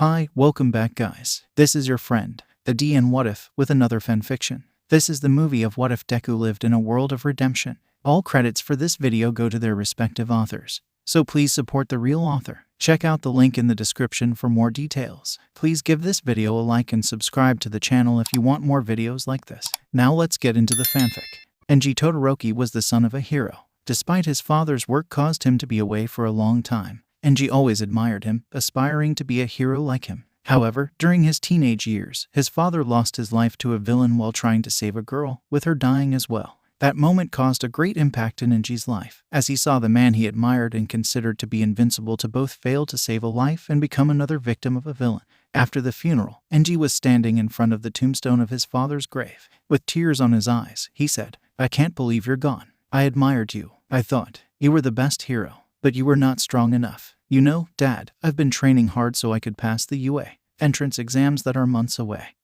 Hi, welcome back guys. This is your friend, the D and WhatIf, with another fanfiction. This is the movie of what if Deku lived in a world of redemption. All credits for this video go to their respective authors, so please support the real author. Check out the link in the description for more details. Please give this video a like and subscribe to the channel if you want more videos like this. Now let's get into the fanfic. Todoroki was the son of a hero. Despite his father's work caused him to be away for a long time, always admired him, aspiring to be a hero like him. However, during his teenage years, his father lost his life to a villain while trying to save a girl, with her dying as well. That moment caused a great impact in Enji's life, as he saw the man he admired and considered to be invincible to both fail to save a life and become another victim of a villain. After the funeral, Enji was standing in front of the tombstone of his father's grave. With tears on his eyes, he said, "I can't believe you're gone. I admired you. I thought you were the best hero. But you were not strong enough. You know, Dad, I've been training hard so I could pass the UA entrance exams that are months away,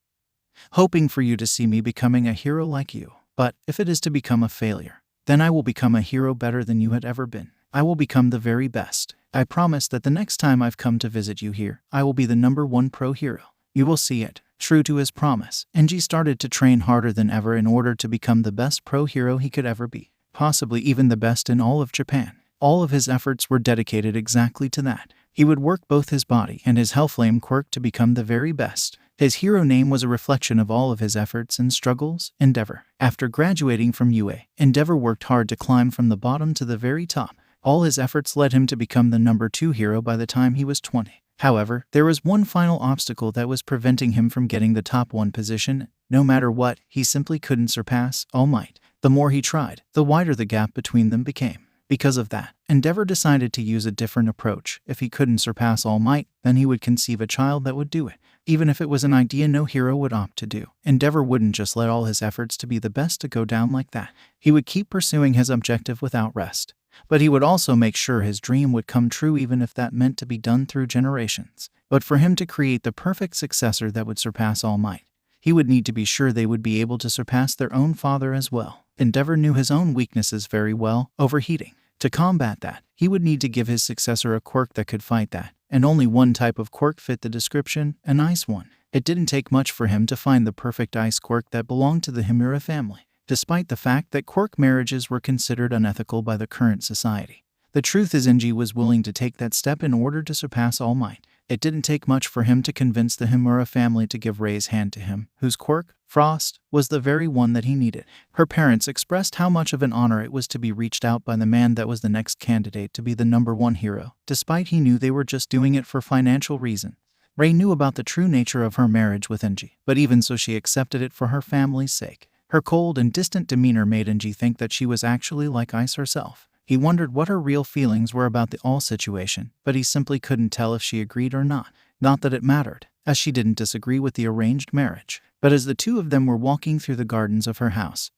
hoping for you to see me becoming a hero like you. But if it is to become a failure, then I will become a hero better than you had ever been. I will become the very best. I promise that the next time I've come to visit you here, I will be the #1 pro hero. You will see it." True to his promise, Enji started to train harder than ever in order to become the best pro hero he could ever be, possibly even the best in all of Japan. All of his efforts were dedicated exactly to that. He would work both his body and his Hellflame quirk to become the very best. His hero name was a reflection of all of his efforts and struggles. Endeavor. After graduating from UA, Endeavor worked hard to climb from the bottom to the very top. All his efforts led him to become the #2 hero by the time he was 20. However, there was one final obstacle that was preventing him from getting the top 1 position. No matter what, he simply couldn't surpass All Might. The more he tried, the wider the gap between them became. Because of that, Endeavor decided to use a different approach. If he couldn't surpass All Might, then he would conceive a child that would do it. Even if it was an idea no hero would opt to do, Endeavor wouldn't just let all his efforts to be the best to go down like that. He would keep pursuing his objective without rest. But he would also make sure his dream would come true even if that meant to be done through generations. But for him to create the perfect successor that would surpass All Might, he would need to be sure they would be able to surpass their own father as well. Endeavor knew his own weaknesses very well: overheating. To combat that, he would need to give his successor a quirk that could fight that, and only one type of quirk fit the description: an ice one. It didn't take much for him to find the perfect ice quirk that belonged to the Himura family, despite the fact that quirk marriages were considered unethical by the current society. The truth is, Enji was willing to take that step in order to surpass All Might. It didn't take much for him to convince the Himura family to give Rei's hand to him, whose quirk, Frost, was the very one that he needed. Her parents expressed how much of an honor it was to be reached out by the man that was the next candidate to be the #1 hero, despite he knew they were just doing it for financial reasons. Rei knew about the true nature of her marriage with Enji, but even so she accepted it for her family's sake. Her cold and distant demeanor made Enji think that she was actually like ice herself. He wondered what her real feelings were about the all situation, but he simply couldn't tell if she agreed or not. Not that it mattered, as she didn't disagree with the arranged marriage. But as the two of them were walking through the gardens of her house,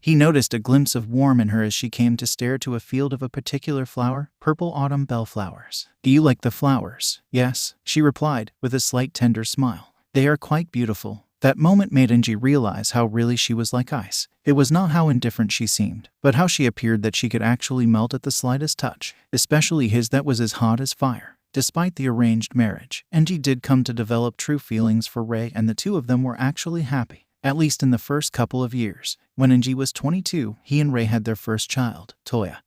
he noticed a glimpse of warmth in her as she came to stare to a field of a particular flower: purple autumn bellflowers. "Do you like the flowers?" "Yes," she replied, with a slight tender smile. "They are quite beautiful." That moment made Enji realize how really she was like ice. It was not how indifferent she seemed, but how she appeared that she could actually melt at the slightest touch, especially his that was as hot as fire. Despite the arranged marriage, Enji did come to develop true feelings for Rei, and the two of them were actually happy, at least in the first couple of years. When Enji was 22, he and Rei had their first child, Toya,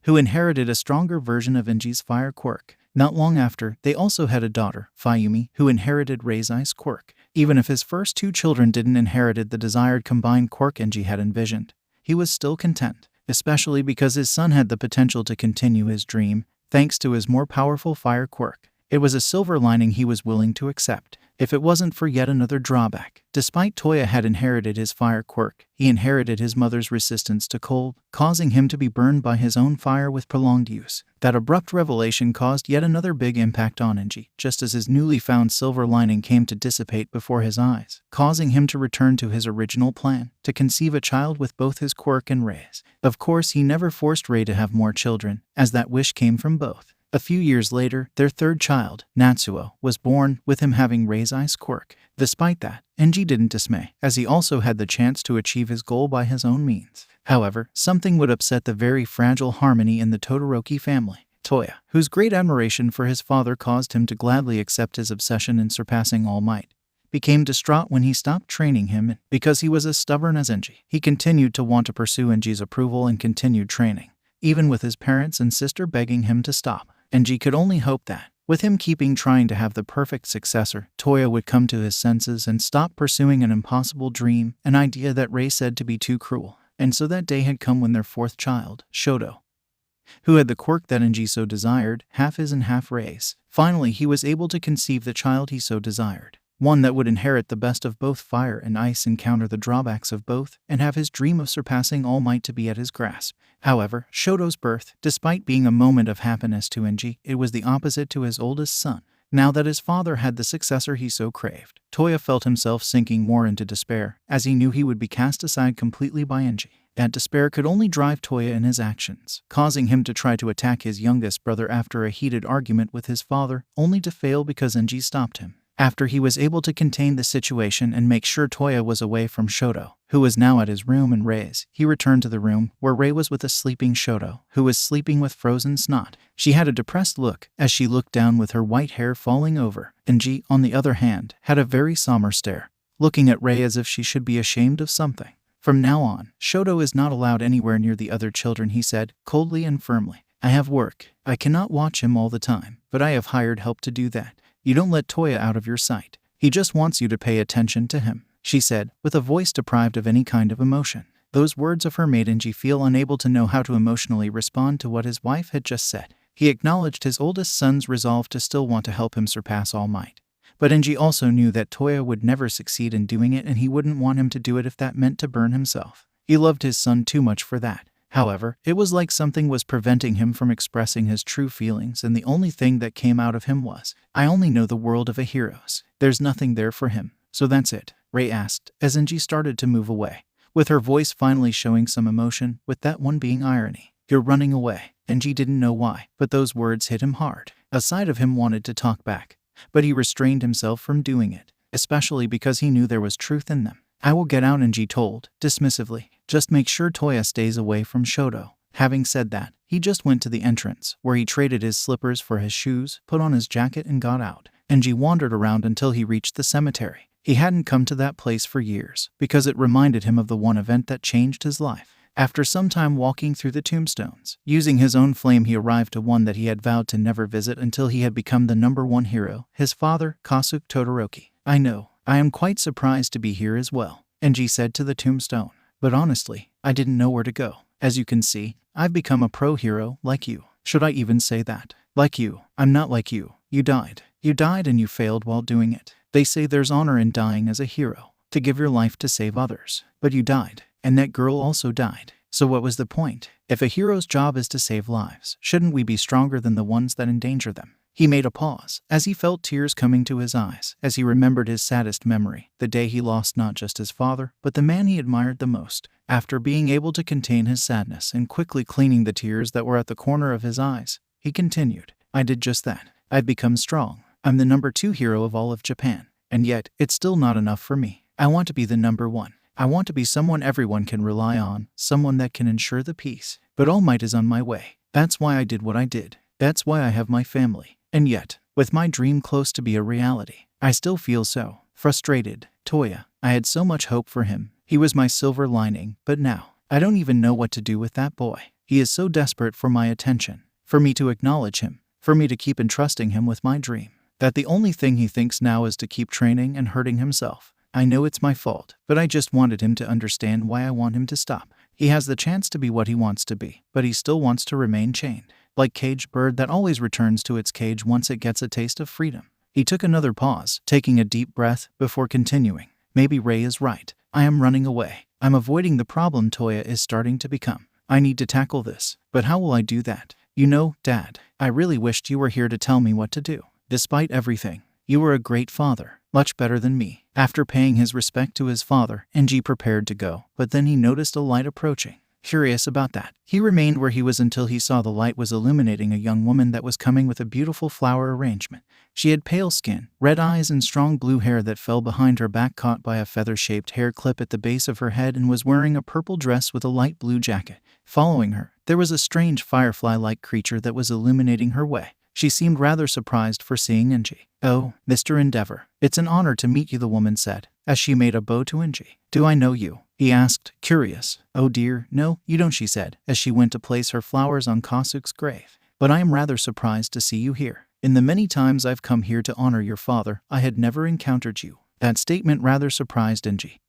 who inherited a stronger version of Enji's fire quirk. Not long after, they also had a daughter, Fayumi, who inherited Rei's ice quirk. Even if his first 2 children didn't inherit the desired combined quirk Enji had envisioned, he was still content, especially because his son had the potential to continue his dream, thanks to his more powerful fire quirk. It was a silver lining he was willing to accept, if it wasn't for yet another drawback. Despite Toya had inherited his fire quirk, he inherited his mother's resistance to cold, causing him to be burned by his own fire with prolonged use. That abrupt revelation caused yet another big impact on Enji, just as his newly found silver lining came to dissipate before his eyes, causing him to return to his original plan, to conceive a child with both his quirk and Rei's. Of course, he never forced Rei to have more children, as that wish came from both. A few years later, their third child, Natsuo, was born, with him having Rei's ice quirk. Despite that, Enji didn't dismay, as he also had the chance to achieve his goal by his own means. However, something would upset the very fragile harmony in the Todoroki family. Toya, whose great admiration for his father caused him to gladly accept his obsession in surpassing All Might, became distraught when he stopped training him, and because he was as stubborn as Enji, he continued to want to pursue Enji's approval and continued training, even with his parents and sister begging him to stop. Enji could only hope that, with him keeping trying to have the perfect successor, Toya would come to his senses and stop pursuing an impossible dream, an idea that Rei said to be too cruel. And so that day had come when their fourth child, Shoto, who had the quirk that Enji so desired, half his and half Rei's. Finally, he was able to conceive the child he so desired, one that would inherit the best of both fire and ice, encounter the drawbacks of both, and have his dream of surpassing All Might to be at his grasp. However, Shoto's birth, despite being a moment of happiness to Enji, it was the opposite to his oldest son. Now that his father had the successor he so craved, Toya felt himself sinking more into despair, as he knew he would be cast aside completely by Enji. That despair could only drive Toya in his actions, causing him to try to attack his youngest brother after a heated argument with his father, only to fail because Enji stopped him. After he was able to contain the situation and make sure Toya was away from Shoto, who was now at his room and Rei's, he returned to the room where Rei was with a sleeping Shoto, who was sleeping with frozen snot. She had a depressed look as she looked down with her white hair falling over. Enji, on the other hand, had a very somber stare, looking at Rei as if she should be ashamed of something. From now on, Shoto is not allowed anywhere near the other children, he said, coldly and firmly. I have work. I cannot watch him all the time, but I have hired help to do that. You don't let Toya out of your sight. He just wants you to pay attention to him, she said, with a voice deprived of any kind of emotion. Those words of her made Enji feel unable to know how to emotionally respond to what his wife had just said. He acknowledged his oldest son's resolve to still want to help him surpass All Might. But Enji also knew that Toya would never succeed in doing it, and he wouldn't want him to do it if that meant to burn himself. He loved his son too much for that. However, it was like something was preventing him from expressing his true feelings, and the only thing that came out of him was, I only know the world of a hero's. There's nothing there for him. So that's it? Rei asked, as Enji started to move away, with her voice finally showing some emotion, with that one being irony. You're running away. Enji didn't know why, but those words hit him hard. A side of him wanted to talk back, but he restrained himself from doing it, especially because he knew there was truth in them. I will get out, Enji told, dismissively. Just make sure Toya stays away from Shoto. Having said that, he just went to the entrance, where he traded his slippers for his shoes, put on his jacket and got out. Enji wandered around until he reached the cemetery. He hadn't come to that place for years, because it reminded him of the one event that changed his life. After some time walking through the tombstones, using his own flame, he arrived to one that he had vowed to never visit until he had become the #1 hero, his father, Kasuke Todoroki. I know, I am quite surprised to be here as well, Enji said to the tombstone. But honestly, I didn't know where to go. As you can see, I've become a pro hero like you. Should I even say that? Like you. I'm not like you. You died. You died and you failed while doing it. They say there's honor in dying as a hero, to give your life to save others. But you died, and that girl also died. So what was the point? If a hero's job is to save lives, shouldn't we be stronger than the ones that endanger them? He made a pause, as he felt tears coming to his eyes, as he remembered his saddest memory, the day he lost not just his father, but the man he admired the most. After being able to contain his sadness and quickly cleaning the tears that were at the corner of his eyes, he continued, I did just that. I've become strong. I'm the #2 hero of all of Japan. And yet, it's still not enough for me. I want to be the #1. I want to be someone everyone can rely on, someone that can ensure the peace. But All Might is on my way. That's why I did what I did. That's why I have my family. And yet, with my dream close to be a reality, I still feel so frustrated. Toya, I had so much hope for him. He was my silver lining, but now, I don't even know what to do with that boy. He is so desperate for my attention, for me to acknowledge him, for me to keep entrusting him with my dream, that the only thing he thinks now is to keep training and hurting himself. I know it's my fault, but I just wanted him to understand why I want him to stop. He has the chance to be what he wants to be, but he still wants to remain chained, like caged bird that always returns to its cage once it gets a taste of freedom. He took another pause, taking a deep breath, before continuing. Maybe Rei is right. I am running away. I'm avoiding the problem Toya is starting to become. I need to tackle this, but how will I do that? You know, Dad, I really wished you were here to tell me what to do. Despite everything, you were a great father, much better than me. After paying his respect to his father, Enji prepared to go, but then he noticed a light approaching. curious about that. He remained where he was until he saw the light was illuminating a young woman that was coming with a beautiful flower arrangement. She had pale skin, red eyes, and strong blue hair that fell behind her back, caught by a feather-shaped hair clip at the base of her head, and was wearing a purple dress with a light blue jacket. Following her, there was a strange firefly-like creature that was illuminating her way. She seemed rather surprised for seeing Enji. "Oh, Mr. Endeavor, it's an honor to meet you," the woman said, as she made a bow to Enji. "Do I know you?" he asked, curious. "Oh dear, no, you don't," she said, as she went to place her flowers on Kasuke's grave. "But I am rather surprised to see you here. In the many times I've come here to honor your father, I had never encountered you." That statement rather surprised Enji,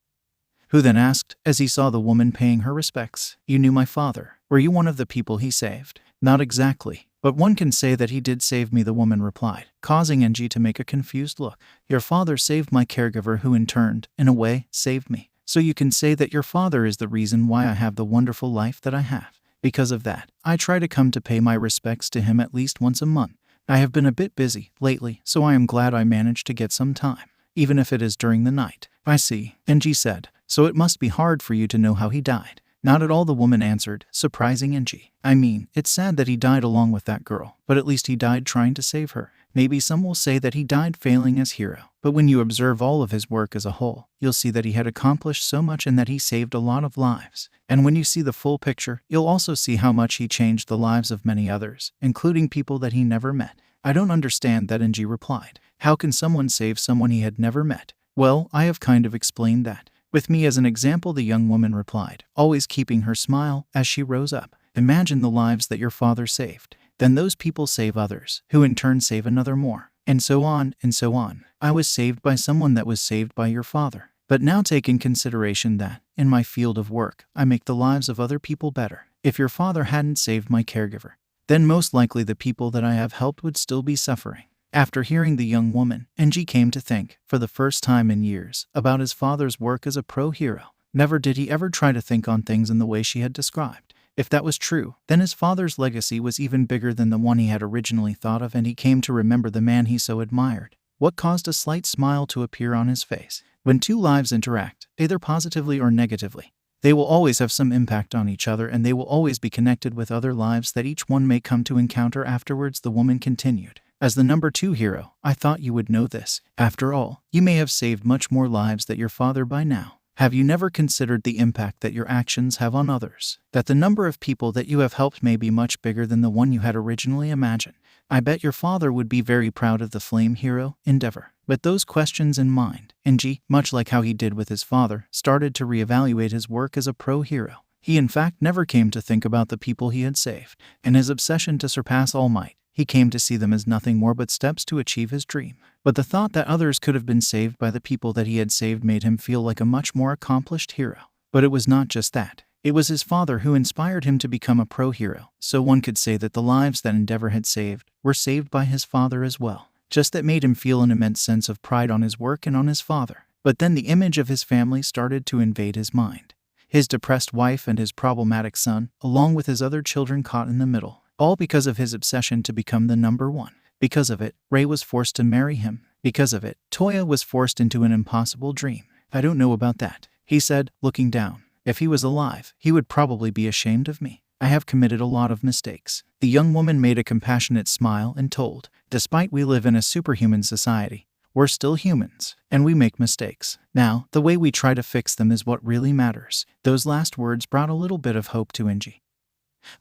who then asked, as he saw the woman paying her respects, "You knew my father? Were you one of the people he saved?" "Not exactly, but one can say that he did save me," the woman replied, causing Enji to make a confused look. "Your father saved my caregiver, who in turn, in a way, saved me. So you can say that your father is the reason why I have the wonderful life that I have. Because of that, I try to come to pay my respects to him at least once a month. I have been a bit busy lately, so I am glad I managed to get some time, even if it is during the night." "I see," Enji said. "So it must be hard for you to know how he died." "Not at all," the woman answered, surprising Enji. "I mean, it's sad that he died along with that girl, but at least he died trying to save her. Maybe some will say that he died failing as hero, but when you observe all of his work as a whole, you'll see that he had accomplished so much and that he saved a lot of lives. And when you see the full picture, you'll also see how much he changed the lives of many others, including people that he never met." "I don't understand that," Enji replied. "How can someone save someone he had never met?" "Well, I have kind of explained that with me as an example," the young woman replied, always keeping her smile as she rose up. "Imagine the lives that your father saved. Then those people save others, who in turn save another more, and so on and so on. I was saved by someone that was saved by your father. But now take in consideration that, in my field of work, I make the lives of other people better. If your father hadn't saved my caregiver, then most likely the people that I have helped would still be suffering." After hearing the young woman, Enji came to think, for the first time in years, about his father's work as a pro hero. Never did he ever try to think on things in the way she had described. If that was true, then his father's legacy was even bigger than the one he had originally thought of, and he came to remember the man he so admired. What caused a slight smile to appear on his face? When two lives interact, either positively or negatively, they will always have some impact on each other, and they will always be connected with other lives that each one may come to encounter afterwards, the woman continued. As the number 2 hero, I thought you would know this. After all, you may have saved much more lives than your father by now. Have you never considered the impact that your actions have on others? That the number of people that you have helped may be much bigger than the one you had originally imagined? I bet your father would be very proud of the flame hero, Endeavor. With those questions in mind, Enji, much like how he did with his father, started to reevaluate his work as a pro hero. He in fact never came to think about the people he had saved. In his obsession to surpass All Might, he came to see them as nothing more but steps to achieve his dream. But the thought that others could have been saved by the people that he had saved made him feel like a much more accomplished hero. But it was not just that. It was his father who inspired him to become a pro hero, so one could say that the lives that Endeavor had saved were saved by his father as well. Just that made him feel an immense sense of pride on his work and on his father. But then the image of his family started to invade his mind. His depressed wife and his problematic son, along with his other children caught in the middle. All because of his obsession to become the number 1. Because of it, Rei was forced to marry him. Because of it, Toya was forced into an impossible dream. I don't know about that, he said, looking down. If he was alive, he would probably be ashamed of me. I have committed a lot of mistakes. The young woman made a compassionate smile and told, despite we live in a superhuman society, we're still humans, and we make mistakes. Now, the way we try to fix them is what really matters. Those last words brought a little bit of hope to Enji.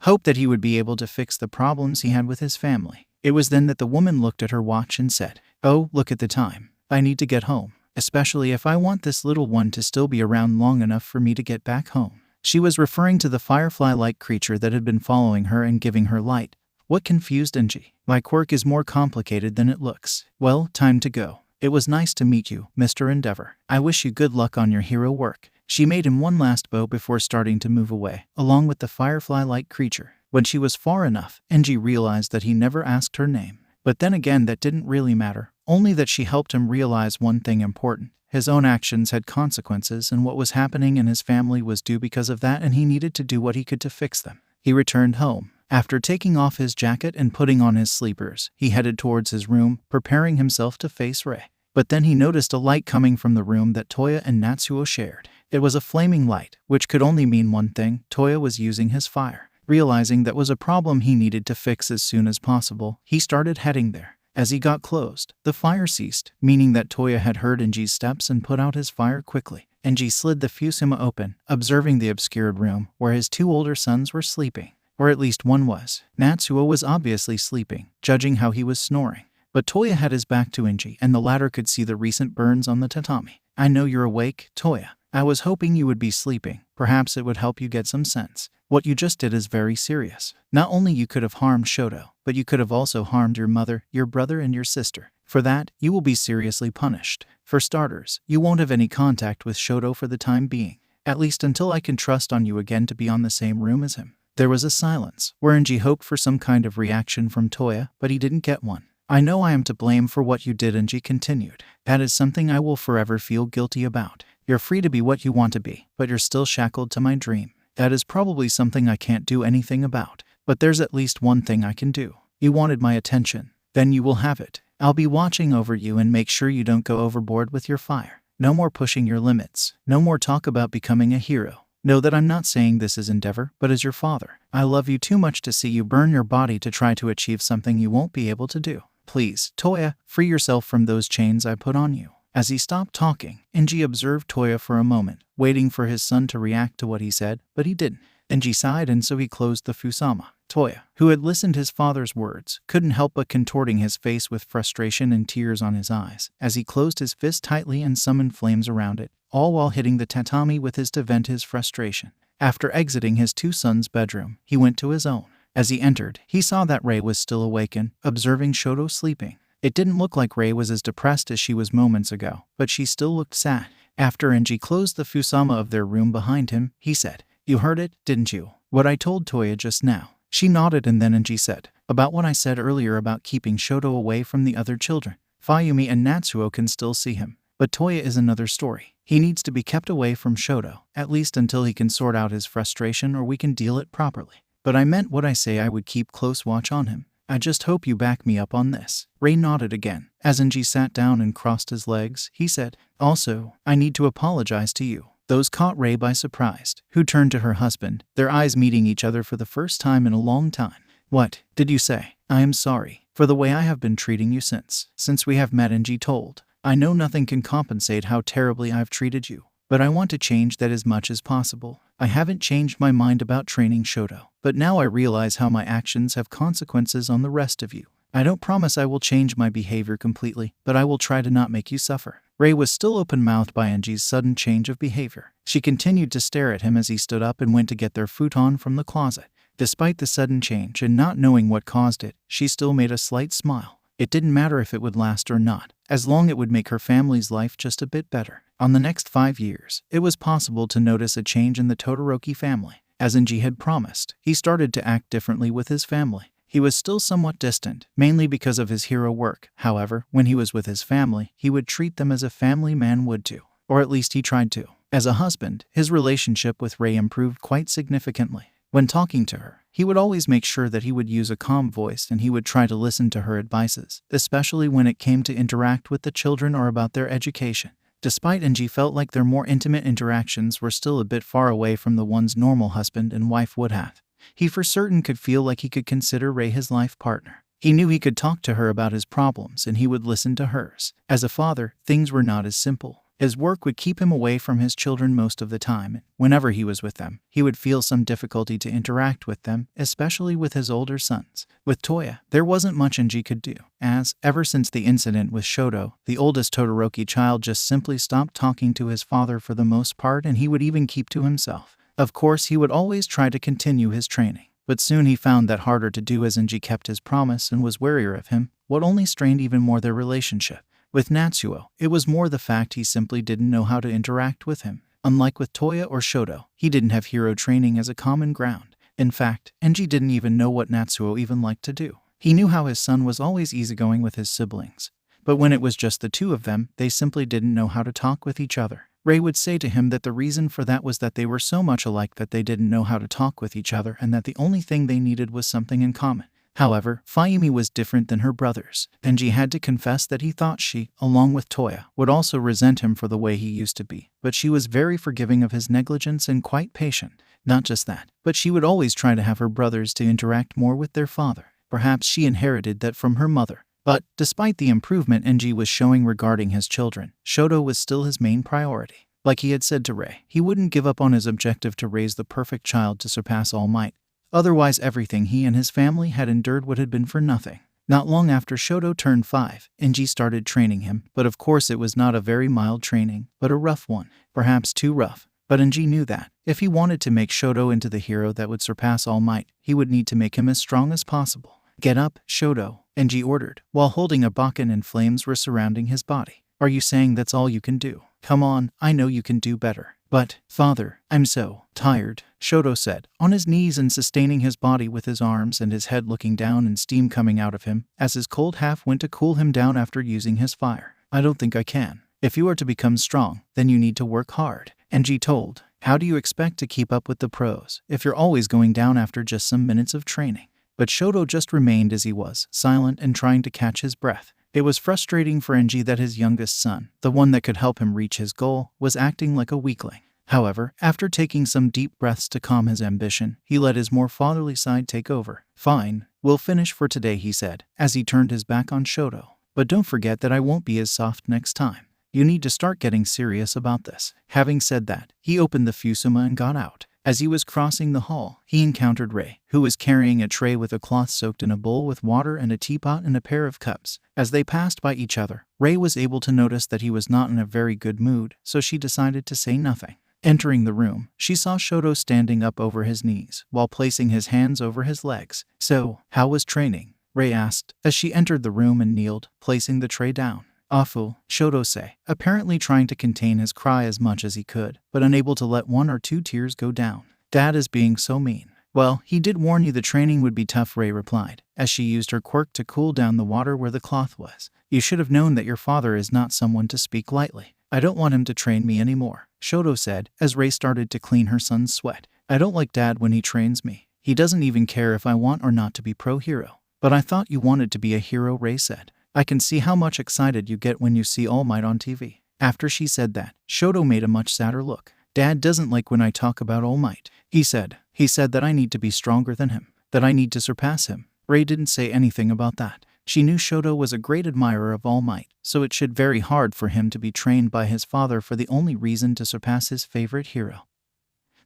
Hope that he would be able to fix the problems he had with his family. It was then that the woman looked at her watch and said, "Oh, look at the time. I need to get home, especially if I want this little one to still be around long enough for me to get back home." She was referring to the firefly-like creature that had been following her and giving her light. What confused Enji? My quirk is more complicated than it looks. Well, time to go. It was nice to meet you, Mr. Endeavor. I wish you good luck on your hero work. She made him one last bow before starting to move away, along with the firefly-like creature. When she was far enough, Enji realized that he never asked her name. But then again, that didn't really matter, only that she helped him realize one thing important. His own actions had consequences, and what was happening in his family was due because of that, and he needed to do what he could to fix them. He returned home. After taking off his jacket and putting on his sleepers, he headed towards his room, preparing himself to face Rei. But then he noticed a light coming from the room that Toya and Natsuo shared. It was a flaming light, which could only mean one thing: Toya was using his fire. Realizing that was a problem he needed to fix as soon as possible, he started heading there. As he got close, the fire ceased, meaning that Toya had heard Enji's steps and put out his fire quickly. Enji slid the fusuma open, observing the obscured room where his 2 older sons were sleeping. Or at least one was. Natsuo was obviously sleeping, judging how he was snoring. But Toya had his back to Enji, and the latter could see the recent burns on the tatami. "I know you're awake, Toya. I was hoping you would be sleeping. Perhaps it would help you get some sense. What you just did is very serious. Not only you could have harmed Shoto, but you could have also harmed your mother, your brother, and your sister. For that, you will be seriously punished. For starters, you won't have any contact with Shoto for the time being, at least until I can trust on you again to be on the same room as him." There was a silence, where Enji hoped for some kind of reaction from Toya, but he didn't get one. "I know I am to blame for what you did," Enji continued. "That is something I will forever feel guilty about. You're free to be what you want to be, but you're still shackled to my dream. That is probably something I can't do anything about. But there's at least one thing I can do. You wanted my attention. Then you will have it. I'll be watching over you and make sure you don't go overboard with your fire. No more pushing your limits. No more talk about becoming a hero. Know that I'm not saying this as endeavor, but as your father. I love you too much to see you burn your body to try to achieve something you won't be able to do. Please, Toya, free yourself from those chains I put on you." As he stopped talking, Enji observed Toya for a moment, waiting for his son to react to what he said, but he didn't. Enji sighed, and so he closed the fusama. Toya, who had listened to his father's words, couldn't help but contorting his face with frustration and tears on his eyes, as he closed his fist tightly and summoned flames around it, all while hitting the tatami with his to vent his frustration. After exiting his 2 sons' bedroom, he went to his own. As he entered, he saw that Rei was still awakened, observing Shoto sleeping. It didn't look like Rei was as depressed as she was moments ago, but she still looked sad. After Enji closed the fusama of their room behind him, he said, "You heard it, didn't you? What I told Toya just now?" She nodded, and then Enji said, "About what I said earlier about keeping Shoto away from the other children. Fuyumi and Natsuo can still see him. But Toya is another story. He needs to be kept away from Shoto, at least until he can sort out his frustration or we can deal it properly. But I meant what I say. I would keep close watch on him. I just hope you back me up on this." Rei nodded again. As Enji sat down and crossed his legs, he said, "Also, I need to apologize to you." Those caught Rei by surprise, who turned to her husband, their eyes meeting each other for the first time in a long time. "What did you say?" "I am sorry for the way I have been treating you since we have met," Enji told. "I know nothing can compensate how terribly I've treated you, but I want to change that as much as possible. I haven't changed my mind about training Shoto, but now I realize how my actions have consequences on the rest of you. I don't promise I will change my behavior completely, but I will try to not make you suffer." Rei was still open-mouthed by Enji's sudden change of behavior. She continued to stare at him as he stood up and went to get their futon from the closet. Despite the sudden change and not knowing what caused it, she still made a slight smile. It didn't matter if it would last or not, as long it would make her family's life just a bit better. On the next 5 years, it was possible to notice a change in the Todoroki family. As Enji had promised, he started to act differently with his family. He was still somewhat distant, mainly because of his hero work. However, when he was with his family, he would treat them as a family man would too. Or at least he tried to. As a husband, his relationship with Rei improved quite significantly. When talking to her, he would always make sure that he would use a calm voice and he would try to listen to her advices, especially when it came to interact with the children or about their education. Despite Enji felt like their more intimate interactions were still a bit far away from the ones normal husband and wife would have, he for certain could feel like he could consider Rei his life partner. He knew he could talk to her about his problems and he would listen to hers. As a father, things were not as simple. His work would keep him away from his children most of the time, and whenever he was with them, he would feel some difficulty to interact with them, especially with his older sons. With Toya, there wasn't much Enji could do, as, ever since the incident with Shoto, the oldest Todoroki child just simply stopped talking to his father for the most part, and he would even keep to himself. Of course, he would always try to continue his training, but soon he found that harder to do as Enji kept his promise and was warier of him, what only strained even more their relationship. With Natsuo, it was more the fact he simply didn't know how to interact with him. Unlike with Toya or Shoto, he didn't have hero training as a common ground. In fact, Enji didn't even know what Natsuo even liked to do. He knew how his son was always easygoing with his siblings, but when it was just the two of them, they simply didn't know how to talk with each other. Rei would say to him that the reason for that was that they were so much alike that they didn't know how to talk with each other and that the only thing they needed was something in common. However, Fuyumi was different than her brothers. Enji had to confess that he thought she, along with Toya, would also resent him for the way he used to be. But she was very forgiving of his negligence and quite patient. Not just that, but she would always try to have her brothers to interact more with their father. Perhaps she inherited that from her mother. But, despite the improvement Enji was showing regarding his children, Shoto was still his main priority. Like he had said to Rei, he wouldn't give up on his objective to raise the perfect child to surpass All Might. Otherwise, everything he and his family had endured would have been for nothing. Not long after Shoto turned 5, Enji started training him, but of course it was not a very mild training, but a rough one. Perhaps too rough. But Enji knew that, if he wanted to make Shoto into the hero that would surpass All Might, he would need to make him as strong as possible. "Get up, Shoto," Enji ordered, while holding a bakken and flames were surrounding his body. "Are you saying that's all you can do? Come on, I know you can do better." "But, father, I'm so tired," Shoto said, on his knees and sustaining his body with his arms and his head looking down and steam coming out of him, as his cold half went to cool him down after using his fire. "I don't think I can. If you are to become strong, then you need to work hard," Enji told. "How do you expect to keep up with the pros if you're always going down after just some minutes of training?" But Shoto just remained as he was, silent and trying to catch his breath. It was frustrating for Enji that his youngest son, the one that could help him reach his goal, was acting like a weakling. However, after taking some deep breaths to calm his ambition, he let his more fatherly side take over. "Fine, we'll finish for today," he said, as he turned his back on Shoto. "But don't forget that I won't be as soft next time. You need to start getting serious about this." Having said that, he opened the fusuma and got out. As he was crossing the hall, he encountered Rei, who was carrying a tray with a cloth soaked in a bowl with water and a teapot and a pair of cups. As they passed by each other, Rei was able to notice that he was not in a very good mood, so she decided to say nothing. Entering the room, she saw Shoto standing up over his knees, while placing his hands over his legs. "So, how was training?" Rei asked, as she entered the room and kneeled, placing the tray down. "Awful," Shoto said, apparently trying to contain his cry as much as he could, but unable to let 1 or 2 tears go down. "Dad is being so mean." "Well, he did warn you the training would be tough," Rei replied, as she used her quirk to cool down the water where the cloth was. "You should have known that your father is not someone to speak lightly." "I don't want him to train me anymore," Shoto said, as Rei started to clean her son's sweat. "I don't like Dad when he trains me. He doesn't even care if I want or not to be pro-hero." "But I thought you wanted to be a hero," Rei said. "I can see how much excited you get when you see All Might on TV." After she said that, Shoto made a much sadder look. "Dad doesn't like when I talk about All Might," he said. "He said that I need to be stronger than him, that I need to surpass him." Rei didn't say anything about that. She knew Shoto was a great admirer of All Might, so it should be very hard for him to be trained by his father for the only reason to surpass his favorite hero,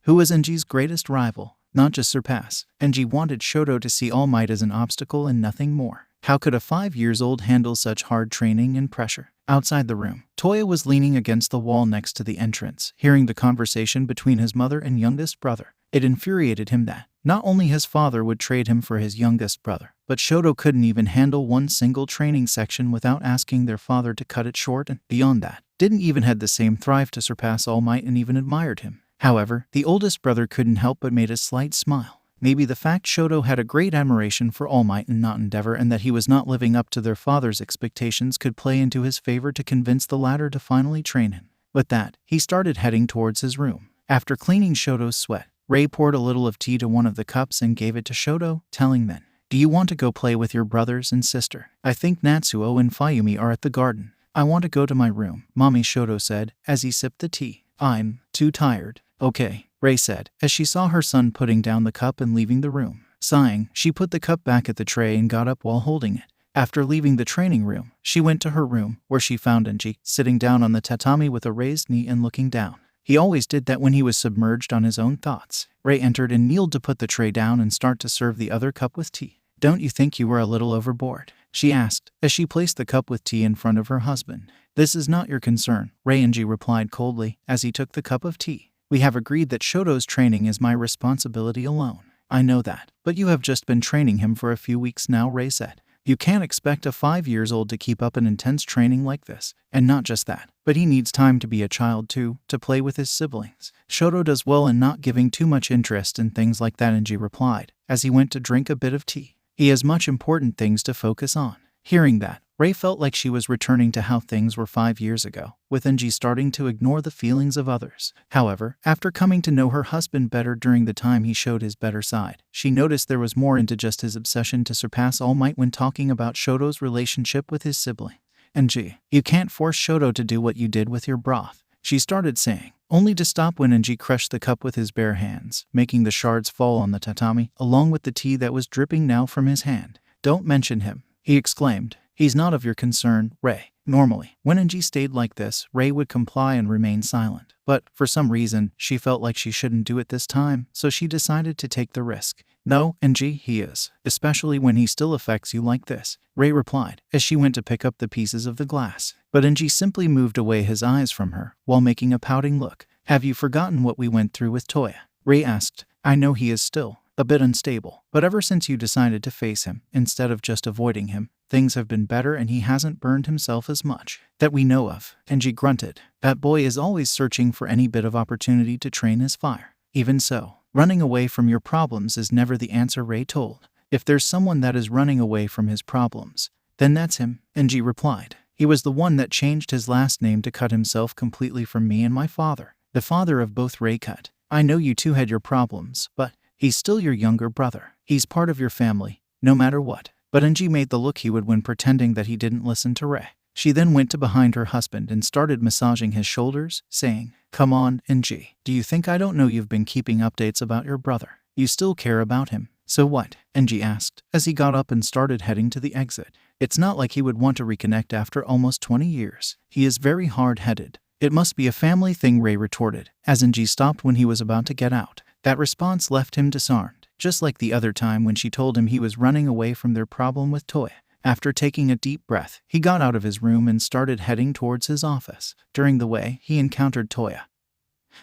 who was Enji's greatest rival. Not just surpass. Enji wanted Shoto to see All Might as an obstacle and nothing more. How could a 5-year-old handle such hard training and pressure? Outside the room, Toya was leaning against the wall next to the entrance, hearing the conversation between his mother and youngest brother. It infuriated him that not only his father would trade him for his youngest brother, but Shoto couldn't even handle one single training section without asking their father to cut it short, and beyond that, didn't even had the same thrive to surpass All Might and even admired him. However, the oldest brother couldn't help but made a slight smile. Maybe the fact Shoto had a great admiration for All Might and not Endeavor, and that he was not living up to their father's expectations, could play into his favor to convince the latter to finally train him. With that, he started heading towards his room. After cleaning Shoto's sweat, Rei poured a little of tea to one of the cups and gave it to Shoto, telling them, "Do you want to go play with your brothers and sister? I think Natsuo and Fuyumi are at the garden." "I want to go to my room," Mommy, Shoto said, as he sipped the tea. "I'm too tired." "Okay," Rei said, as she saw her son putting down the cup and leaving the room. Sighing, she put the cup back at the tray and got up while holding it. After leaving the training room, she went to her room, where she found Enji sitting down on the tatami with a raised knee and looking down. He always did that when he was submerged on his own thoughts. Rei entered and kneeled to put the tray down and start to serve the other cup with tea. "Don't you think you were a little overboard?" she asked, as she placed the cup with tea in front of her husband. "This is not your concern," Enji replied coldly, as he took the cup of tea. "We have agreed that Shoto's training is my responsibility alone." "I know that, but you have just been training him for a few weeks now," Rei said. "You can't expect a 5-year-old to keep up an intense training like this. And not just that, but he needs time to be a child too, to play with his siblings. Shoto does well in not giving too much interest in things like that," Enji replied, as he went to drink a bit of tea. "He has much important things to focus on." Hearing that, Ray felt like she was returning to how things were 5 years ago, with Enji starting to ignore the feelings of others. However, after coming to know her husband better during the time he showed his better side, she noticed there was more into just his obsession to surpass All Might when talking about Shoto's relationship with his sibling. Enji, you can't force Shoto to do what you did with your broth, she started saying, only to stop when Enji crushed the cup with his bare hands, making the shards fall on the tatami, along with the tea that was dripping now from his hand. Don't mention him, he exclaimed. He's not of your concern, Ray. Normally, when Enji stayed like this, Ray would comply and remain silent. But, for some reason, she felt like she shouldn't do it this time, so she decided to take the risk. No, Enji, he is. Especially when he still affects you like this, Ray replied, as she went to pick up the pieces of the glass. But Enji simply moved away his eyes from her, while making a pouting look. Have you forgotten what we went through with Toya? Ray asked. I know he is still a bit unstable, but ever since you decided to face him, instead of just avoiding him, things have been better and he hasn't burned himself as much. That we know of, Enji grunted. That boy is always searching for any bit of opportunity to train his fire. Even so, running away from your problems is never the answer, Ray told. If there's someone that is running away from his problems, then that's him, Enji replied. He was the one that changed his last name to cut himself completely from me and my father, the father of both Ray cut. I know you two had your problems, but he's still your younger brother. He's part of your family, no matter what. But Enji made the look he would when pretending that he didn't listen to Ray. She then went to behind her husband and started massaging his shoulders, saying, Come on, Enji. Do you think I don't know you've been keeping updates about your brother? You still care about him. So what? Enji asked, as he got up and started heading to the exit. It's not like he would want to reconnect after almost 20 years. He is very hard-headed. It must be a family thing, Ray retorted, as Enji stopped when he was about to get out. That response left him disarmed, just like the other time when she told him he was running away from their problem with Toya. After taking a deep breath, he got out of his room and started heading towards his office. During the way, he encountered Toya,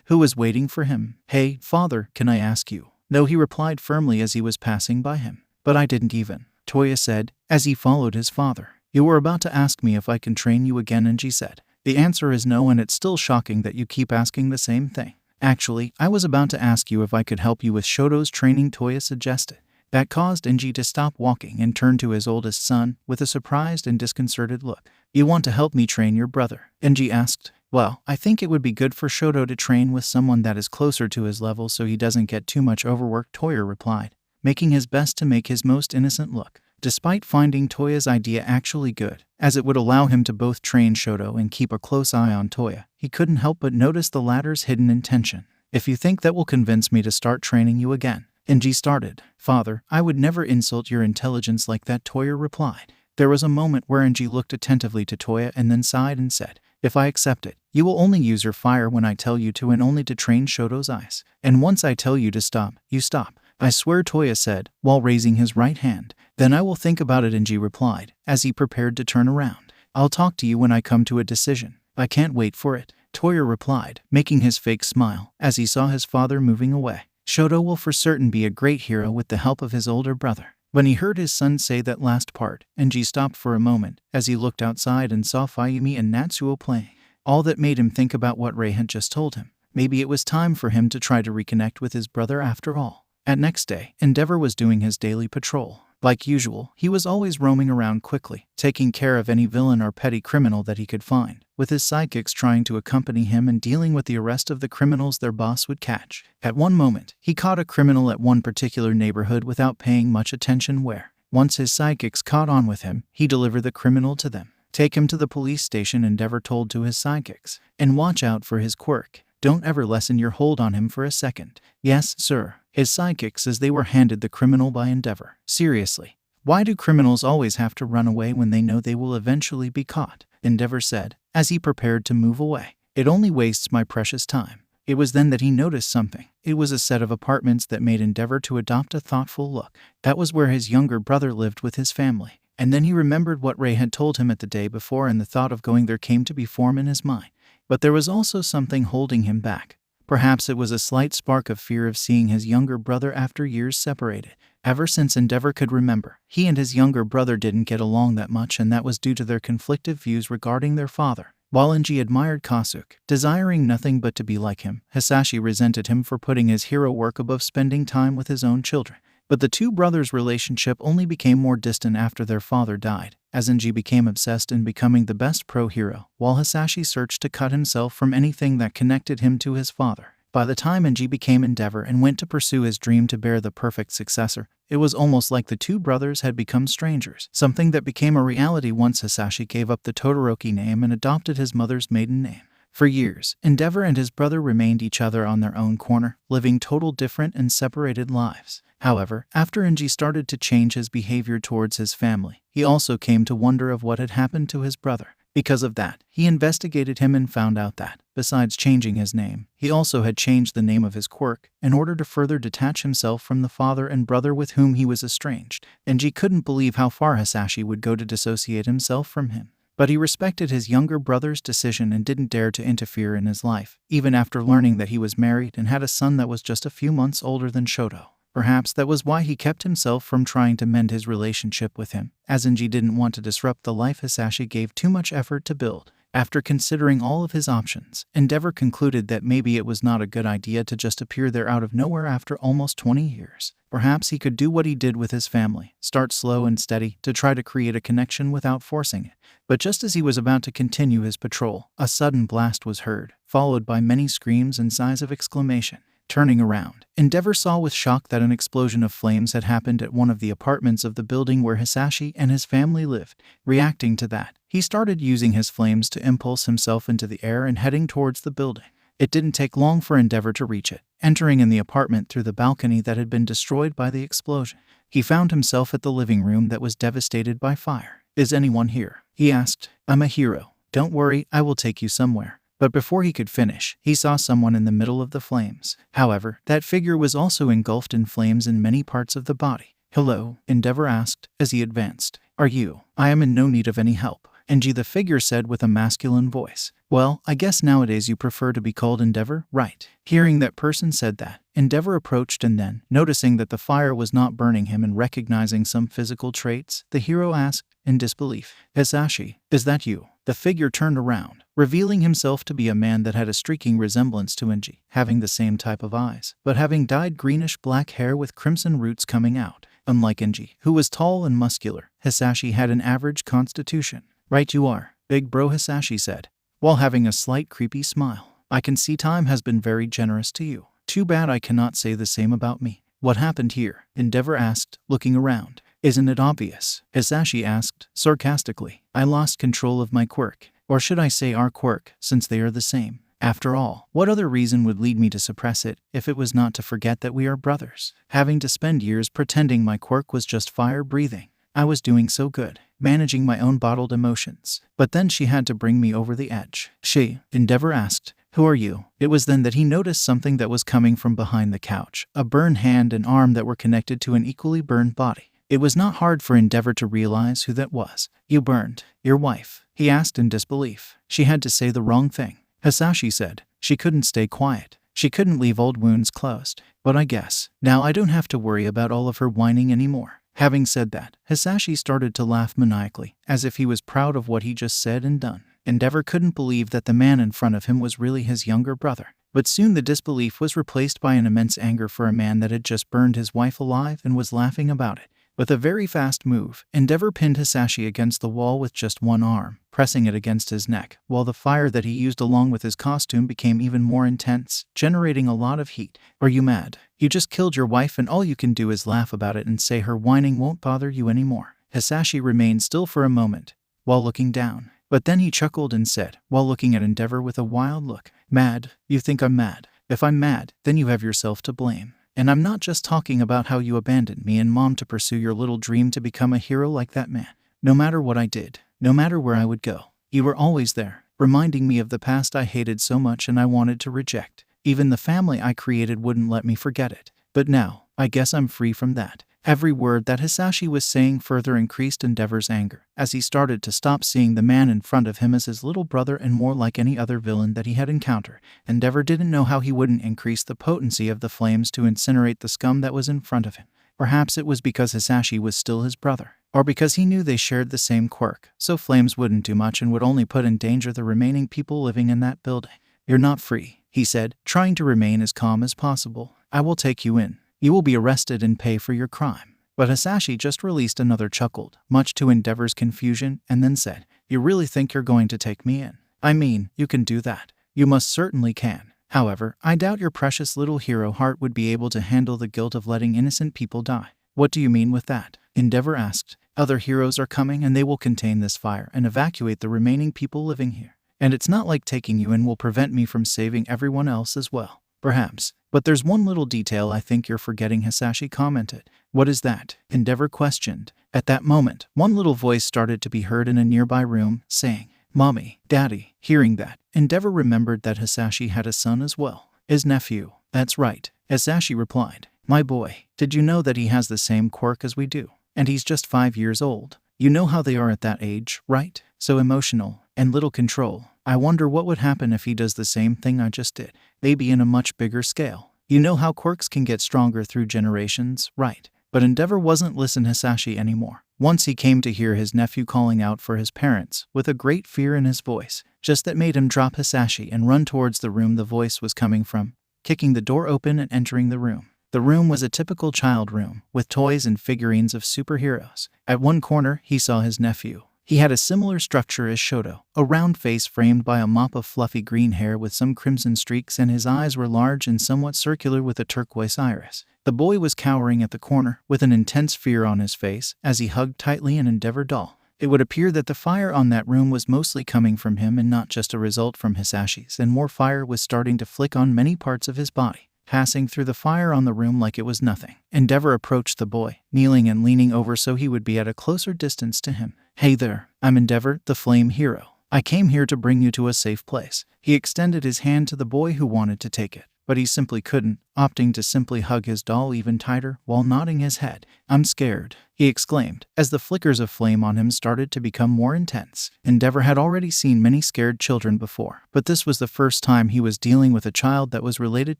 who was waiting for him. Hey, father, can I ask you? No, he replied firmly as he was passing by him. But I didn't even, Toya said, as he followed his father. You were about to ask me if I can train you again, Enji said. The answer is no, and it's still shocking that you keep asking the same thing. Actually, I was about to ask you if I could help you with Shoto's training, Toya suggested. That caused Enji to stop walking and turn to his oldest son with a surprised and disconcerted look. You want to help me train your brother? Enji asked. Well, I think it would be good for Shoto to train with someone that is closer to his level so he doesn't get too much overwork, Toya replied, making his best to make his most innocent look. Despite finding Toya's idea actually good, as it would allow him to both train Shoto and keep a close eye on Toya, he couldn't help but notice the latter's hidden intention. If you think that will convince me to start training you again, Enji started. Father, I would never insult your intelligence like that, Toya replied. There was a moment where Enji looked attentively to Toya and then sighed and said, If I accept it, you will only use your fire when I tell you to and only to train Shoto's eyes. And once I tell you to stop, you stop. I swear, Toya said, while raising his right hand. Then I will think about it, Enji replied, as he prepared to turn around. I'll talk to you when I come to a decision. I can't wait for it, Toya replied, making his fake smile, as he saw his father moving away. Shoto will for certain be a great hero with the help of his older brother. When he heard his son say that last part, Enji stopped for a moment, as he looked outside and saw Fayumi and Natsuo playing. All that made him think about what Ray had just told him. Maybe it was time for him to try to reconnect with his brother after all. At next day, Endeavor was doing his daily patrol. Like usual, he was always roaming around quickly, taking care of any villain or petty criminal that he could find, with his sidekicks trying to accompany him and dealing with the arrest of the criminals their boss would catch. At one moment, he caught a criminal at one particular neighborhood without paying much attention where, once his sidekicks caught on with him, he delivered the criminal to them. Take him to the police station, Endeavor told to his sidekicks. And watch out for his quirk. Don't ever lessen your hold on him for a second. Yes, sir. His sidekicks as they were handed the criminal by Endeavor. Seriously, why do criminals always have to run away when they know they will eventually be caught? Endeavor said, as he prepared to move away. It only wastes my precious time. It was then that he noticed something. It was a set of apartments that made Endeavor to adopt a thoughtful look. That was where his younger brother lived with his family. And then he remembered what Ray had told him at the day before, and the thought of going there came to be formed in his mind. But there was also something holding him back. Perhaps it was a slight spark of fear of seeing his younger brother after years separated. Ever since Endeavor could remember, he and his younger brother didn't get along that much, and that was due to their conflicting views regarding their father. While Enji admired Kasuke, desiring nothing but to be like him, Hisashi resented him for putting his hero work above spending time with his own children. But the two brothers' relationship only became more distant after their father died, as Enji became obsessed in becoming the best pro-hero, while Hisashi searched to cut himself from anything that connected him to his father. By the time Enji became Endeavor and went to pursue his dream to bear the perfect successor, it was almost like the two brothers had become strangers, something that became a reality once Hisashi gave up the Todoroki name and adopted his mother's maiden name. For years, Endeavor and his brother remained each other on their own corner, living total different and separated lives. However, after Enji started to change his behavior towards his family, he also came to wonder of what had happened to his brother. Because of that, he investigated him and found out that, besides changing his name, he also had changed the name of his quirk in order to further detach himself from the father and brother with whom he was estranged. Enji couldn't believe how far Hisashi would go to dissociate himself from him. But he respected his younger brother's decision and didn't dare to interfere in his life, even after learning that he was married and had a son that was just a few months older than Shoto. Perhaps that was why he kept himself from trying to mend his relationship with him, as Enji didn't want to disrupt the life Hisashi gave too much effort to build. After considering all of his options, Endeavor concluded that maybe it was not a good idea to just appear there out of nowhere after almost 20 years. Perhaps he could do what he did with his family, start slow and steady to try to create a connection without forcing it. But just as he was about to continue his patrol, a sudden blast was heard, followed by many screams and sighs of exclamation. Turning around, Endeavor saw with shock that an explosion of flames had happened at one of the apartments of the building where Hisashi and his family lived. Reacting to that, he started using his flames to impulse himself into the air and heading towards the building. It didn't take long for Endeavor to reach it, entering in the apartment through the balcony that had been destroyed by the explosion. He found himself at the living room that was devastated by fire. "Is anyone here?" he asked. "I'm a hero. Don't worry, I will take you somewhere." But before he could finish, he saw someone in the middle of the flames. However, that figure was also engulfed in flames in many parts of the body. "Hello?" Endeavor asked as he advanced. "Are you? I am in no need of any help," Enji the figure said with a masculine voice. "Well, I guess nowadays you prefer to be called Endeavor, right?" Hearing that person said that, Endeavor approached and then, noticing that the fire was not burning him and recognizing some physical traits, the hero asked, in disbelief, "Hisashi, is that you?" The figure turned around, revealing himself to be a man that had a streaking resemblance to Enji, having the same type of eyes, but having dyed greenish-black hair with crimson roots coming out. Unlike Enji, who was tall and muscular, Hisashi had an average constitution. "Right you are, big bro," Hisashi said, while having a slight creepy smile. "I can see time has been very generous to you. Too bad I cannot say the same about me." "What happened here?" Endeavor asked, looking around. "Isn't it obvious?" Hisashi asked, sarcastically. "I lost control of my quirk. Or should I say our quirk, since they are the same. After all, what other reason would lead me to suppress it, if it was not to forget that we are brothers? Having to spend years pretending my quirk was just fire breathing. I was doing so good, managing my own bottled emotions. But then she had to bring me over the edge." "She?" Endeavor asked. "Who are you?" It was then that he noticed something that was coming from behind the couch, a burned hand and arm that were connected to an equally burned body. It was not hard for Endeavor to realize who that was. "You burned your wife?" he asked in disbelief. "She had to say the wrong thing," Hisashi said. "She couldn't stay quiet. She couldn't leave old wounds closed. But I guess now I don't have to worry about all of her whining anymore." Having said that, Hisashi started to laugh maniacally, as if he was proud of what he just said and done. Endeavor couldn't believe that the man in front of him was really his younger brother. But soon the disbelief was replaced by an immense anger for a man that had just burned his wife alive and was laughing about it. With a very fast move, Endeavor pinned Hisashi against the wall with just one arm, pressing it against his neck, while the fire that he used along with his costume became even more intense, generating a lot of heat. "Are you mad? You just killed your wife and all you can do is laugh about it and say her whining won't bother you anymore." Hisashi remained still for a moment, while looking down. But then he chuckled and said, while looking at Endeavor with a wild look, "Mad? You think I'm mad? If I'm mad, then you have yourself to blame. And I'm not just talking about how you abandoned me and Mom to pursue your little dream to become a hero like that man. No matter what I did, no matter where I would go, you were always there, reminding me of the past I hated so much and I wanted to reject. Even the family I created wouldn't let me forget it. But now, I guess I'm free from that." Every word that Hisashi was saying further increased Endeavor's anger, as he started to stop seeing the man in front of him as his little brother and more like any other villain that he had encountered. Endeavor didn't know how he wouldn't increase the potency of the flames to incinerate the scum that was in front of him. Perhaps it was because Hisashi was still his brother, or because he knew they shared the same quirk, so flames wouldn't do much and would only put in danger the remaining people living in that building. "You're not free," he said, trying to remain as calm as possible. "I will take you in. You will be arrested and pay for your crime." But Hisashi just released another chuckle, much to Endeavor's confusion, and then said, "You really think you're going to take me in? I mean, you can do that. You most certainly can. However, I doubt your precious little hero heart would be able to handle the guilt of letting innocent people die." "What do you mean with that?" Endeavor asked. "Other heroes are coming and they will contain this fire and evacuate the remaining people living here. And it's not like taking you in will prevent me from saving everyone else as well." "Perhaps. But there's one little detail I think you're forgetting," Hisashi commented. "What is that?" Endeavor questioned. At that moment, one little voice started to be heard in a nearby room, saying, "Mommy, Daddy." Hearing that, Endeavor remembered that Hisashi had a son as well. "His nephew." "That's right," Hisashi replied. "My boy, did you know that he has the same quirk as we do? And he's just 5 years old. You know how they are at that age, right? So emotional, and little control. I wonder what would happen if he does the same thing I just did, maybe in a much bigger scale. You know how quirks can get stronger through generations, right?" But Endeavor wasn't listening to Hisashi anymore. Once he came to hear his nephew calling out for his parents, with a great fear in his voice, just that made him drop Hisashi and run towards the room the voice was coming from, kicking the door open and entering the room. The room was a typical child room, with toys and figurines of superheroes. At one corner, he saw his nephew. He had a similar structure as Shoto, a round face framed by a mop of fluffy green hair with some crimson streaks, and his eyes were large and somewhat circular with a turquoise iris. The boy was cowering at the corner, with an intense fear on his face, as he hugged tightly an Endeavor doll. It would appear that the fire on that room was mostly coming from him and not just a result from Hisashi's, and more fire was starting to flick on many parts of his body, passing through the fire on the room like it was nothing. Endeavor approached the boy, kneeling and leaning over so he would be at a closer distance to him. "Hey there, I'm Endeavor, the flame hero. I came here to bring you to a safe place." He extended his hand to the boy who wanted to take it, but he simply couldn't, opting to simply hug his doll even tighter while nodding his head. "I'm scared," he exclaimed, as the flickers of flame on him started to become more intense. Endeavor had already seen many scared children before, but this was the first time he was dealing with a child that was related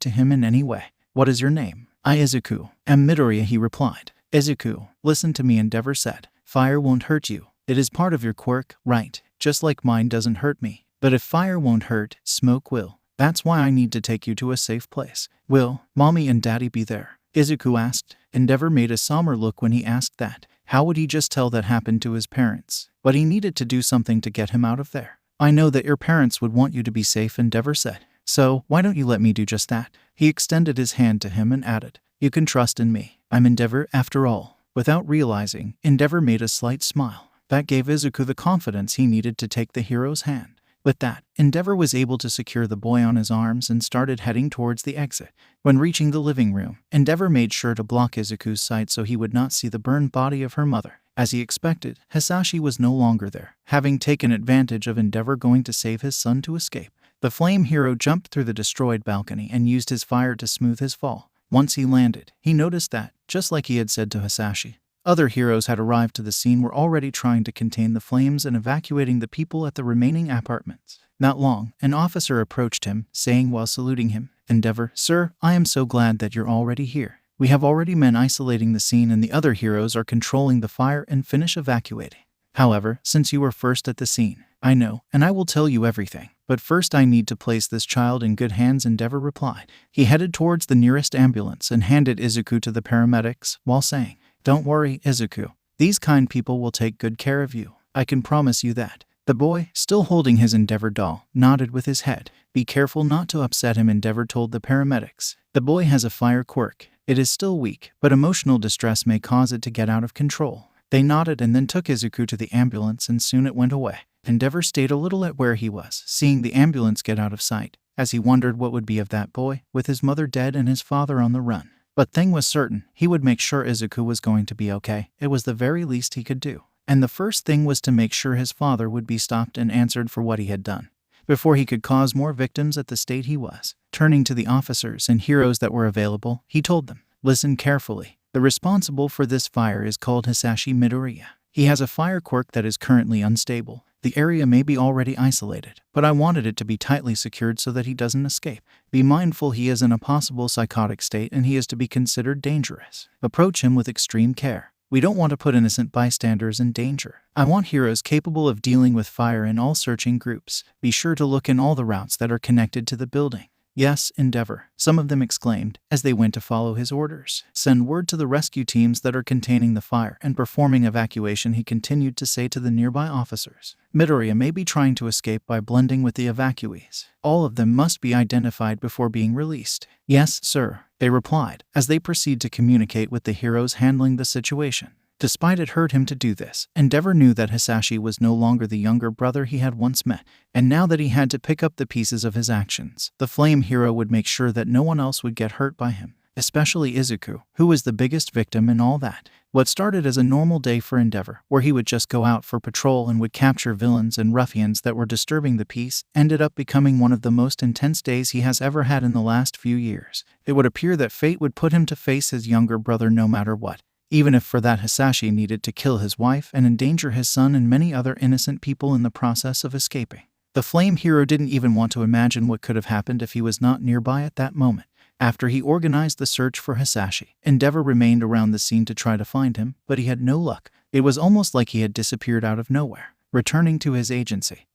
to him in any way. "What is your name?" "I Izuku Midoriya," he replied. "Izuku, listen to me," Endeavor said. "Fire won't hurt you. It is part of your quirk, right? Just like mine doesn't hurt me. But if fire won't hurt, smoke will. That's why I need to take you to a safe place." "Will Mommy and Daddy be there?" Izuku asked. Endeavor made a somber look when he asked that. How would he just tell that happened to his parents? But he needed to do something to get him out of there. "I know that your parents would want you to be safe," Endeavor said. "So, why don't you let me do just that?" He extended his hand to him and added, "You can trust in me. I'm Endeavor after all." Without realizing, Endeavor made a slight smile. That gave Izuku the confidence he needed to take the hero's hand. With that, Endeavor was able to secure the boy on his arms and started heading towards the exit. When reaching the living room, Endeavor made sure to block Izuku's sight so he would not see the burned body of her mother. As he expected, Hisashi was no longer there, having taken advantage of Endeavor going to save his son to escape. The flame hero jumped through the destroyed balcony and used his fire to smooth his fall. Once he landed, he noticed that, just like he had said to Hisashi, other heroes had arrived to the scene, were already trying to contain the flames and evacuating the people at the remaining apartments. Not long, an officer approached him, saying while saluting him, "Endeavor, sir, I am so glad that you're already here. We have already men isolating the scene and the other heroes are controlling the fire and finish evacuating. However, since you were first at the scene, I know, and I will tell you everything. But first I need to place this child in good hands," Endeavor replied. He headed towards the nearest ambulance and handed Izuku to the paramedics, while saying, "Don't worry, Izuku. These kind people will take good care of you. I can promise you that." The boy, still holding his Endeavor doll, nodded with his head. "Be careful not to upset him," Endeavor told the paramedics. "The boy has a fire quirk. It is still weak, but emotional distress may cause it to get out of control." They nodded and then took Izuku to the ambulance, and soon it went away. Endeavor stayed a little at where he was, seeing the ambulance get out of sight, as he wondered what would be of that boy, with his mother dead and his father on the run. But thing was certain, he would make sure Izuku was going to be okay. It was the very least he could do. And the first thing was to make sure his father would be stopped and answered for what he had done, before he could cause more victims at the state he was. Turning to the officers and heroes that were available, he told them, "Listen carefully. The responsible for this fire is called Hisashi Midoriya. He has a fire quirk that is currently unstable. The area may be already isolated, but I wanted it to be tightly secured so that he doesn't escape. Be mindful he is in a possible psychotic state and he is to be considered dangerous. Approach him with extreme care. We don't want to put innocent bystanders in danger. I want heroes capable of dealing with fire in all searching groups. Be sure to look in all the routes that are connected to the building. Yes, Endeavor, some of them exclaimed, as they went to follow his orders. Send word to the rescue teams that are containing the fire and performing evacuation, he continued to say to the nearby officers. Midoriya may be trying to escape by blending with the evacuees. All of them must be identified before being released. Yes, sir, they replied, as they proceed to communicate with the heroes handling the situation. Despite it hurt him to do this, Endeavor knew that Hisashi was no longer the younger brother he had once met, and now that he had to pick up the pieces of his actions, the flame hero would make sure that no one else would get hurt by him, especially Izuku, who was the biggest victim in all that. What started as a normal day for Endeavor, where he would just go out for patrol and would capture villains and ruffians that were disturbing the peace, ended up becoming one of the most intense days he has ever had in the last few years. It would appear that fate would put him to face his younger brother no matter what, even if for that Hisashi needed to kill his wife and endanger his son and many other innocent people in the process of escaping. The flame hero didn't even want to imagine what could have happened if he was not nearby at that moment. After he organized the search for Hisashi, Endeavor remained around the scene to try to find him, but he had no luck. It was almost like he had disappeared out of nowhere. Returning to his agency,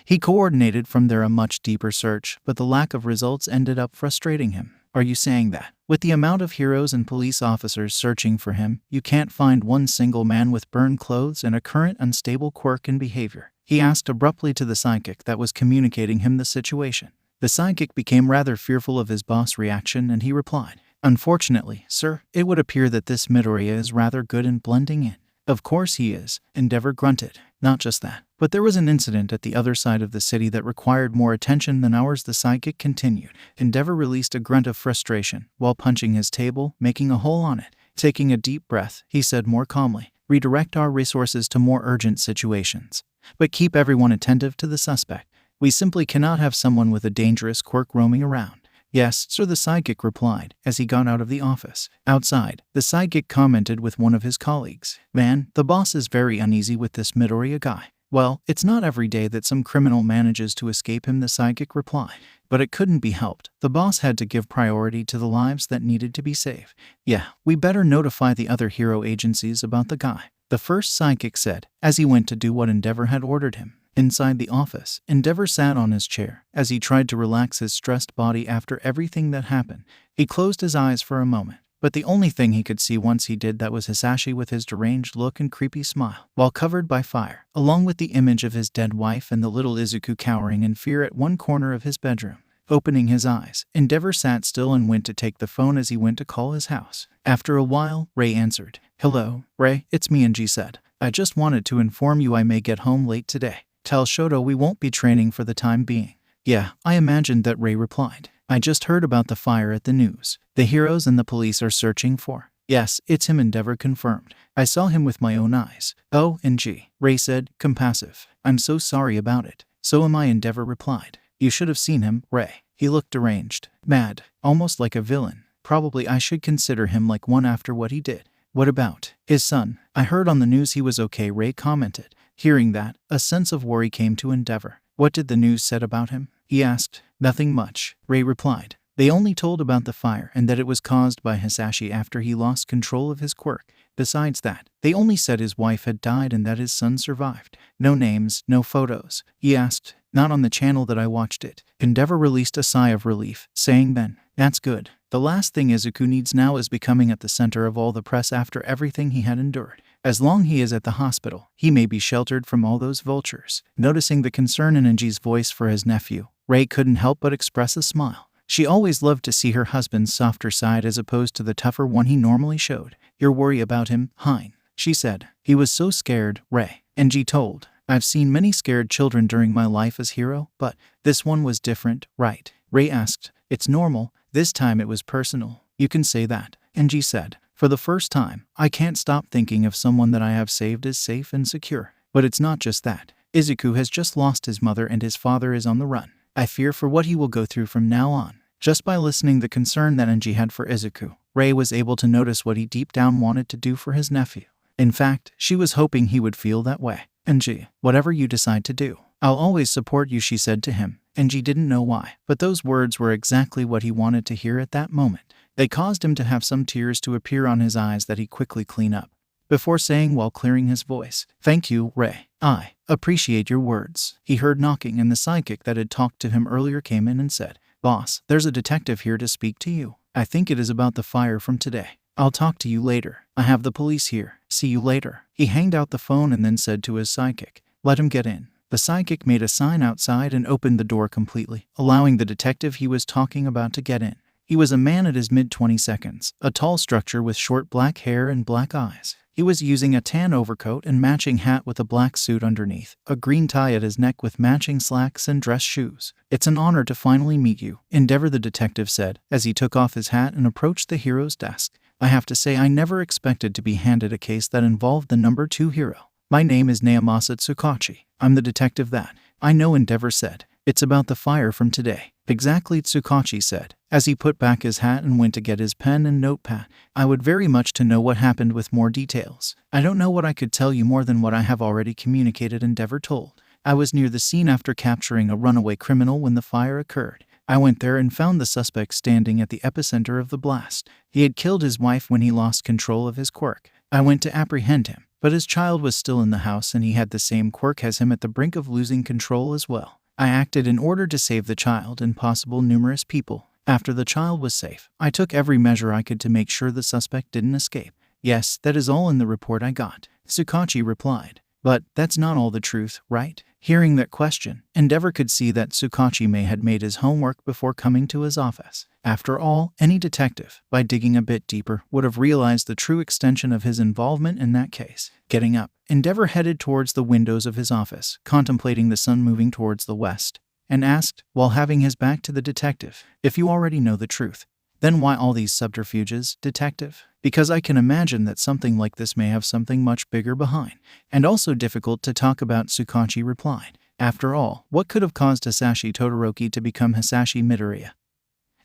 he coordinated from there a much deeper search, but the lack of results ended up frustrating him. Are you saying that, with the amount of heroes and police officers searching for him, you can't find one single man with burned clothes and a current unstable quirk in behavior? He asked abruptly to the psychic that was communicating him the situation. The psychic became rather fearful of his boss' reaction, and he replied, "Unfortunately, sir, it would appear that this Midoriya is rather good in blending in." "Of course he is," Endeavor grunted. "Not just that, but there was an incident at the other side of the city that required more attention than ours," the psychic continued. Endeavor released a grunt of frustration while punching his table, making a hole on it. Taking a deep breath, he said more calmly, "Redirect our resources to more urgent situations. But keep everyone attentive to the suspect. We simply cannot have someone with a dangerous quirk roaming around." "Yes, sir," the psychic replied, as he got out of the office. Outside, the psychic commented with one of his colleagues, "Man, the boss is very uneasy with this Midoriya guy." "Well, it's not every day that some criminal manages to escape him," the psychic replied. "But it couldn't be helped. The boss had to give priority to the lives that needed to be saved." "Yeah, we better notify the other hero agencies about the guy," the first psychic said, as he went to do what Endeavor had ordered him. Inside the office, Endeavor sat on his chair as he tried to relax his stressed body after everything that happened. He closed his eyes for a moment, but the only thing he could see once he did that was Hisashi with his deranged look and creepy smile, while covered by fire, along with the image of his dead wife and the little Izuku cowering in fear at one corner of his bedroom. Opening his eyes, Endeavor sat still and went to take the phone as he went to call his house. After a while, Ray answered. "Hello, Ray, it's me," Angie said. "I just wanted to inform you I may get home late today. Tell Shoto we won't be training for the time being." "Yeah, I imagined that," Ray replied. "I just heard about the fire at the news. The heroes and the police are searching for—" "Yes, it's him," Endeavor confirmed. "I saw him with my own eyes." "Oh, NG," Ray said, compassive. "I'm so sorry about it." "So am I," Endeavor replied. "You should have seen him, Ray. He looked deranged, mad, almost like a villain. Probably I should consider him like one after what he did." "What about his son?" "I heard on the news he was okay," Ray commented. Hearing that, a sense of worry came to Endeavor. "What did the news said about him?" he asked. "Nothing much," Ray replied. "They only told about the fire and that it was caused by Hisashi after he lost control of his quirk. Besides that, they only said his wife had died and that his son survived. No names, no photos." He asked. "Not on the channel that I watched it." Endeavor released a sigh of relief, saying then, "That's good. The last thing Izuku needs now is becoming at the center of all the press after everything he had endured. As long he is at the hospital, he may be sheltered from all those vultures." Noticing the concern in Anji's voice for his nephew, Ray couldn't help but express a smile. She always loved to see her husband's softer side as opposed to the tougher one he normally showed. "Your worry about him, Hein," she said. "He was so scared," Ray. Anji told. "I've seen many scared children during my life as hero, but this one was different, right?" Ray asked. "It's normal. This time it was personal." "You can say that," Anji said. "For the first time, I can't stop thinking of someone that I have saved is safe and secure. But it's not just that. Izuku has just lost his mother and his father is on the run. I fear for what he will go through from now on." Just by listening the concern that Anji had for Izuku, Ray was able to notice what he deep down wanted to do for his nephew. In fact, she was hoping he would feel that way. "Anji, whatever you decide to do, I'll always support you," she said to him. Anji didn't know why, but those words were exactly what he wanted to hear at that moment. They caused him to have some tears to appear on his eyes that he quickly cleaned up, before saying while clearing his voice, "Thank you, Ray. I appreciate your words." He heard knocking and the psychic that had talked to him earlier came in and said, "Boss, there's a detective here to speak to you. I think it is about the fire from today. I'll talk to you later. I have the police here. See you later." He hanged out the phone and then said to his sidekick, "Let him get in." The sidekick made a sign outside and opened the door completely, allowing the detective he was talking about to get in. He was a man at his mid-20s, a tall structure with short black hair and black eyes. He was using a tan overcoat and matching hat with a black suit underneath, a green tie at his neck with matching slacks and dress shoes. "It's an honor to finally meet you," Endeavor the detective said, as he took off his hat and approached the hero's desk. "I have to say I never expected to be handed a case that involved the number 2 hero. My name is Naomasa Tsukachi. I'm the detective that I know," Endeavor said. "It's about the fire from today." "Exactly," Tsukachi said, as he put back his hat and went to get his pen and notepad. "I would very much to know what happened with more details. I don't know what I could tell you more than what I have already communicated," Endeavor told. "I was near the scene after capturing a runaway criminal when the fire occurred. I went there and found the suspect standing at the epicenter of the blast. He had killed his wife when he lost control of his quirk. I went to apprehend him, but his child was still in the house and he had the same quirk as him at the brink of losing control as well. I acted in order to save the child and possible numerous people. After the child was safe, I took every measure I could to make sure the suspect didn't escape." "Yes, that is all in the report I got," Tsukachi replied. "But that's not all the truth, right?" Hearing that question, Endeavor could see that Tsukachi may had made his homework before coming to his office. After all, any detective, by digging a bit deeper, would have realized the true extension of his involvement in that case. Getting up, Endeavor headed towards the windows of his office, contemplating the sun moving towards the west, and asked, while having his back to the detective, "If you already know the truth, then why all these subterfuges, detective?" "Because I can imagine that something like this may have something much bigger behind, and also difficult to talk about," Tsukachi replied. "After all, what could have caused Hisashi Todoroki to become Hisashi Midoriya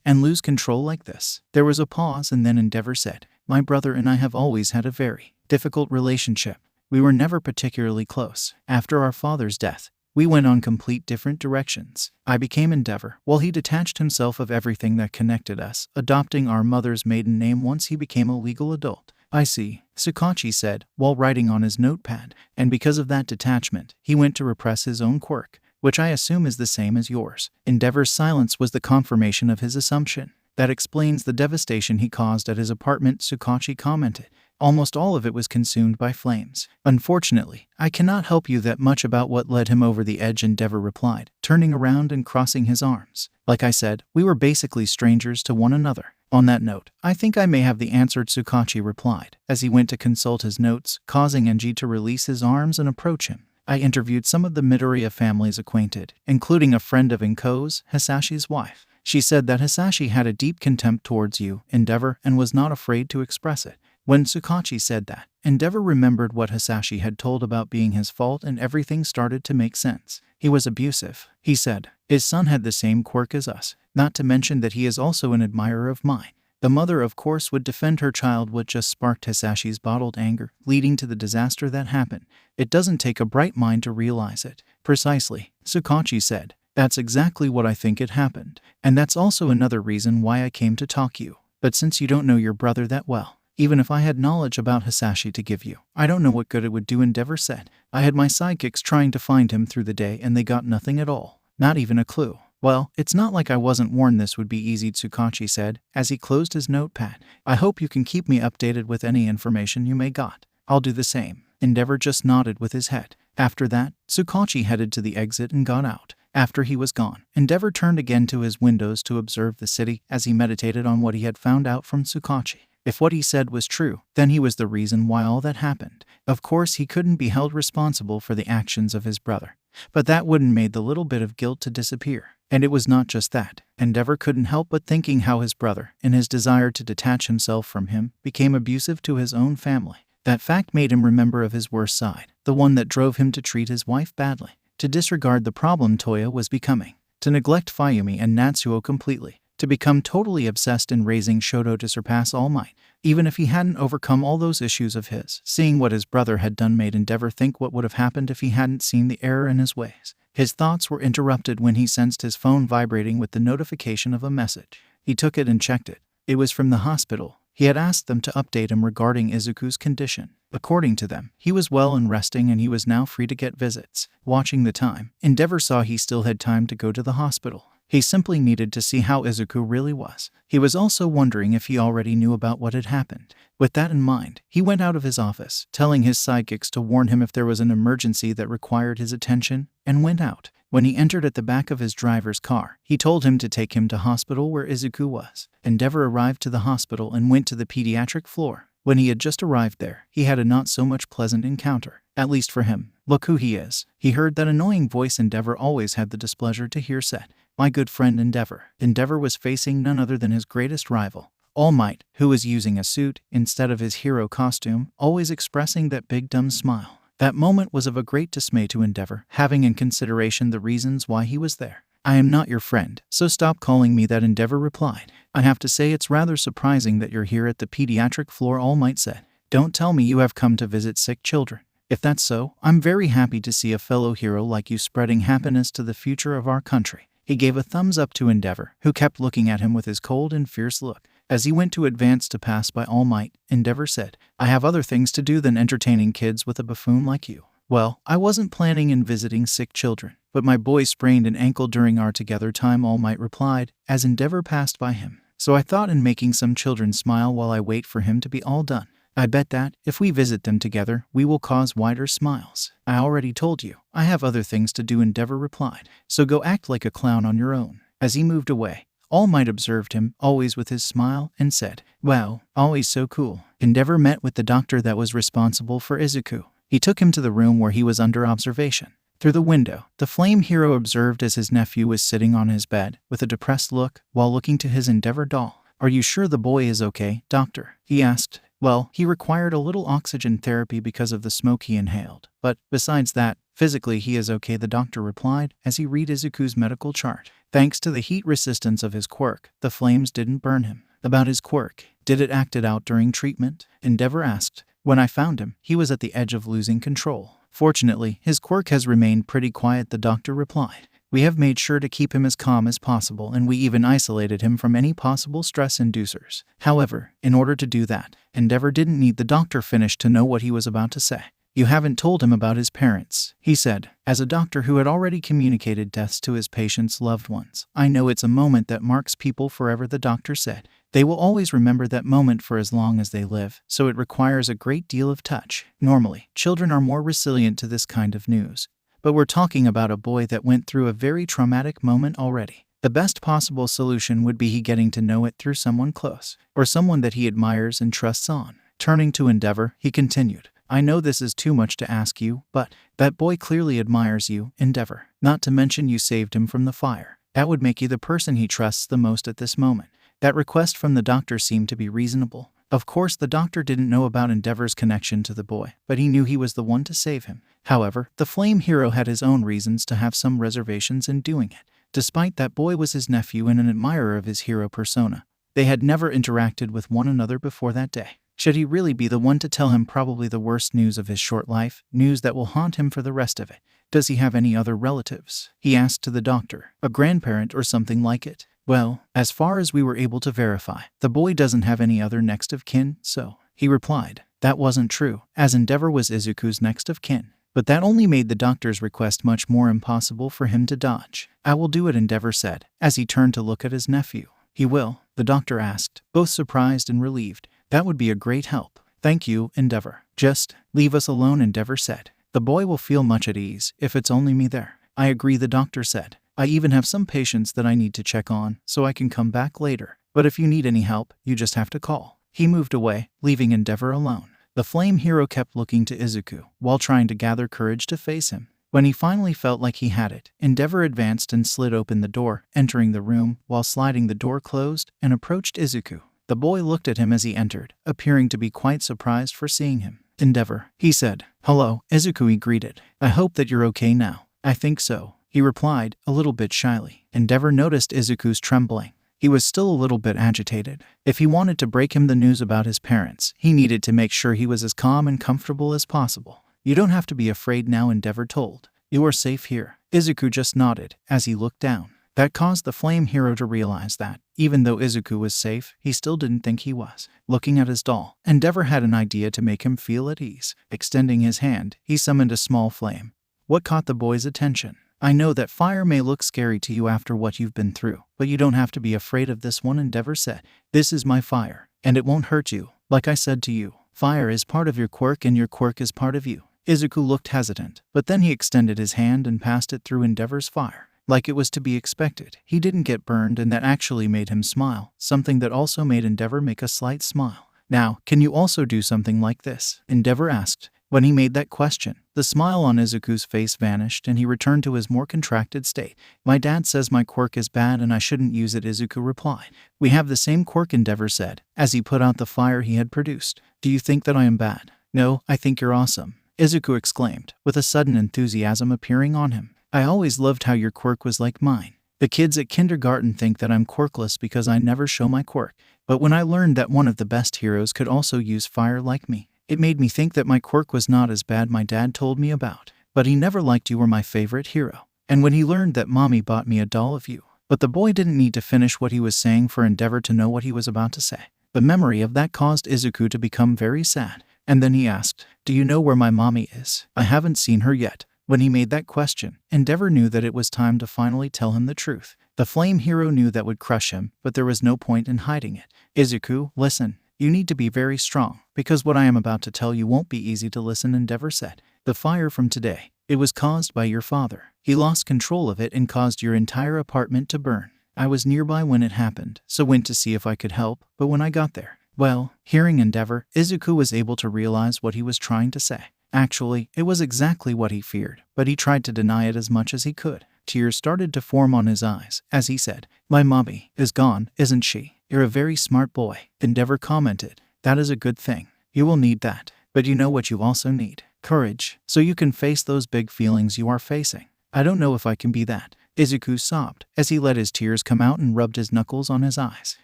and lose control like this?" There was a pause and then Endeavor said, "My brother and I have always had a very difficult relationship. We were never particularly close. After our father's death, we went on complete different directions. I became Endeavor, while he detached himself of everything that connected us, adopting our mother's maiden name once he became a legal adult." "I see," Tsukachi said, while writing on his notepad. "And because of that detachment, he went to repress his own quirk, which I assume is the same as yours." Endeavor's silence was the confirmation of his assumption. "That explains the devastation he caused at his apartment," Tsukachi commented. "Almost all of it was consumed by flames. Unfortunately, I cannot help you that much about what led him over the edge," Endeavor replied, turning around and crossing his arms. "Like I said, we were basically strangers to one another." "On that note, I think I may have the answer," Tsukachi replied, as he went to consult his notes, causing Enji to release his arms and approach him. "I interviewed some of the Midoriya families acquainted, including a friend of Inko's, Hisashi's wife. She said that Hisashi had a deep contempt towards you, Endeavor, and was not afraid to express it." When Tsukachi said that, Endeavor remembered what Hisashi had told about being his fault and everything started to make sense. "He was abusive," he said. "His son had the same quirk as us, not to mention that he is also an admirer of mine. The mother, of course, would defend her child, what just sparked Hisashi's bottled anger, leading to the disaster that happened. It doesn't take a bright mind to realize it." "Precisely," Tsukachi said. "That's exactly what I think it happened. And that's also another reason why I came to talk you. But since you don't know your brother that well, even if I had knowledge about Hisashi to give you, I don't know what good it would do," Endeavor said. "I had my sidekicks trying to find him through the day and they got nothing at all. Not even a clue." "Well, it's not like I wasn't warned this would be easy," Tsukachi said, as he closed his notepad. "I hope you can keep me updated with any information you may got." "I'll do the same." Endeavor just nodded with his head. After that, Tsukachi headed to the exit and got out. After he was gone, Endeavor turned again to his windows to observe the city as he meditated on what he had found out from Tsukachi. If what he said was true, then he was the reason why all that happened. Of course, he couldn't be held responsible for the actions of his brother, but that wouldn't made the little bit of guilt to disappear. And it was not just that. Endeavor couldn't help but thinking how his brother, in his desire to detach himself from him, became abusive to his own family. That fact made him remember of his worst side, the one that drove him to treat his wife badly, to disregard the problem Toya was becoming, to neglect Fuyumi and Natsuo completely, to become totally obsessed in raising Shoto to surpass all might. Even if he hadn't overcome all those issues of his, seeing what his brother had done made Endeavor think what would have happened if he hadn't seen the error in his ways. His thoughts were interrupted when he sensed his phone vibrating with the notification of a message. He took it and checked it. It was from the hospital. He had asked them to update him regarding Izuku's condition. According to them, he was well and resting and he was now free to get visits. Watching the time, Endeavor saw he still had time to go to the hospital. He simply needed to see how Izuku really was. He was also wondering if he already knew about what had happened. With that in mind, he went out of his office, telling his sidekicks to warn him if there was an emergency that required his attention, and went out. When he entered at the back of his driver's car, he told him to take him to hospital where Izuku was. Endeavor arrived to the hospital and went to the pediatric floor. When he had just arrived there, he had a not so much pleasant encounter, at least for him. Look who he is. He heard that annoying voice Endeavor always had the displeasure to hear said. My good friend Endeavor. Endeavor was facing none other than his greatest rival, All Might, who was using a suit instead of his hero costume, always expressing that big dumb smile. That moment was of a great dismay to Endeavor, having in consideration the reasons why he was there. I am not your friend, so stop calling me that, Endeavor replied. I have to say it's rather surprising that you're here at the pediatric floor, All Might said. Don't tell me you have come to visit sick children. If that's so, I'm very happy to see a fellow hero like you spreading happiness to the future of our country. He gave a thumbs up to Endeavor, who kept looking at him with his cold and fierce look. As he went to advance to pass by All Might, Endeavor said, I have other things to do than entertaining kids with a buffoon like you. Well, I wasn't planning on visiting sick children, but my boy sprained an ankle during our together time, All Might replied, as Endeavor passed by him. So I thought in making some children smile while I wait for him to be all done. I bet that, if we visit them together, we will cause wider smiles. I already told you, I have other things to do, Endeavor replied. So go act like a clown on your own. As he moved away, All Might observed him, always with his smile, and said, Wow, always so cool. Endeavor met with the doctor that was responsible for Izuku. He took him to the room where he was under observation. Through the window, the flame hero observed as his nephew was sitting on his bed, with a depressed look, while looking to his Endeavor doll. Are you sure the boy is okay, doctor? He asked. Well, he required a little oxygen therapy because of the smoke he inhaled. But, besides that, physically he is okay, the doctor replied, as he read Izuku's medical chart. Thanks to the heat resistance of his quirk, the flames didn't burn him. About his quirk, did it act it out during treatment? Endeavor asked. When I found him, he was at the edge of losing control. Fortunately, his quirk has remained pretty quiet, the doctor replied. We have made sure to keep him as calm as possible, and we even isolated him from any possible stress inducers. However, in order to do that, Endeavor didn't need the doctor finish to know what he was about to say. You haven't told him about his parents, he said, as a doctor who had already communicated deaths to his patients' loved ones. I know it's a moment that marks people forever, the doctor said. They will always remember that moment for as long as they live, so it requires a great deal of touch. Normally, children are more resilient to this kind of news. But we're talking about a boy that went through a very traumatic moment already. The best possible solution would be he getting to know it through someone close, or someone that he admires and trusts on. Turning to Endeavor, he continued, I know this is too much to ask you, but that boy clearly admires you, Endeavor. Not to mention you saved him from the fire. That would make you the person he trusts the most at this moment. That request from the doctor seemed to be reasonable. Of course, the doctor didn't know about Endeavor's connection to the boy, but he knew he was the one to save him. However, the flame hero had his own reasons to have some reservations in doing it. Despite that boy was his nephew and an admirer of his hero persona, they had never interacted with one another before that day. Should he really be the one to tell him probably the worst news of his short life, news that will haunt him for the rest of it? Does he have any other relatives? He asked to the doctor. A grandparent or something like it? Well, as far as we were able to verify, the boy doesn't have any other next of kin, so, he replied. That wasn't true, as Endeavor was Izuku's next of kin. But that only made the doctor's request much more impossible for him to dodge. I will do it, Endeavor said, as he turned to look at his nephew. He will? The doctor asked, both surprised and relieved. That would be a great help. Thank you, Endeavor. Just leave us alone, Endeavor said. The boy will feel much at ease if it's only me there. I agree, the doctor said. I even have some patients that I need to check on, so I can come back later. But if you need any help, you just have to call. He moved away, leaving Endeavor alone. The flame hero kept looking to Izuku, while trying to gather courage to face him. When he finally felt like he had it, Endeavor advanced and slid open the door, entering the room, while sliding the door closed, and approached Izuku. The boy looked at him as he entered, appearing to be quite surprised for seeing him. Endeavor, he said. Hello, Izuku, he greeted. I hope that you're okay now. I think so, he replied, a little bit shyly. Endeavor noticed Izuku's trembling. He was still a little bit agitated. If he wanted to break him the news about his parents, he needed to make sure he was as calm and comfortable as possible. You don't have to be afraid now, Endeavor told. You are safe here. Izuku just nodded, as he looked down. That caused the flame hero to realize that, even though Izuku was safe, he still didn't think he was. Looking at his doll, Endeavor had an idea to make him feel at ease. Extending his hand, he summoned a small flame. What caught the boy's attention? I know that fire may look scary to you after what you've been through, but you don't have to be afraid of this one, Endeavor said. This is my fire, and it won't hurt you. Like I said to you, fire is part of your quirk and your quirk is part of you. Izuku looked hesitant, but then he extended his hand and passed it through Endeavor's fire. Like it was to be expected, he didn't get burned, and that actually made him smile, something that also made Endeavor make a slight smile. Now, can you also do something like this? Endeavor asked. When he made that question, the smile on Izuku's face vanished and he returned to his more contracted state. My dad says my quirk is bad and I shouldn't use it, Izuku replied. We have the same quirk, Endeavor said, as he put out the fire he had produced. Do you think that I am bad? No, I think you're awesome, Izuku exclaimed, with a sudden enthusiasm appearing on him. I always loved how your quirk was like mine. The kids at kindergarten think that I'm quirkless because I never show my quirk. But when I learned that one of the best heroes could also use fire like me, it made me think that my quirk was not as bad my dad told me about. But he never liked you were my favorite hero. And when he learned that mommy bought me a doll of you. But the boy didn't need to finish what he was saying for Endeavor to know what he was about to say. The memory of that caused Izuku to become very sad. And then he asked, do you know where my mommy is? I haven't seen her yet. When he made that question, Endeavor knew that it was time to finally tell him the truth. The flame hero knew that would crush him, but there was no point in hiding it. Izuku, listen. You need to be very strong, because what I am about to tell you won't be easy to listen, Endeavor said. The fire from today, it was caused by your father. He lost control of it and caused your entire apartment to burn. I was nearby when it happened, so went to see if I could help, but when I got there, well, hearing Endeavor, Izuku was able to realize what he was trying to say. Actually, it was exactly what he feared, but he tried to deny it as much as he could. Tears started to form on his eyes, as he said, my mommy is gone, isn't she? You're a very smart boy, Endeavor commented. That is a good thing. You will need that. But you know what you also need? Courage, so you can face those big feelings you are facing. I don't know if I can be that. Izuku sobbed, as he let his tears come out and rubbed his knuckles on his eyes.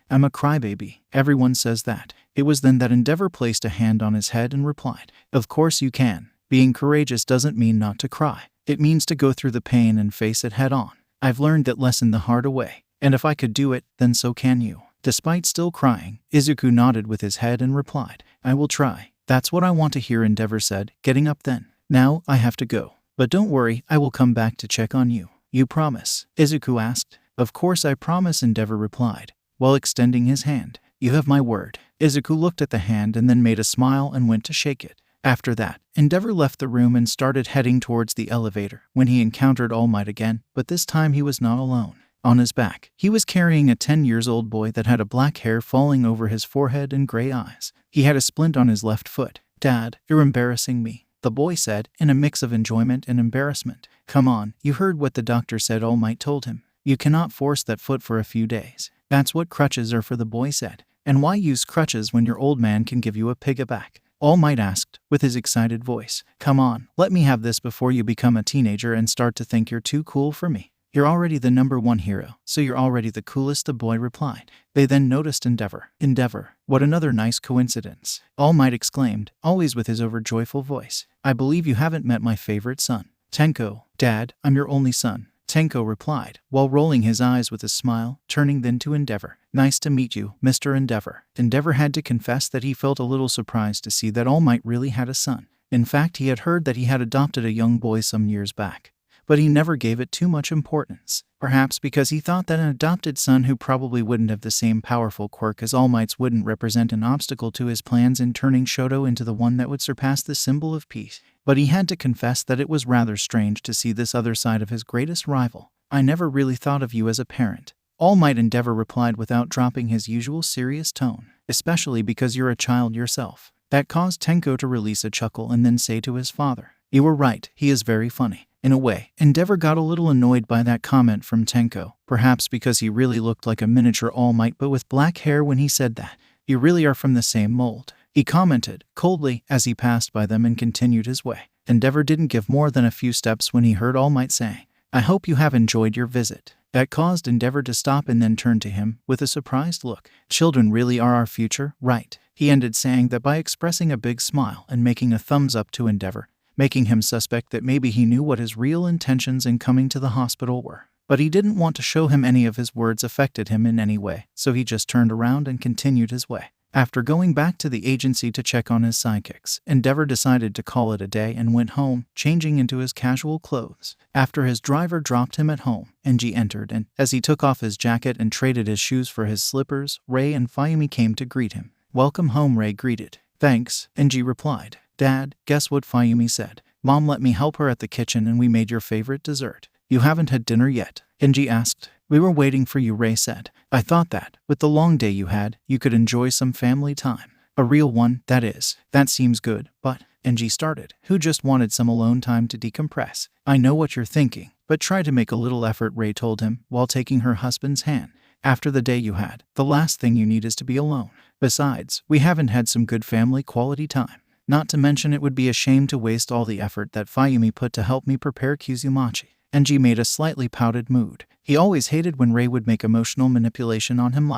I'm a crybaby. Everyone says that. It was then that Endeavor placed a hand on his head and replied, of course you can. Being courageous doesn't mean not to cry. It means to go through the pain and face it head on. I've learned that lesson the hard way, and if I could do it, then so can you. Despite still crying, Izuku nodded with his head and replied, I will try. That's what I want to hear, Endeavor said, getting up then. Now, I have to go. But don't worry, I will come back to check on you. You promise? Izuku asked. Of course I promise, Endeavor replied, while extending his hand. You have my word. Izuku looked at the hand and then made a smile and went to shake it. After that, Endeavor left the room and started heading towards the elevator when he encountered All Might again, but this time he was not alone. On his back, he was carrying a 10-year-old boy that had a black hair falling over his forehead and gray eyes. He had a splint on his left foot. Dad, you're embarrassing me, the boy said, in a mix of enjoyment and embarrassment. Come on, you heard what the doctor said, All Might told him. You cannot force that foot for a few days. That's what crutches are for, the boy said. And why use crutches when your old man can give you a piggyback? All Might asked, with his excited voice. Come on, let me have this before you become a teenager and start to think you're too cool for me. You're already the #1 hero, so you're already the coolest, the boy replied. They then noticed Endeavor. Endeavor, what another nice coincidence, All Might exclaimed, always with his overjoyful voice. I believe you haven't met my favorite son. Tenko, Dad, I'm your only son. Tenko replied, while rolling his eyes with a smile, turning then to Endeavor. Nice to meet you, Mr. Endeavor. Endeavor had to confess that he felt a little surprised to see that All Might really had a son. In fact, he had heard that he had adopted a young boy some years back. But he never gave it too much importance, perhaps because he thought that an adopted son who probably wouldn't have the same powerful quirk as All Might's wouldn't represent an obstacle to his plans in turning Shoto into the one that would surpass the symbol of peace. But he had to confess that it was rather strange to see this other side of his greatest rival. I never really thought of you as a parent, All Might Endeavor replied without dropping his usual serious tone, especially because you're a child yourself. That caused Tenko to release a chuckle and then say to his father, You were right, he is very funny. In a way, Endeavor got a little annoyed by that comment from Tenko, perhaps because he really looked like a miniature All Might but with black hair when he said that. You really are from the same mold, he commented, coldly, as he passed by them and continued his way. Endeavor didn't give more than a few steps when he heard All Might saying, I hope you have enjoyed your visit. That caused Endeavor to stop and then turn to him with a surprised look. Children really are our future, right? He ended saying that by expressing a big smile and making a thumbs up to Endeavor, making him suspect that maybe he knew what his real intentions in coming to the hospital were. But he didn't want to show him any of his words affected him in any way, so he just turned around and continued his way. After going back to the agency to check on his sidekicks, Endeavor decided to call it a day and went home, changing into his casual clothes. After his driver dropped him at home, Enji entered, and as he took off his jacket and traded his shoes for his slippers, Rei and Fayumi came to greet him. "Welcome home," Rei greeted. "Thanks," Enji replied. "Dad, guess what?" Fayumi said. "Mom let me help her at the kitchen and we made your favorite dessert." "You haven't had dinner yet?" Enji asked. "We were waiting for you," Rei said. "I thought that, with the long day you had, you could enjoy some family time. A real one, that is." "That seems good, but," Enji started, who just wanted some alone time to decompress. "I know what you're thinking, but try to make a little effort," Rei told him, while taking her husband's hand. "After the day you had, the last thing you need is to be alone. Besides, we haven't had some good family quality time. Not to mention it would be a shame to waste all the effort that Fayumi put to help me prepare Kuzumachi." Enji made a slightly pouted mood. He always hated when Rei would make emotional manipulation on him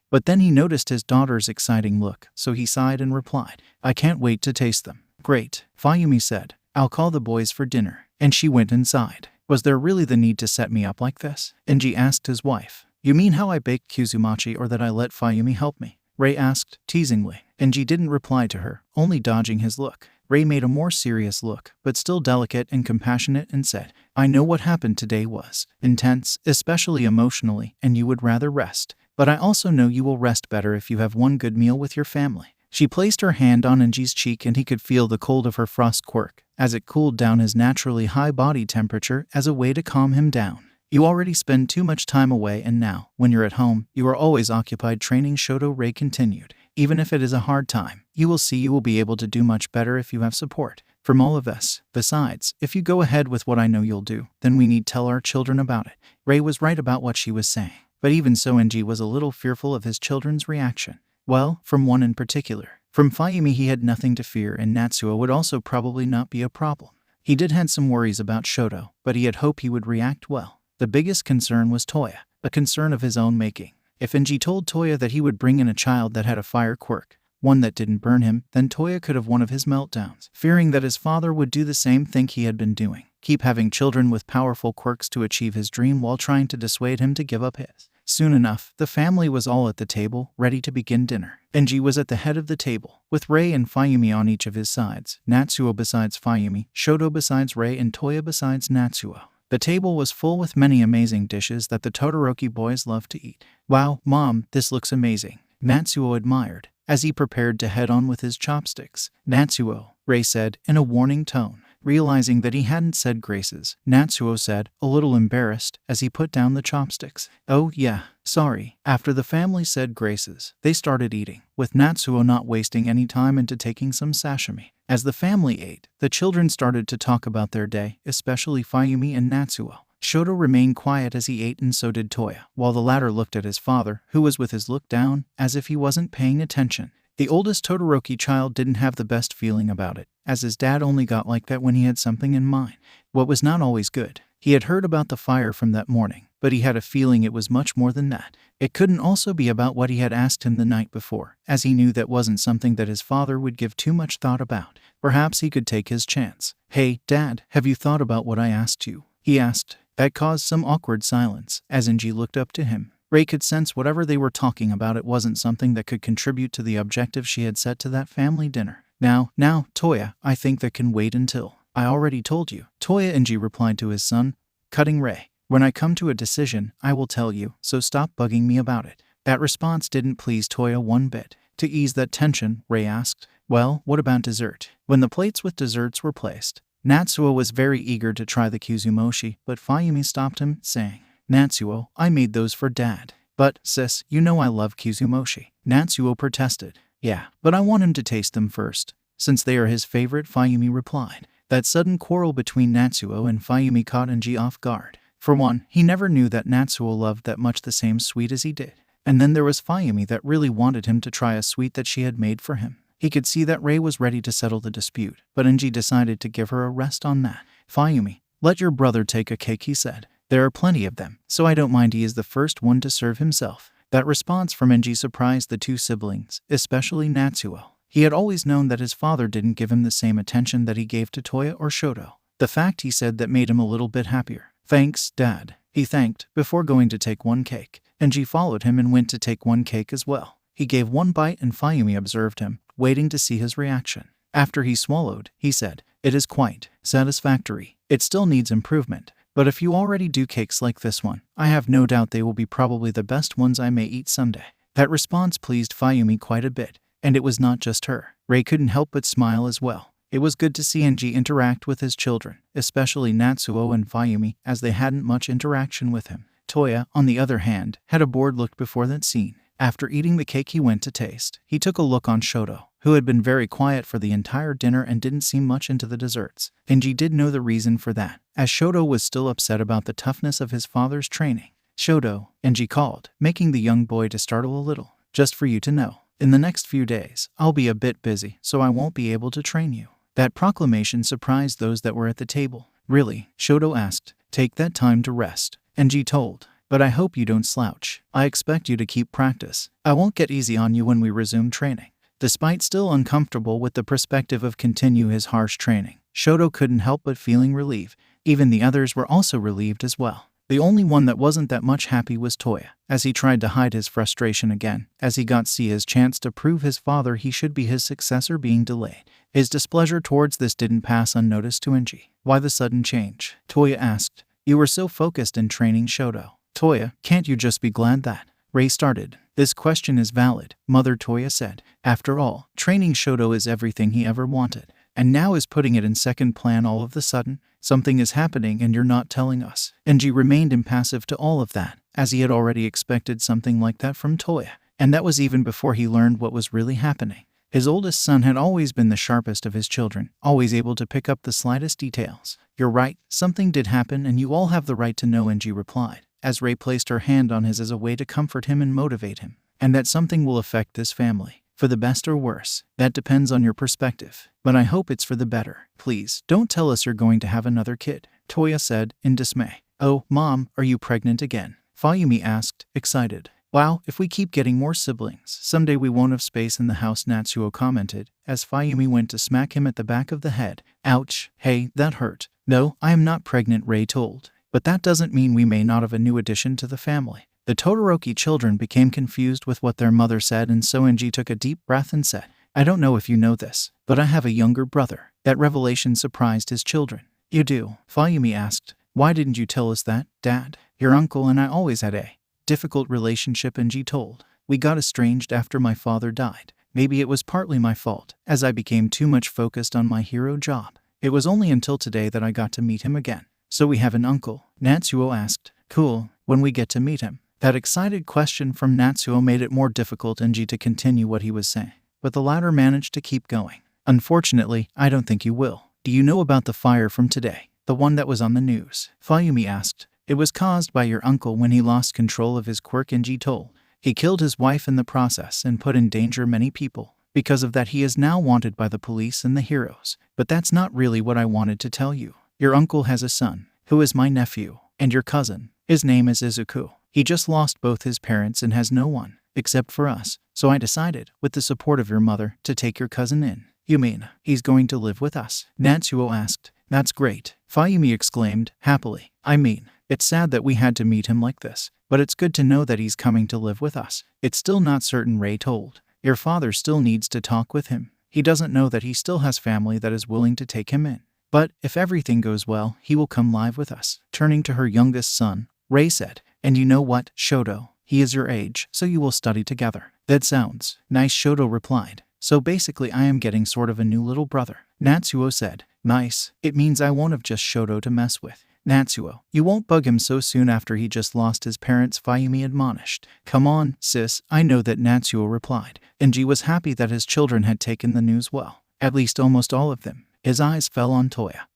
but then he noticed his daughter's exciting look, so he sighed and replied, "I can't wait to taste them." "Great," Fayumi said. "I'll call the boys for dinner." And she went inside. "Was there really the need to set me up like this?" Enji asked his wife. "You mean how I baked Kuzumachi or that I let Fayumi help me?" Rei asked, teasingly. Enji didn't reply to her, only dodging his look. Rei made a more serious look, but still delicate and compassionate, and said, "I know what happened today was intense, especially emotionally, and you would rather rest. But I also know you will rest better if you have one good meal with your family." She placed her hand on Enji's cheek and he could feel the cold of her frost quirk, as it cooled down his naturally high body temperature as a way to calm him down. "You already spend too much time away and now, when you're at home, you are always occupied training," Shoto, Rei continued. "Even if it is a hard time, you will see you will be able to do much better if you have support from all of us. Besides, if you go ahead with what I know you'll do, then we need tell our children about it." Rei was right about what she was saying. But even so, Enji was a little fearful of his children's reaction. Well, from one in particular. From Fayumi he had nothing to fear, and Natsuo would also probably not be a problem. He did have some worries about Shoto, but he had hoped he would react well. The biggest concern was Toya, a concern of his own making. If Enji told Toya that he would bring in a child that had a fire quirk, one that didn't burn him, then Toya could have one of his meltdowns, fearing that his father would do the same thing he had been doing. Keep having children with powerful quirks to achieve his dream while trying to dissuade him to give up his. Soon enough, the family was all at the table, ready to begin dinner. Enji was at the head of the table, with Rei and Fayumi on each of his sides, Natsuo besides Fayumi, Shoto besides Rei, and Toya besides Natsuo. The table was full with many amazing dishes that the Todoroki boys loved to eat. "Wow, Mom, this looks amazing," Natsuo admired, as he prepared to head on with his chopsticks. "Natsuo," Rei said, in a warning tone. Realizing that he hadn't said graces, Natsuo said, a little embarrassed, as he put down the chopsticks. "Oh yeah, sorry." After the family said graces, they started eating, with Natsuo not wasting any time into taking some sashimi. As the family ate, the children started to talk about their day, especially Fayumi and Natsuo. Shoto remained quiet as he ate, and so did Toya, while the latter looked at his father, who was with his look down, as if he wasn't paying attention. The oldest Todoroki child didn't have the best feeling about it, as his dad only got like that when he had something in mind. What was not always good. He had heard about the fire from that morning, but he had a feeling it was much more than that. It couldn't also be about what he had asked him the night before, as he knew that wasn't something that his father would give too much thought about. Perhaps he could take his chance. "Hey, Dad, have you thought about what I asked you?" he asked. That caused some awkward silence, as Enji looked up to him. Rei could sense whatever they were talking about, it wasn't something that could contribute to the objective she had set to that family dinner. Now, Toya, I think that can wait until." "I already told you." Toya, Enji replied to his son, cutting Rei. "When I come to a decision, I will tell you, so stop bugging me about it." That response didn't please Toya one bit. To ease that tension, Rei asked, "Well, what about dessert?" When the plates with desserts were placed, Natsuo was very eager to try the Kuzumoshi, but Fayumi stopped him, saying, "Natsuo, I made those for Dad." "But, sis, you know I love Kuzumoshi," Natsuo protested. "Yeah, but I want him to taste them first, since they are his favorite," Fayumi replied. That sudden quarrel between Natsuo and Fayumi caught Enji off guard. For one, he never knew that Natsuo loved that much the same sweet as he did. And then there was Fayumi that really wanted him to try a sweet that she had made for him. He could see that Rei was ready to settle the dispute, but Enji decided to give her a rest on that. "Fayumi, let your brother take a cake," he said. "There are plenty of them, so I don't mind he is the first one to serve himself." That response from Enji surprised the two siblings, especially Natsuo. He had always known that his father didn't give him the same attention that he gave to Toya or Shoto. The fact, he said, that made him a little bit happier. "Thanks, Dad," he thanked, before going to take one cake. Enji followed him and went to take one cake as well. He gave one bite and Fayumi observed him, waiting to see his reaction. After he swallowed, he said, "It is quite satisfactory. It still needs improvement. But if you already do cakes like this one, I have no doubt they will be probably the best ones I may eat someday." That response pleased Fayumi quite a bit, and it was not just her. Rei couldn't help but smile as well. It was good to see Enji interact with his children, especially Natsuo and Fayumi, as they hadn't much interaction with him. Toya, on the other hand, had a bored look before that scene. After eating the cake he went to taste, he took a look on Shoto, who had been very quiet for the entire dinner and didn't seem much into the desserts. Enji did know the reason for that, as Shoto was still upset about the toughness of his father's training. "Shoto," Enji called, making the young boy to startle a little. "Just for you to know, in the next few days, I'll be a bit busy, so I won't be able to train you." That proclamation surprised those that were at the table. "Really?" Shoto asked. "Take that time to rest," Enji told. "But I hope you don't slouch. I expect you to keep practice. I won't get easy on you when we resume training." Despite still uncomfortable with the perspective of continue his harsh training, Shoto couldn't help but feeling relief. Even the others were also relieved as well. The only one that wasn't that much happy was Toya, as he tried to hide his frustration again, as he got his chance to prove his father he should be his successor being delayed. His displeasure towards this didn't pass unnoticed to Enji. "Why the sudden change?" Toya asked. "You were so focused in training Shoto." "Toya, can't you just be glad that?" Rei started. "This question is valid," Mother Toya said. "After all, training Shoto is everything he ever wanted. And now is putting it in second plan all of the sudden? Something is happening and you're not telling us." Enji remained impassive to all of that, as he had already expected something like that from Toya. And that was even before he learned what was really happening. His oldest son had always been the sharpest of his children, always able to pick up the slightest details. "You're right, something did happen and you all have the right to know," Enji replied, as Rei placed her hand on his as a way to comfort him and motivate him. "And that something will affect this family. For the best or worse, that depends on your perspective. But I hope it's for the better. Please, don't tell us you're going to have another kid," Toya said, in dismay. "Oh, Mom, are you pregnant again?" Fayumi asked, excited. "Wow, if we keep getting more siblings, someday we won't have space in the house," Natsuo commented, as Fayumi went to smack him at the back of the head. "Ouch, hey, that hurt." "No, I am not pregnant," Rei told. "But that doesn't mean we may not have a new addition to the family." The Todoroki children became confused with what their mother said, and so Enji took a deep breath and said, "I don't know if you know this, but I have a younger brother." That revelation surprised his children. "You do?" Fayumi asked. "Why didn't you tell us that, Dad? Your uncle and I always had a difficult relationship," Enji told. "We got estranged after my father died. Maybe it was partly my fault, as I became too much focused on my hero job. It was only until today that I got to meet him again." "So we have an uncle?" Natsuo asked. "Cool, when we get to meet him." That excited question from Natsuo made it more difficult Enji to continue what he was saying, but the latter managed to keep going. "Unfortunately, I don't think you will. Do you know about the fire from today? The one that was on the news?" Fayumi asked. "It was caused by your uncle when he lost control of his quirk," Enji told. "He killed his wife in the process and put in danger many people. Because of that he is now wanted by the police and the heroes. But that's not really what I wanted to tell you. Your uncle has a son, who is my nephew, and your cousin. His name is Izuku. He just lost both his parents and has no one, except for us. So I decided, with the support of your mother, to take your cousin in." "You mean, he's going to live with us?" Natsuo asked. "That's great," Fayumi exclaimed, happily. "I mean, it's sad that we had to meet him like this, but it's good to know that he's coming to live with us." "It's still not certain," Rei told. "Your father still needs to talk with him. He doesn't know that he still has family that is willing to take him in. But, if everything goes well, he will come live with us." Turning to her youngest son, Rei said, "And you know what, Shoto? He is your age, so you will study together." "That sounds nice," Shoto replied. "So basically I am getting sort of a new little brother." Natsuo said. "Nice. It means I won't have just Shoto to mess with." "Natsuo, you won't bug him so soon after he just lost his parents," Fayumi admonished. "Come on, sis, I know that," Natsuo replied. Enji was happy that his children had taken the news well. At least almost all of them. His eyes fell on Toya,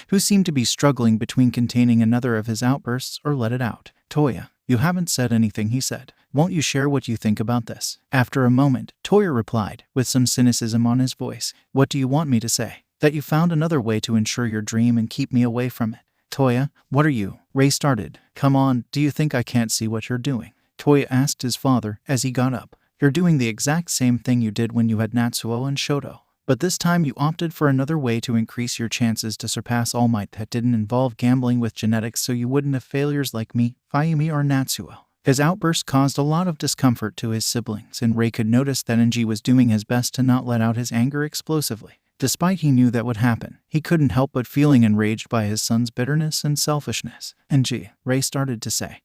who seemed to be struggling between containing another of his outbursts or let it out. "Toya, you haven't said anything," he said. "Won't you share what you think about this?" After a moment, Toya replied, with some cynicism on his voice. "What do you want me to say? That you found another way to ensure your dream and keep me away from it?" "Toya, what are you?" Rei started. "Come on, do you think I can't see what you're doing?" Toya asked his father as he got up. "You're doing the exact same thing you did when you had Natsuo and Shoto. But this time you opted for another way to increase your chances to surpass All Might that didn't involve gambling with genetics, so you wouldn't have failures like me, Fayumi, or Natsuo. His outburst caused a lot of discomfort to his siblings, and Rei could notice that Enji was doing his best to not let out his anger explosively. Despite he knew that would happen, he couldn't help but feeling enraged by his son's bitterness and selfishness. Enji, Rei started to say,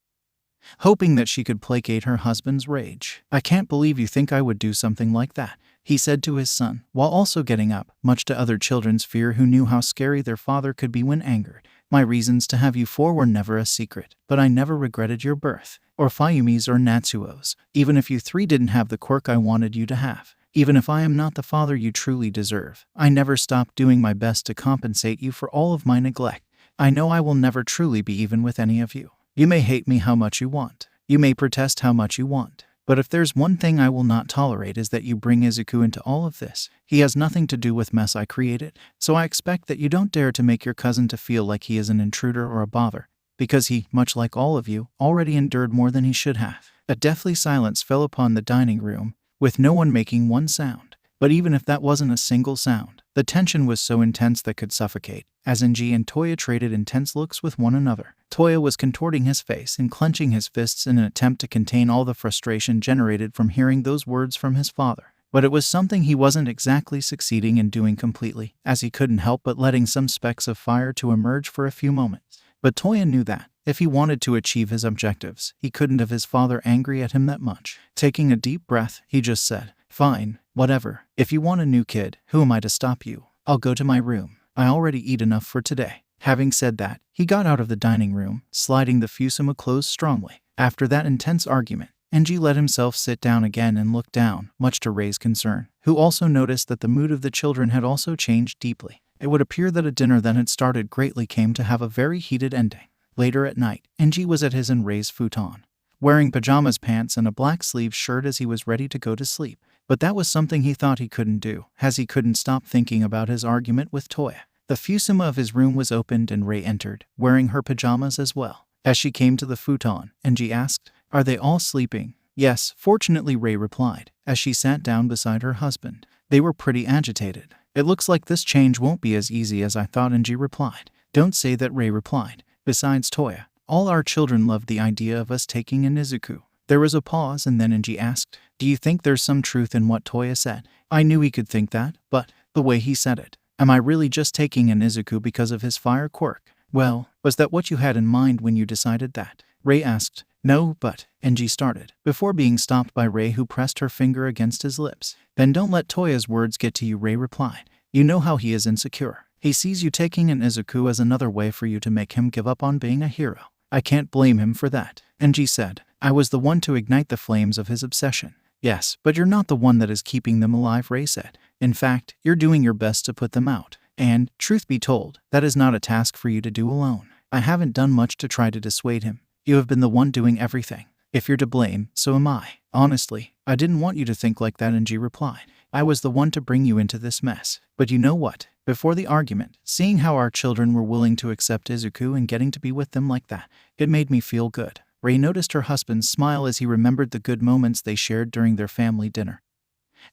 hoping that she could placate her husband's rage. I can't believe you think I would do something like that, he said to his son, while also getting up, much to other children's fear who knew how scary their father could be when angered. My reasons to have you four were never a secret, but I never regretted your birth, or Fuyumi's or Natsuo's, even if you three didn't have the quirk I wanted you to have. Even if I am not the father you truly deserve, I never stopped doing my best to compensate you for all of my neglect. I know I will never truly be even with any of you. You may hate me how much you want. You may protest how much you want. But if there's one thing I will not tolerate is that you bring Izuku into all of this. He has nothing to do with mess I created, so I expect that you don't dare to make your cousin to feel like he is an intruder or a bother, because he, much like all of you, already endured more than he should have. A deathly silence fell upon the dining room, with no one making one sound. But even if that wasn't a single sound, the tension was so intense that could suffocate, as Enji and Toya traded intense looks with one another. Toya was contorting his face and clenching his fists in an attempt to contain all the frustration generated from hearing those words from his father. But it was something he wasn't exactly succeeding in doing completely, as he couldn't help but letting some specks of fire to emerge for a few moments. But Toya knew that, if he wanted to achieve his objectives, he couldn't have his father angry at him that much. Taking a deep breath, he just said, fine, whatever. If you want a new kid, who am I to stop you? I'll go to my room. I already eat enough for today. Having said that, he got out of the dining room, sliding the fusuma closed strongly. After that intense argument, Enji let himself sit down again and look down, much to Rei's concern, who also noticed that the mood of the children had also changed deeply. It would appear that a dinner that had started greatly came to have a very heated ending. Later at night, Enji was at his and Rei's futon, wearing pajamas, pants, and a black-sleeved shirt as he was ready to go to sleep. But that was something he thought he couldn't do, as he couldn't stop thinking about his argument with Toya. The fusuma of his room was opened and Rei entered, wearing her pajamas as well. As she came to the futon, Enji asked, "Are they all sleeping?" "Yes, fortunately," Rei replied, as she sat down beside her husband. They were pretty agitated. "It looks like this change won't be as easy as I thought," Enji replied. "Don't say that," Rei replied. "Besides Toya, all our children loved the idea of us taking in Izuku." There was a pause, and then Enji asked, "Do you think there's some truth in what Toya said?" I knew he could think that, but the way he said it. Am I really just taking in Izuku because of his fire quirk? Well, was that what you had in mind when you decided that? Rei asked. "No, but," Enji started, before being stopped by Rei, who pressed her finger against his lips. "Then don't let Toya's words get to you," Rei replied. "You know how he is insecure. He sees you taking in Izuku as another way for you to make him give up on being a hero. I can't blame him for that," Enji said. "I was the one to ignite the flames of his obsession." "Yes, but you're not the one that is keeping them alive," Rei said. "In fact, you're doing your best to put them out. And, truth be told, that is not a task for you to do alone. I haven't done much to try to dissuade him. You have been the one doing everything. If you're to blame, so am I." "Honestly, I didn't want you to think like that," Enji replied. "I was the one to bring you into this mess. But you know what? Before the argument, seeing how our children were willing to accept Izuku and getting to be with them like that, it made me feel good." Rei noticed her husband's smile as he remembered the good moments they shared during their family dinner.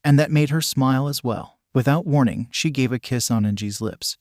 And that made her smile as well. Without warning, she gave a kiss on Enji's lips,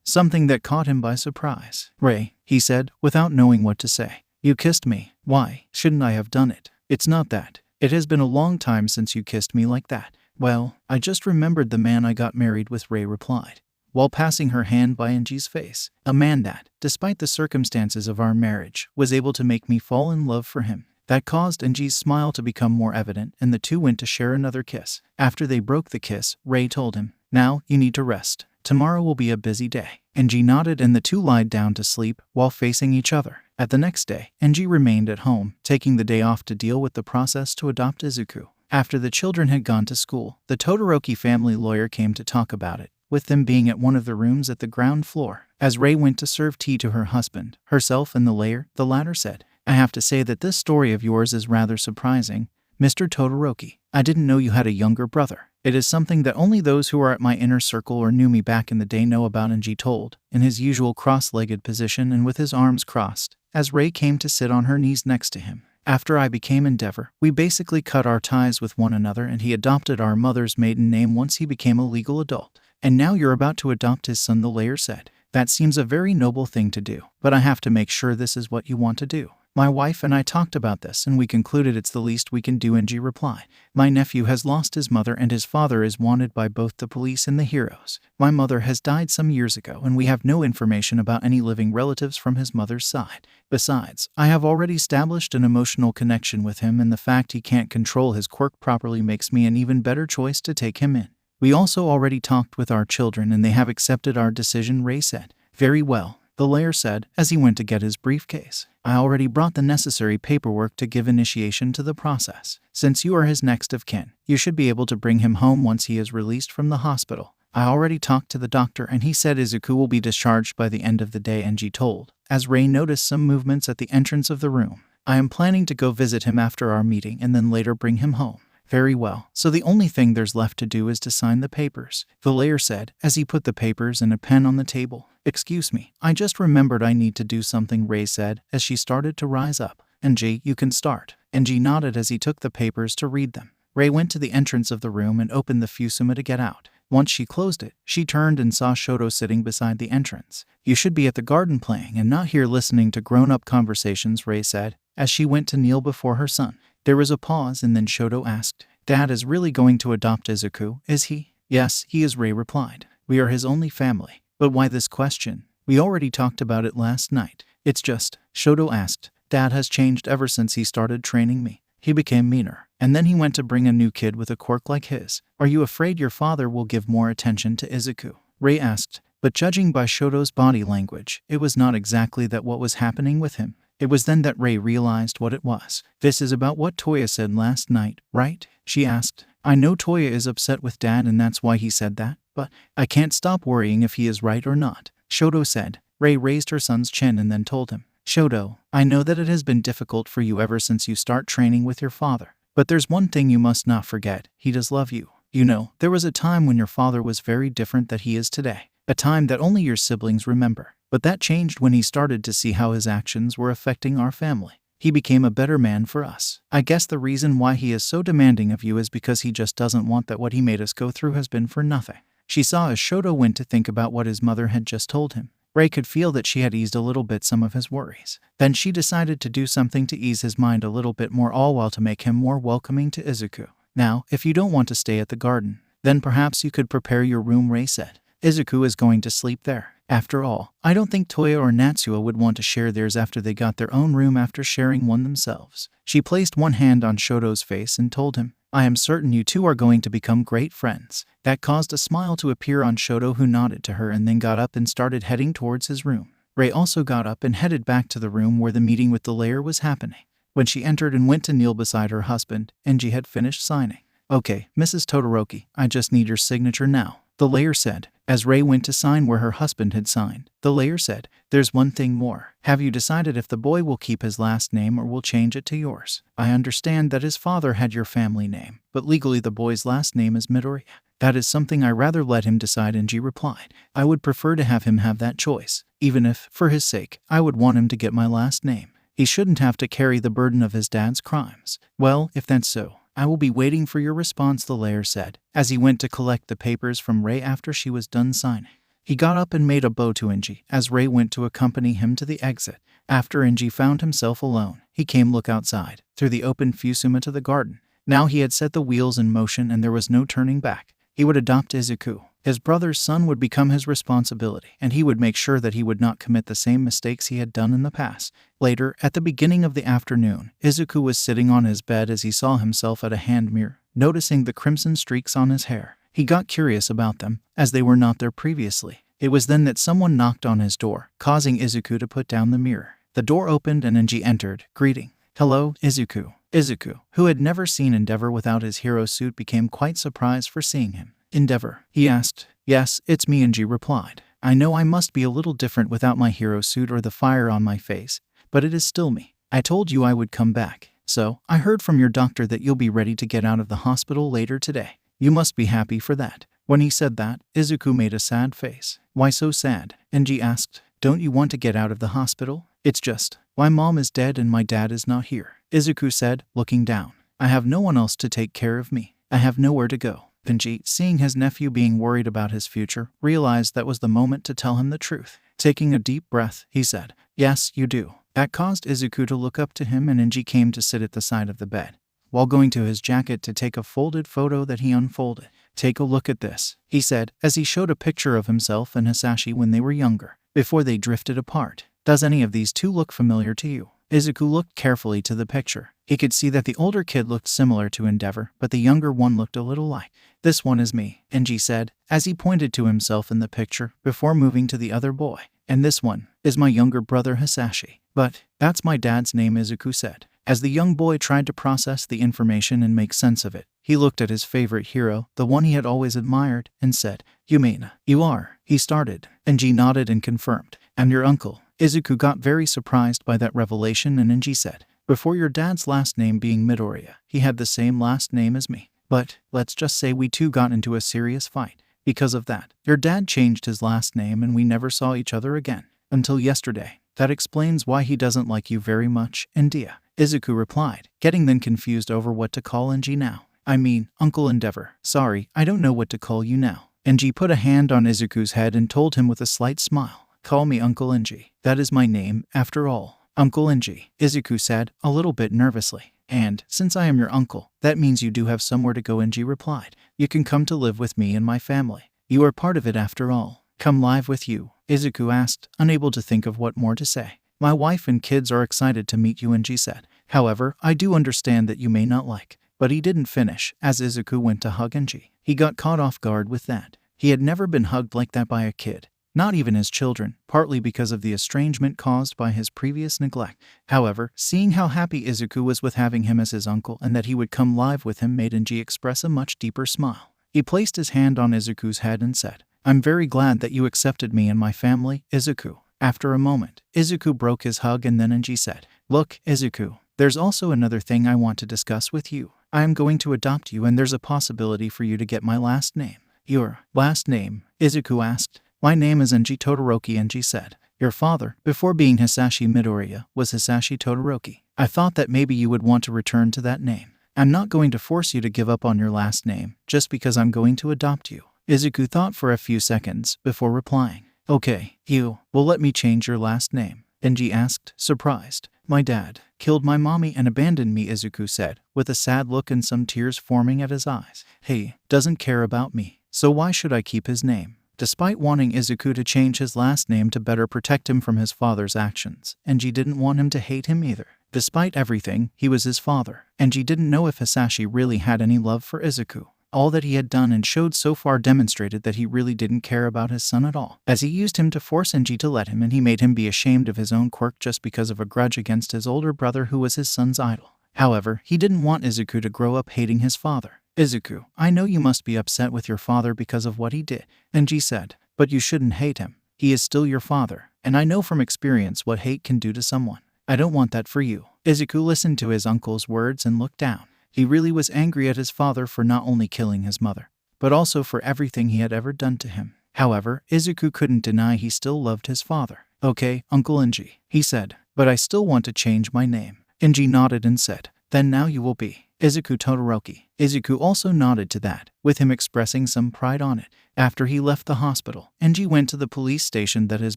something that caught him by surprise. "Rei," he said, without knowing what to say. "You kissed me. Why shouldn't I have done it?" "It's not that. It has been a long time since you kissed me like that." "Well, I just remembered the man I got married with," Rei replied, while passing her hand by Enji's face. "A man that, despite the circumstances of our marriage, was able to make me fall in love for him." That caused Enji's smile to become more evident, and the two went to share another kiss. After they broke the kiss, Rei told him, "Now, you need to rest. Tomorrow will be a busy day." Enji nodded and the two lied down to sleep, while facing each other. At the next day, Enji remained at home, taking the day off to deal with the process to adopt Izuku. After the children had gone to school, the Todoroki family lawyer came to talk about it, with them being at one of the rooms at the ground floor. As Rei went to serve tea to her husband, herself, and the latter said, "I have to say that this story of yours is rather surprising, Mr. Todoroki. I didn't know you had a younger brother. It is something that only those who are at my inner circle or knew me back in the day know about," Enji told, in his usual cross-legged position and with his arms crossed, as Rei came to sit on her knees next to him. "After I became Endeavor, we basically cut our ties with one another, and he adopted our mother's maiden name once he became a legal adult. And now you're about to adopt his son," the lawyer said. "That seems a very noble thing to do, but I have to make sure this is what you want to do." My wife and I talked about this and we concluded it's the least we can do, Enji replied. My nephew has lost his mother and his father is wanted by both the police and the heroes. My mother has died some years ago and we have no information about any living relatives from his mother's side. Besides, I have already established an emotional connection with him and the fact he can't control his quirk properly makes me an even better choice to take him in. We also already talked with our children and they have accepted our decision, Ray said. Very well, the layer said as he went to get his briefcase. I already brought the necessary paperwork to give initiation to the process. Since you are his next of kin, you should be able to bring him home once he is released from the hospital. I already talked to the doctor and he said Izuku will be discharged by the end of the day, Enji told, as Ray noticed some movements at the entrance of the room. I am planning to go visit him after our meeting and then later bring him home. Very well, so the only thing there's left to do is to sign the papers, the layer said as he put the papers and a pen on the table. Excuse me, I just remembered I need to do something, Ray said as she started to rise up. Enji, you can start. Enji nodded as he took the papers to read them. Ray went to the entrance of the room and opened the fusuma to get out. Once she closed it, she turned and saw Shoto sitting beside the entrance. You should be at the garden playing and not here listening to grown-up conversations, Ray said as she went to kneel before her son. There was a pause and then Shoto asked, Dad is really going to adopt Izuku, is he? Yes, he is, Ray replied. We are his only family. But why this question? We already talked about it last night. It's just, Shoto asked, Dad has changed ever since he started training me. He became meaner, and then he went to bring a new kid with a quirk like his. Are you afraid your father will give more attention to Izuku? Ray asked, but judging by Shoto's body language, it was not exactly that what was happening with him. It was then that Ray realized what it was. This is about what Toya said last night, right? She asked. I know Toya is upset with Dad and that's why he said that, but I can't stop worrying if he is right or not, Shoto said. Ray raised her son's chin and then told him, Shoto, I know that it has been difficult for you ever since you start training with your father. But there's one thing you must not forget, he does love you. You know, there was a time when your father was very different than he is today. A time that only your siblings remember. But that changed when he started to see how his actions were affecting our family. He became a better man for us. I guess the reason why he is so demanding of you is because he just doesn't want that what he made us go through has been for nothing. She saw as Shoto went to think about what his mother had just told him. Ray could feel that she had eased a little bit some of his worries. Then she decided to do something to ease his mind a little bit more, all while to make him more welcoming to Izuku. Now, if you don't want to stay at the garden, then perhaps you could prepare your room, Ray said. Izuku is going to sleep there. After all, I don't think Toya or Natsuo would want to share theirs after they got their own room after sharing one themselves. She placed one hand on Shoto's face and told him, I am certain you two are going to become great friends. That caused a smile to appear on Shoto, who nodded to her and then got up and started heading towards his room. Ray also got up and headed back to the room where the meeting with the layer was happening. When she entered and went to kneel beside her husband, Enji had finished signing. Okay, Mrs. Todoroki, I just need your signature now, the layer said, as Ray went to sign where her husband had signed. The layer said, there's one thing more. Have you decided if the boy will keep his last name or will change it to yours? I understand that his father had your family name, but legally the boy's last name is Midoriya. That is something I rather let him decide, Enji replied. I would prefer to have him have that choice, even if, for his sake, I would want him to get my last name. He shouldn't have to carry the burden of his dad's crimes. Well, if that's so, I will be waiting for your response, the layer said, as he went to collect the papers from Ray after she was done signing. He got up and made a bow to Enji as Ray went to accompany him to the exit. After Enji found himself alone, he came look outside, through the open fusuma to the garden. Now he had set the wheels in motion and there was no turning back. He would adopt Izuku. His brother's son would become his responsibility, and he would make sure that he would not commit the same mistakes he had done in the past. Later, at the beginning of the afternoon, Izuku was sitting on his bed as he saw himself at a hand mirror, noticing the crimson streaks on his hair. He got curious about them, as they were not there previously. It was then that someone knocked on his door, causing Izuku to put down the mirror. The door opened and Enji entered, greeting. Hello, Izuku. Izuku, who had never seen Endeavor without his hero suit, became quite surprised for seeing him. Endeavor, he asked. Yes, it's me, Enji replied. I know I must be a little different without my hero suit or the fire on my face, but it is still me. I told you I would come back, so I heard from your doctor that you'll be ready to get out of the hospital later today. You must be happy for that. When he said that, Izuku made a sad face. Why so sad? Enji asked. Don't you want to get out of the hospital? It's just, my mom is dead and my dad is not here, Izuku said, looking down. I have no one else to take care of me. I have nowhere to go. Enji, seeing his nephew being worried about his future, realized that was the moment to tell him the truth. Taking a deep breath, he said, Yes, you do. That caused Izuku to look up to him, and Enji came to sit at the side of the bed, while going to his jacket to take a folded photo that he unfolded. "Take a look at this," he said, as he showed a picture of himself and Hisashi when they were younger, before they drifted apart. "Does any of these two look familiar to you?" Izuku looked carefully to the picture. He could see that the older kid looked similar to Endeavor, but the younger one looked a little like. "This one is me," Enji said, as he pointed to himself in the picture, before moving to the other boy. "And this one is my younger brother Hisashi." "But that's my dad's name," Izuku said. As the young boy tried to process the information and make sense of it, he looked at his favorite hero, the one he had always admired, and said, "You mean, you are," he started. Enji nodded and confirmed. "I'm your uncle." Izuku got very surprised by that revelation, and Enji said, "Before your dad's last name being Midoriya, he had the same last name as me. But let's just say we two got into a serious fight. Because of that, your dad changed his last name and we never saw each other again. Until yesterday. That explains why he doesn't like you very much, India," Izuku replied, getting then confused over what to call Enji now. "I mean, Uncle Endeavor. Sorry, I don't know what to call you now." Enji put a hand on Izuku's head and told him with a slight smile, "Call me Uncle Enji. That is my name, after all." "Uncle Enji," Izuku said, a little bit nervously. "And, since I am your uncle, that means you do have somewhere to go," Enji replied. "You can come to live with me and my family. You are part of it after all." "Come live with you?" Izuku asked, unable to think of what more to say. "My wife and kids are excited to meet you," Enji said. "However, I do understand that you may not like." But he didn't finish, as Izuku went to hug Enji. He got caught off guard with that. He had never been hugged like that by a kid. Not even his children, partly because of the estrangement caused by his previous neglect. However, seeing how happy Izuku was with having him as his uncle and that he would come live with him made Enji express a much deeper smile. He placed his hand on Izuku's head and said, "I'm very glad that you accepted me and my family, Izuku." After a moment, Izuku broke his hug and then Enji said, "Look, Izuku, there's also another thing I want to discuss with you. I am going to adopt you and there's a possibility for you to get my last name." "Your last name?" Izuku asked. "My name is Enji Todoroki," Enji said. "Your father, before being Hisashi Midoriya, was Hisashi Todoroki. I thought that maybe you would want to return to that name. I'm not going to force you to give up on your last name, just because I'm going to adopt you." Izuku thought for a few seconds, before replying. "Okay, you will let me change your last name?" Enji asked, surprised. "My dad killed my mommy and abandoned me," Izuku said, with a sad look and some tears forming at his eyes. "He doesn't care about me, so why should I keep his name?" Despite wanting Izuku to change his last name to better protect him from his father's actions, Enji didn't want him to hate him either. Despite everything, he was his father. Enji didn't know if Hisashi really had any love for Izuku. All that he had done and showed so far demonstrated that he really didn't care about his son at all, as he used him to force Enji to let him, and he made him be ashamed of his own quirk just because of a grudge against his older brother who was his son's idol. However, he didn't want Izuku to grow up hating his father. "Izuku, I know you must be upset with your father because of what he did," Enji said, "but you shouldn't hate him. He is still your father, and I know from experience what hate can do to someone. I don't want that for you." Izuku listened to his uncle's words and looked down. He really was angry at his father for not only killing his mother, but also for everything he had ever done to him. However, Izuku couldn't deny he still loved his father. "Okay, Uncle Enji," he said, "but I still want to change my name." Enji nodded and said, "Then now you will be Izuku Todoroki." Izuku also nodded to that, with him expressing some pride on it. After he left the hospital, Enji went to the police station that has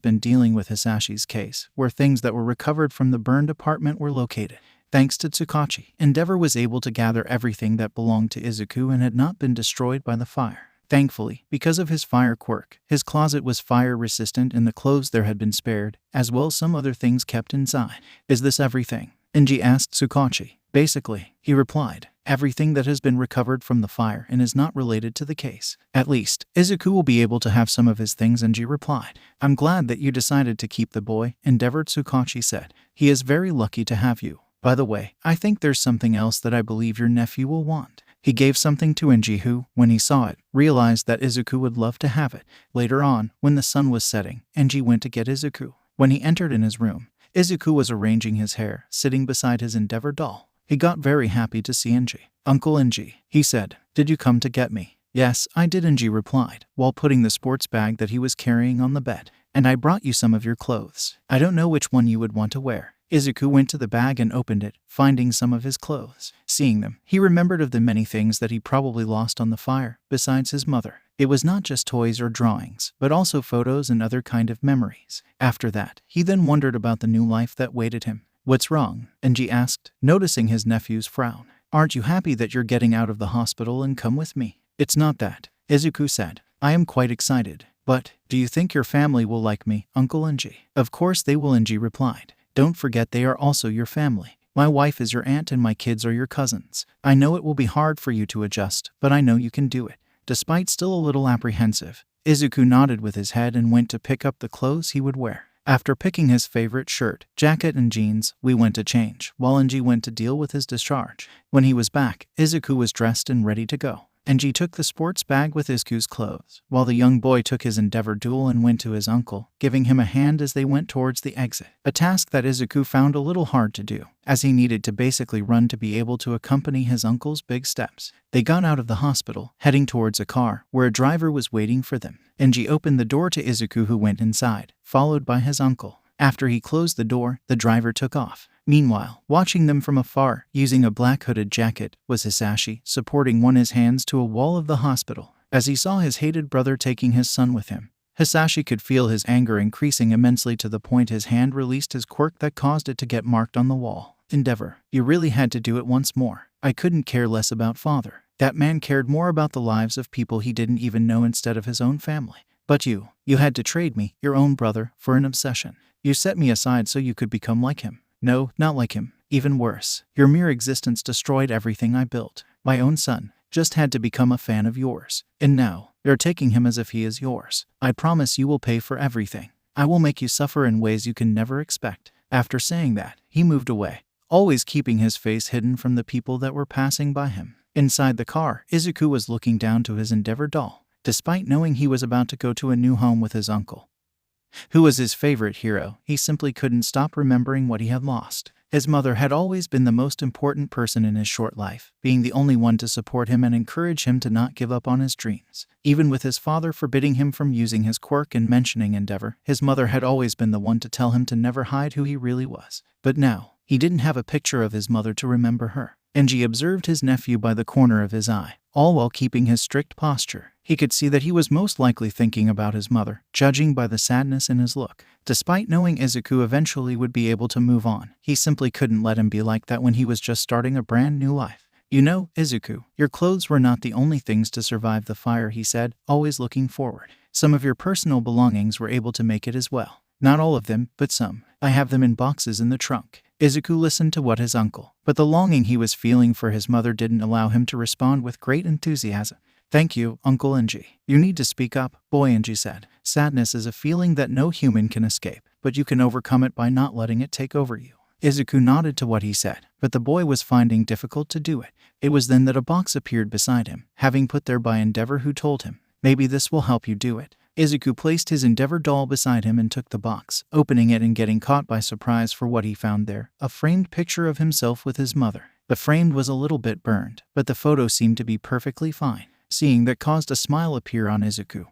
been dealing with Hisashi's case, where things that were recovered from the burned apartment were located. Thanks to Tsukachi, Endeavor was able to gather everything that belonged to Izuku and had not been destroyed by the fire. Thankfully, because of his fire quirk, his closet was fire-resistant and the clothes there had been spared, as well as some other things kept inside. "Is this everything?" Enji asked Tsukachi. "Basically," he replied, "everything that has been recovered from the fire and is not related to the case. At least, Izuku will be able to have some of his things," Enji replied. "I'm glad that you decided to keep the boy," Endeavor, Tsukachi said. "He is very lucky to have you. By the way, I think there's something else that I believe your nephew will want." He gave something to Enji who, when he saw it, realized that Izuku would love to have it. Later on, when the sun was setting, Enji went to get Izuku. When he entered in his room, Izuku was arranging his hair, sitting beside his Endeavor doll. He got very happy to see Enji. "Uncle Enji," he said, "did you come to get me?" "Yes, I did," Enji replied, while putting the sports bag that he was carrying on the bed. "And I brought you some of your clothes. I don't know which one you would want to wear." Izuku went to the bag and opened it, finding some of his clothes. Seeing them, he remembered of the many things that he probably lost on the fire, besides his mother. It was not just toys or drawings, but also photos and other kind of memories. After that, he then wondered about the new life that waited him. "What's wrong?" Enji asked, noticing his nephew's frown. "Aren't you happy that you're getting out of the hospital and come with me?" "It's not that," Izuku said. "I am quite excited. But, do you think your family will like me, Uncle Enji?" "Of course they will," Enji replied. "Don't forget they are also your family. My wife is your aunt and my kids are your cousins. I know it will be hard for you to adjust, but I know you can do it." Despite still a little apprehensive, Izuku nodded with his head and went to pick up the clothes he would wear. After picking his favorite shirt, jacket and jeans, we went to change, while Enji went to deal with his discharge. When he was back, Izuku was dressed and ready to go. Enji took the sports bag with Izuku's clothes, while the young boy took his Endeavor duel and went to his uncle, giving him a hand as they went towards the exit. A task that Izuku found a little hard to do, as he needed to basically run to be able to accompany his uncle's big steps. They got out of the hospital, heading towards a car, where a driver was waiting for them. Enji opened the door to Izuku, who went inside, followed by his uncle. After he closed the door, the driver took off. Meanwhile, watching them from afar, using a black hooded jacket, was Hisashi, supporting his hands to a wall of the hospital. As he saw his hated brother taking his son with him, Hisashi could feel his anger increasing immensely to the point his hand released his quirk that caused it to get marked on the wall. "Endeavor, you really had to do it once more. I couldn't care less about father. That man cared more about the lives of people he didn't even know instead of his own family. But you had to trade me, your own brother, for an obsession. You set me aside so you could become like him. No, not like him. Even worse. Your mere existence destroyed everything I built. My own son just had to become a fan of yours. And now, you're taking him as if he is yours. I promise you will pay for everything. I will make you suffer in ways you can never expect." After saying that, he moved away, always keeping his face hidden from the people that were passing by him. Inside the car, Izuku was looking down to his Endeavor doll. Despite knowing he was about to go to a new home with his uncle, who was his favorite hero, he simply couldn't stop remembering what he had lost. His mother had always been the most important person in his short life, being the only one to support him and encourage him to not give up on his dreams. Even with his father forbidding him from using his quirk and mentioning Endeavor, his mother had always been the one to tell him to never hide who he really was. But now, he didn't have a picture of his mother to remember her. Enji observed his nephew by the corner of his eye, all while keeping his strict posture. He could see that he was most likely thinking about his mother, judging by the sadness in his look. Despite knowing Izuku eventually would be able to move on, he simply couldn't let him be like that when he was just starting a brand new life. "You know, Izuku, your clothes were not the only things to survive the fire," he said, always looking forward. "Some of your personal belongings were able to make it as well. Not all of them, but some. I have them in boxes in the trunk." Izuku listened to what his uncle, but the longing he was feeling for his mother didn't allow him to respond with great enthusiasm. "Thank you, Uncle Enji. You need to speak up," boy Enji said. "Sadness is a feeling that no human can escape, but you can overcome it by not letting it take over you." Izuku nodded to what he said, but the boy was finding difficult to do it. It was then that a box appeared beside him, having put there by Endeavor, who told him, "Maybe this will help you do it." Izuku placed his Endeavor doll beside him and took the box, opening it and getting caught by surprise for what he found there, a framed picture of himself with his mother. The frame was a little bit burned, but the photo seemed to be perfectly fine. Seeing that caused a smile appear on Izuku,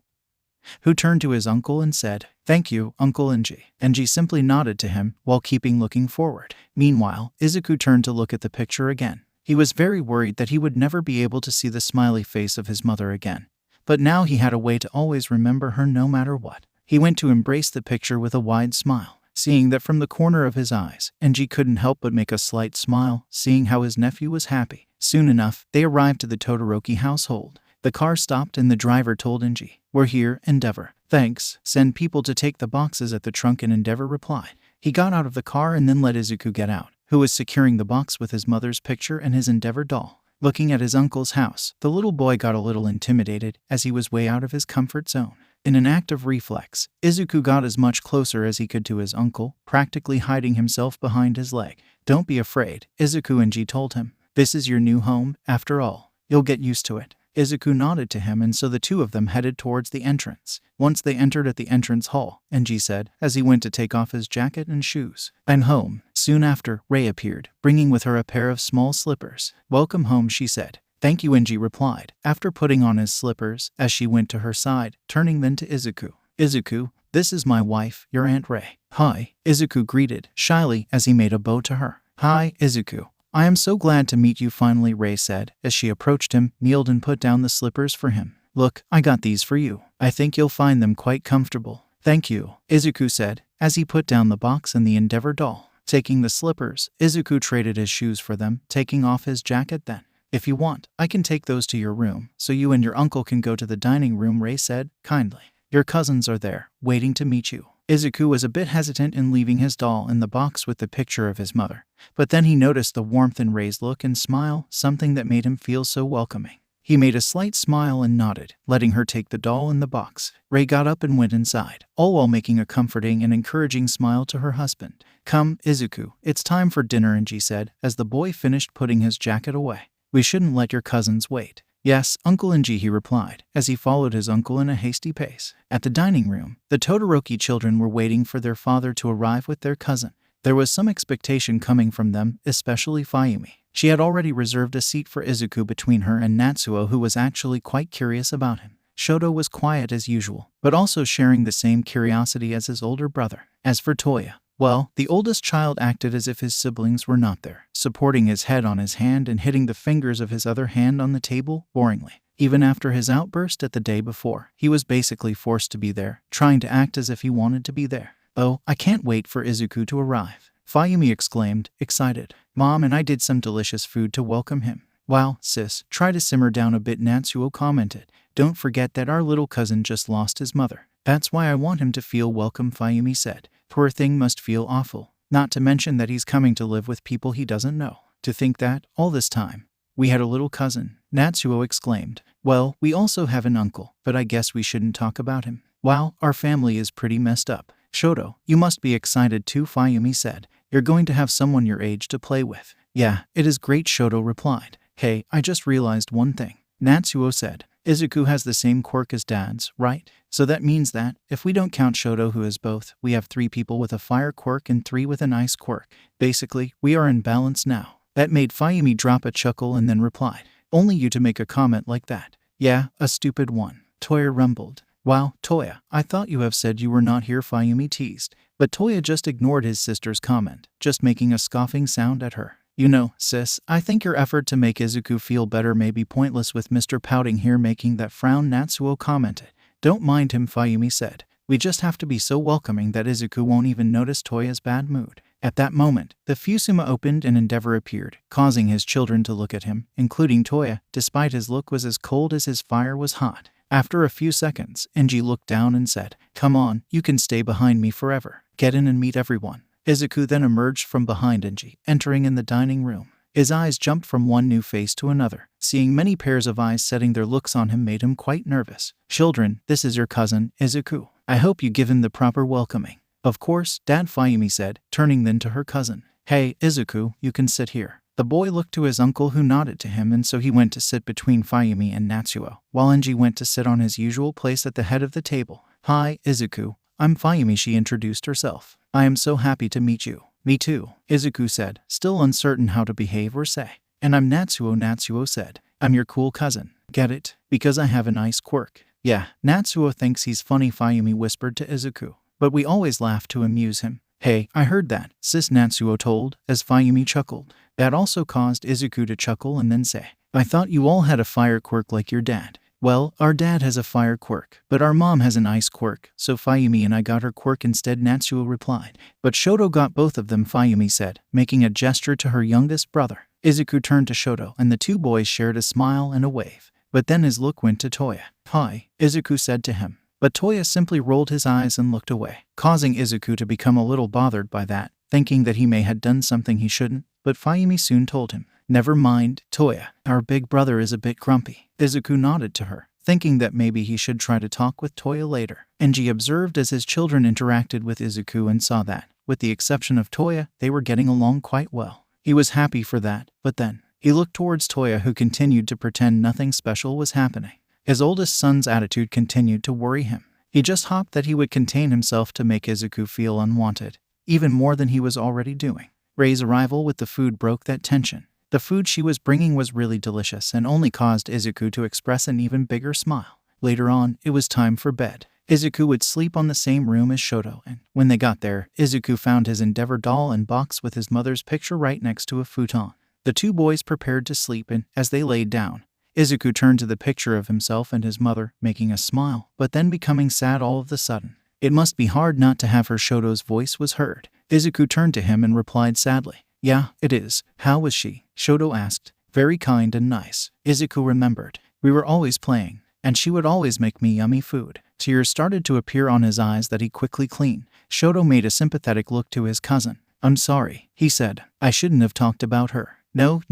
who turned to his uncle and said, "Thank you, Uncle Enji." Enji simply nodded to him, while keeping looking forward. Meanwhile, Izuku turned to look at the picture again. He was very worried that he would never be able to see the smiley face of his mother again. But now he had a way to always remember her no matter what. He went to embrace the picture with a wide smile. Seeing that from the corner of his eyes, Enji couldn't help but make a slight smile, seeing how his nephew was happy. Soon enough, they arrived to the Todoroki household. The car stopped and the driver told Enji, "We're here, Endeavor." "Thanks. Send people to take the boxes at the trunk," and Endeavor replied. He got out of the car and then let Izuku get out, who was securing the box with his mother's picture and his Endeavor doll. Looking at his uncle's house, the little boy got a little intimidated, as he was way out of his comfort zone. In an act of reflex, Izuku got as much closer as he could to his uncle, practically hiding himself behind his leg. "Don't be afraid," Izuku Enji told him. "This is your new home, after all. You'll get used to it." Izuku nodded to him, and so the two of them headed towards the entrance. Once they entered at the entrance hall, Enji said, as he went to take off his jacket and shoes, "I'm home." Soon after, Rei appeared, bringing with her a pair of small slippers. "Welcome home," she said. "Thank you," Enji replied, after putting on his slippers, as she went to her side, turning then to Izuku. "Izuku, this is my wife, your Aunt Rei. Hi, Izuku greeted, shyly, as he made a bow to her. Hi, Izuku. I am so glad to meet you finally, Rei said, as she approached him, kneeled and put down the slippers for him. Look, I got these for you. I think you'll find them quite comfortable. Thank you, Izuku said, as he put down the box and the Endeavor doll. Taking the slippers, Izuku traded his shoes for them, taking off his jacket then. If you want, I can take those to your room, so you and your uncle can go to the dining room, Rei said, kindly. Your cousins are there, waiting to meet you. Izuku was a bit hesitant in leaving his doll in the box with the picture of his mother, but then he noticed the warmth in Rei's look and smile, something that made him feel so welcoming. He made a slight smile and nodded, letting her take the doll in the box. Rei got up and went inside, all while making a comforting and encouraging smile to her husband. Come, Izuku, it's time for dinner, Angie said, as the boy finished putting his jacket away. We shouldn't let your cousins wait. Yes, Uncle Angie, he replied, as he followed his uncle in a hasty pace. At the dining room, the Todoroki children were waiting for their father to arrive with their cousin. There was some expectation coming from them, especially Fayumi. She had already reserved a seat for Izuku between her and Natsuo, who was actually quite curious about him. Shoto was quiet as usual, but also sharing the same curiosity as his older brother. As for Toya, well, the oldest child acted as if his siblings were not there, supporting his head on his hand and hitting the fingers of his other hand on the table, boringly. Even after his outburst at the day before, he was basically forced to be there, trying to act as if he wanted to be there. Oh, I can't wait for Izuku to arrive, Fayumi exclaimed, excited. Mom and I did some delicious food to welcome him. Wow, sis, try to simmer down a bit, Natsuo commented. Don't forget that our little cousin just lost his mother. That's why I want him to feel welcome, Fayumi said. Poor thing must feel awful. Not to mention that he's coming to live with people he doesn't know. To think that, all this time, we had a little cousin, Natsuo exclaimed. Well, we also have an uncle, but I guess we shouldn't talk about him. Wow, our family is pretty messed up. Shoto, you must be excited too, Fayumi said. You're going to have someone your age to play with. Yeah, it is great, Shoto replied. Hey, I just realized one thing, Natsuo said. Izuku has the same quirk as Dad's, right? So that means that, if we don't count Shoto who has both, we have 3 people with a fire quirk and 3 with an ice quirk. Basically, we are in balance now. That made Fayumi drop a chuckle and then replied. Only you to make a comment like that. Yeah, a stupid one. Toya rumbled. Wow, Toya, I thought you have said you were not here, Fayumi teased. But Toya just ignored his sister's comment, just making a scoffing sound at her. You know, sis, I think your effort to make Izuku feel better may be pointless with Mr. Pouting here making that frown, Natsuo commented. Don't mind him, Fayumi said. We just have to be so welcoming that Izuku won't even notice Toya's bad mood. At that moment, the Fusuma opened and Endeavor appeared, causing his children to look at him, including Toya, despite his look was as cold as his fire was hot. After a few seconds, Enji looked down and said, Come on, you can stay behind me forever. Get in and meet everyone. Izuku then emerged from behind Enji, entering in the dining room. His eyes jumped from one new face to another. Seeing many pairs of eyes setting their looks on him made him quite nervous. Children, this is your cousin, Izuku. I hope you give him the proper welcoming. Of course, Dad, Fayumi said, turning then to her cousin. Hey, Izuku, you can sit here. The boy looked to his uncle who nodded to him, and so he went to sit between Fayumi and Natsuo, while Enji went to sit on his usual place at the head of the table. Hi, Izuku. I'm Fayumi, she introduced herself. I am so happy to meet you. Me too, Izuku said, still uncertain how to behave or say. And I'm Natsuo, Natsuo said. I'm your cool cousin. Get it? Because I have an ice quirk. Yeah, Natsuo thinks he's funny, Fayumi whispered to Izuku. But we always laugh to amuse him. Hey, I heard that, sis, Natsuo told, as Fayumi chuckled. That also caused Izuku to chuckle and then say, I thought you all had a fire quirk like your dad. Well, our dad has a fire quirk, but our mom has an ice quirk, so Fayumi and I got her quirk instead, Natsuo replied. But Shoto got both of them, Fayumi said, making a gesture to her youngest brother. Izuku turned to Shoto, and the 2 boys shared a smile and a wave. But then his look went to Toya. Hi, Izuku said to him. But Toya simply rolled his eyes and looked away, causing Izuku to become a little bothered by that, thinking that he may have done something he shouldn't, but Fayumi soon told him. Never mind, Toya. Our big brother is a bit grumpy. Izuku nodded to her, thinking that maybe he should try to talk with Toya later. Enji observed as his children interacted with Izuku and saw that, with the exception of Toya, they were getting along quite well. He was happy for that, but then, he looked towards Toya, who continued to pretend nothing special was happening. His oldest son's attitude continued to worry him. He just hoped that he would contain himself to make Izuku feel unwanted, even more than he was already doing. Rei's arrival with the food broke that tension. The food she was bringing was really delicious and only caused Izuku to express an even bigger smile. Later on, it was time for bed. Izuku would sleep on the same room as Shoto, and when they got there, Izuku found his Endeavor doll and box with his mother's picture right next to a futon. The two boys prepared to sleep, and as they laid down, Izuku turned to the picture of himself and his mother, making a smile, but then becoming sad all of a sudden. It must be hard not to have her. Shoto's voice was heard. Izuku turned to him and replied sadly, "Yeah, it is. How was she?" Shoto asked. "Very kind and nice." Izuku remembered. "We were always playing, and she would always make me yummy food." Tears started to appear on his eyes that he quickly cleaned. Shoto made a sympathetic look to his cousin. "I'm sorry," he said. "I shouldn't have talked about her." No,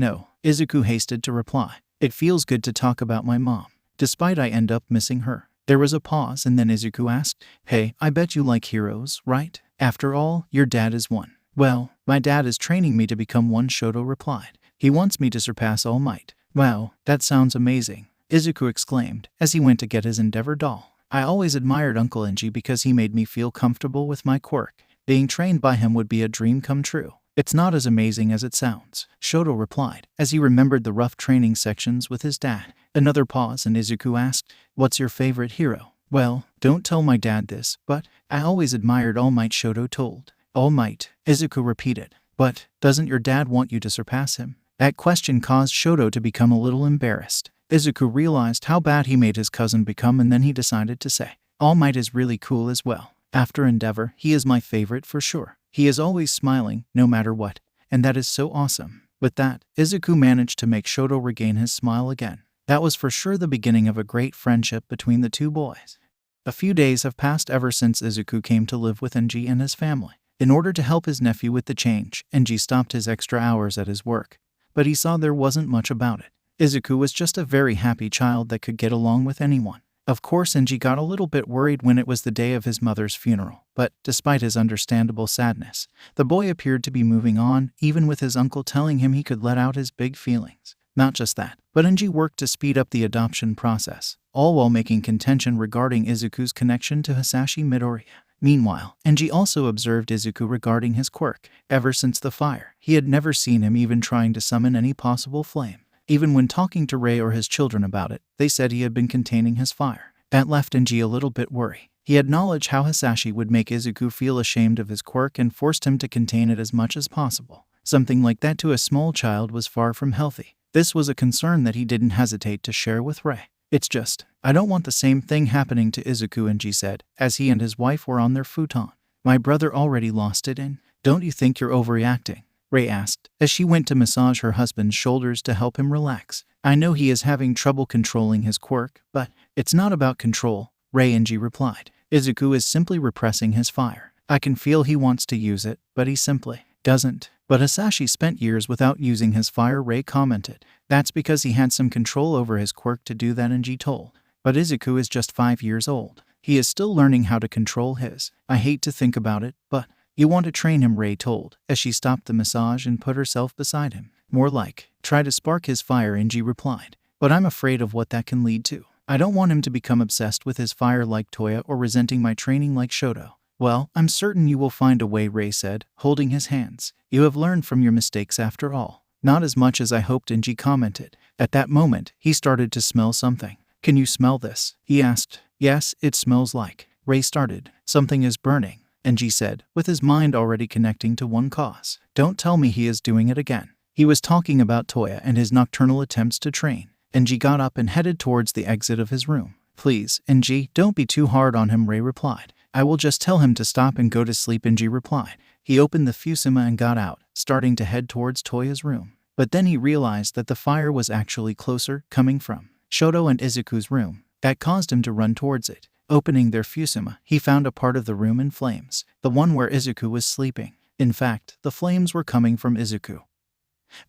Izuku hasted to reply. "It feels good to talk about my mom, despite I end up missing her." There was a pause, and then Izuku asked, "Hey, I bet you like heroes, right? After all, your dad is one." "Well, my dad is training me to become one," Shoto replied. "He wants me to surpass All Might." "Wow, that sounds amazing," Izuku exclaimed as he went to get his Endeavor doll. "I always admired Uncle Inji because he made me feel comfortable with my quirk. Being trained by him would be a dream come true." "It's not as amazing as it sounds," Shoto replied, as he remembered the rough training sections with his dad. Another pause, and Izuku asked, "What's your favorite hero?" "Well, don't tell my dad this, but I always admired All Might," Shoto told. "All Might," Izuku repeated. "But doesn't your dad want you to surpass him?" That question caused Shoto to become a little embarrassed. Izuku realized how bad he made his cousin become, and then he decided to say, "All Might is really cool as well. After Endeavor, he is my favorite for sure. He is always smiling, no matter what, and that is so awesome." With that, Izuku managed to make Shoto regain his smile again. That was for sure the beginning of a great friendship between the two boys. A few days have passed ever since Izuku came to live with Enji and his family. In order to help his nephew with the change, Enji stopped his extra hours at his work, but he saw there wasn't much about it. Izuku was just a very happy child that could get along with anyone. Of course, Enji got a little bit worried when it was the day of his mother's funeral, but despite his understandable sadness, the boy appeared to be moving on, even with his uncle telling him he could let out his big feelings. Not just that, but Enji worked to speed up the adoption process, all while making contention regarding Izuku's connection to Hisashi Midoriya. Meanwhile, Enji also observed Izuku regarding his quirk. Ever since the fire, he had never seen him even trying to summon any possible flame. Even when talking to Rei or his children about it, they said he had been containing his fire. That left Enji a little bit worried. He had knowledge how Hisashi would make Izuku feel ashamed of his quirk and forced him to contain it as much as possible. Something like that to a small child was far from healthy. This was a concern that he didn't hesitate to share with Rei. "It's just, I don't want the same thing happening to Izuku," Enji said, as he and his wife were on their futon. "My brother already lost it, and don't you think you're overreacting?" Rei asked, as she went to massage her husband's shoulders to help him relax. "I know he is having trouble controlling his quirk, but it's not about control," Enji replied. "Izuku is simply repressing his fire. I can feel he wants to use it, but he simply doesn't." "But Hisashi spent years without using his fire," Rei commented. "That's because he had some control over his quirk to do that," Enji told. "But Izuku is just 5 years old. He is still learning how to control his. I hate to think about it, but you want to train him," Rei told, as she stopped the massage and put herself beside him. "More like, try to spark his fire," Enji replied. "But I'm afraid of what that can lead to. I don't want him to become obsessed with his fire like Toya or resenting my training like Shoto." "Well, I'm certain you will find a way," Rei said, holding his hands. "You have learned from your mistakes after all." "Not as much as I hoped," Enji commented. At that moment, he started to smell something. "Can you smell this?" he asked. "Yes, it smells like," Rei started. "Something is burning," Enji said, with his mind already connecting to one cause. "Don't tell me he is doing it again." He was talking about Toya and his nocturnal attempts to train. Enji got up and headed towards the exit of his room. "Please, Enji, don't be too hard on him," Rei replied. "I will just tell him to stop and go to sleep," Enji replied. He opened the fusuma and got out, starting to head towards Toya's room. But then he realized that the fire was actually closer, coming from Shoto and Izuku's room. That caused him to run towards it. Opening their fusuma, he found a part of the room in flames, the one where Izuku was sleeping. In fact, the flames were coming from Izuku,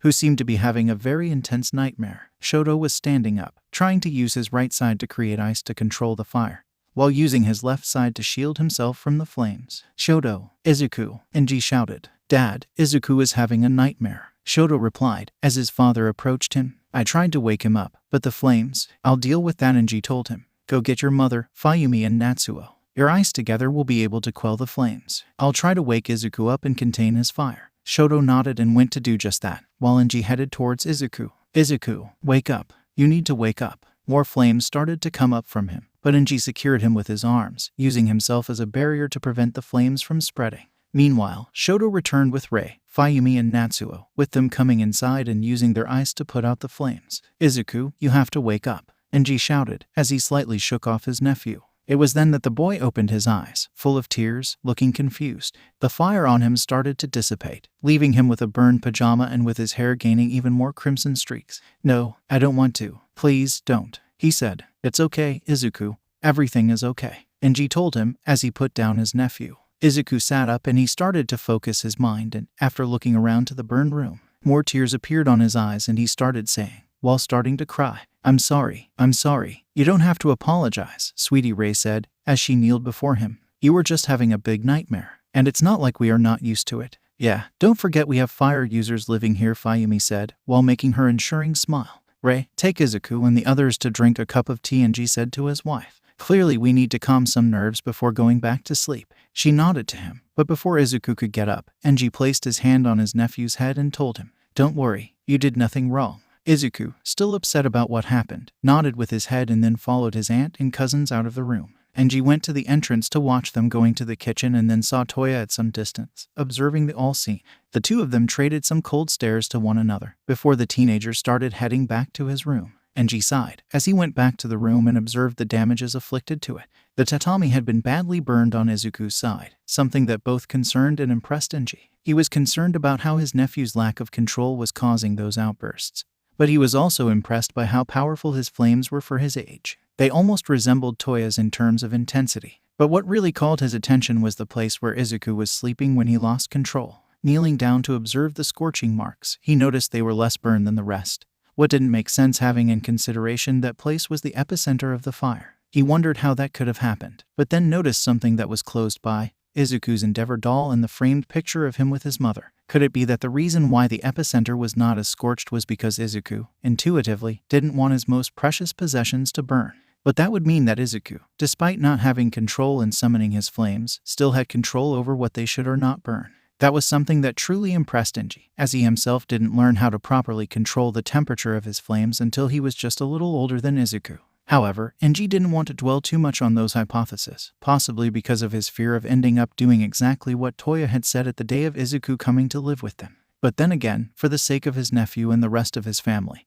who seemed to be having a very intense nightmare. Shoto was standing up, trying to use his right side to create ice to control the fire, while using his left side to shield himself from the flames. "Shoto, Izuku," Enji shouted. "Dad, Izuku is having a nightmare," Shoto replied, as his father approached him. "I tried to wake him up, but the flames—" "I'll deal with that," Enji told him. "Go get your mother, Fayumi and Natsuo. Your ice together will be able to quell the flames. I'll try to wake Izuku up and contain his fire." Shoto nodded and went to do just that, while Enji headed towards Izuku. "Izuku, wake up. You need to wake up." More flames started to come up from him, but Enji secured him with his arms, using himself as a barrier to prevent the flames from spreading. Meanwhile, Shoto returned with Rei, Fuyumi and Natsuo, with them coming inside and using their ice to put out the flames. "Izuku, you have to wake up," Enji shouted, as he slightly shook off his nephew. It was then that the boy opened his eyes, full of tears, looking confused. The fire on him started to dissipate, leaving him with a burned pajama and with his hair gaining even more crimson streaks. "No, I don't want to. Please, don't," he said. "It's okay, Izuku. Everything is okay," Enji told him as he put down his nephew. Izuku sat up and he started to focus his mind, and after looking around to the burned room, more tears appeared on his eyes and he started saying, while starting to cry, I'm sorry. "You don't have to apologize," Sweetie Rei said, as she kneeled before him. "You were just having a big nightmare, and it's not like we are not used to it." "Yeah, don't forget we have fire users living here," Fuyumi said, while making her ensuring smile. "Rei, take Izuku and the others to drink a cup of tea," Enji said to his wife. "Clearly we need to calm some nerves before going back to sleep." She nodded to him, but before Izuku could get up, Enji placed his hand on his nephew's head and told him, "Don't worry, you did nothing wrong." Izuku, still upset about what happened, nodded with his head and then followed his aunt and cousins out of the room. Enji went to the entrance to watch them going to the kitchen and then saw Toya at some distance, observing the all scene. The two of them traded some cold stares to one another before the teenager started heading back to his room. Enji sighed as he went back to the room and observed the damages afflicted to it. The tatami had been badly burned on Izuku's side, something that both concerned and impressed Enji. He was concerned about how his nephew's lack of control was causing those outbursts, but he was also impressed by how powerful his flames were for his age. They almost resembled Toya's in terms of intensity. But what really called his attention was the place where Izuku was sleeping when he lost control. Kneeling down to observe the scorching marks, he noticed they were less burned than the rest. What didn't make sense, having in consideration that place was the epicenter of the fire. He wondered how that could have happened, but then noticed something that was close by, Izuku's Endeavor doll and the framed picture of him with his mother. Could it be that the reason why the epicenter was not as scorched was because Izuku, intuitively, didn't want his most precious possessions to burn? But that would mean that Izuku, despite not having control in summoning his flames, still had control over what they should or not burn. That was something that truly impressed Enji, as he himself didn't learn how to properly control the temperature of his flames until he was just a little older than Izuku. However, Enji didn't want to dwell too much on those hypotheses, possibly because of his fear of ending up doing exactly what Toya had said at the day of Izuku coming to live with them. But then again, for the sake of his nephew and the rest of his family,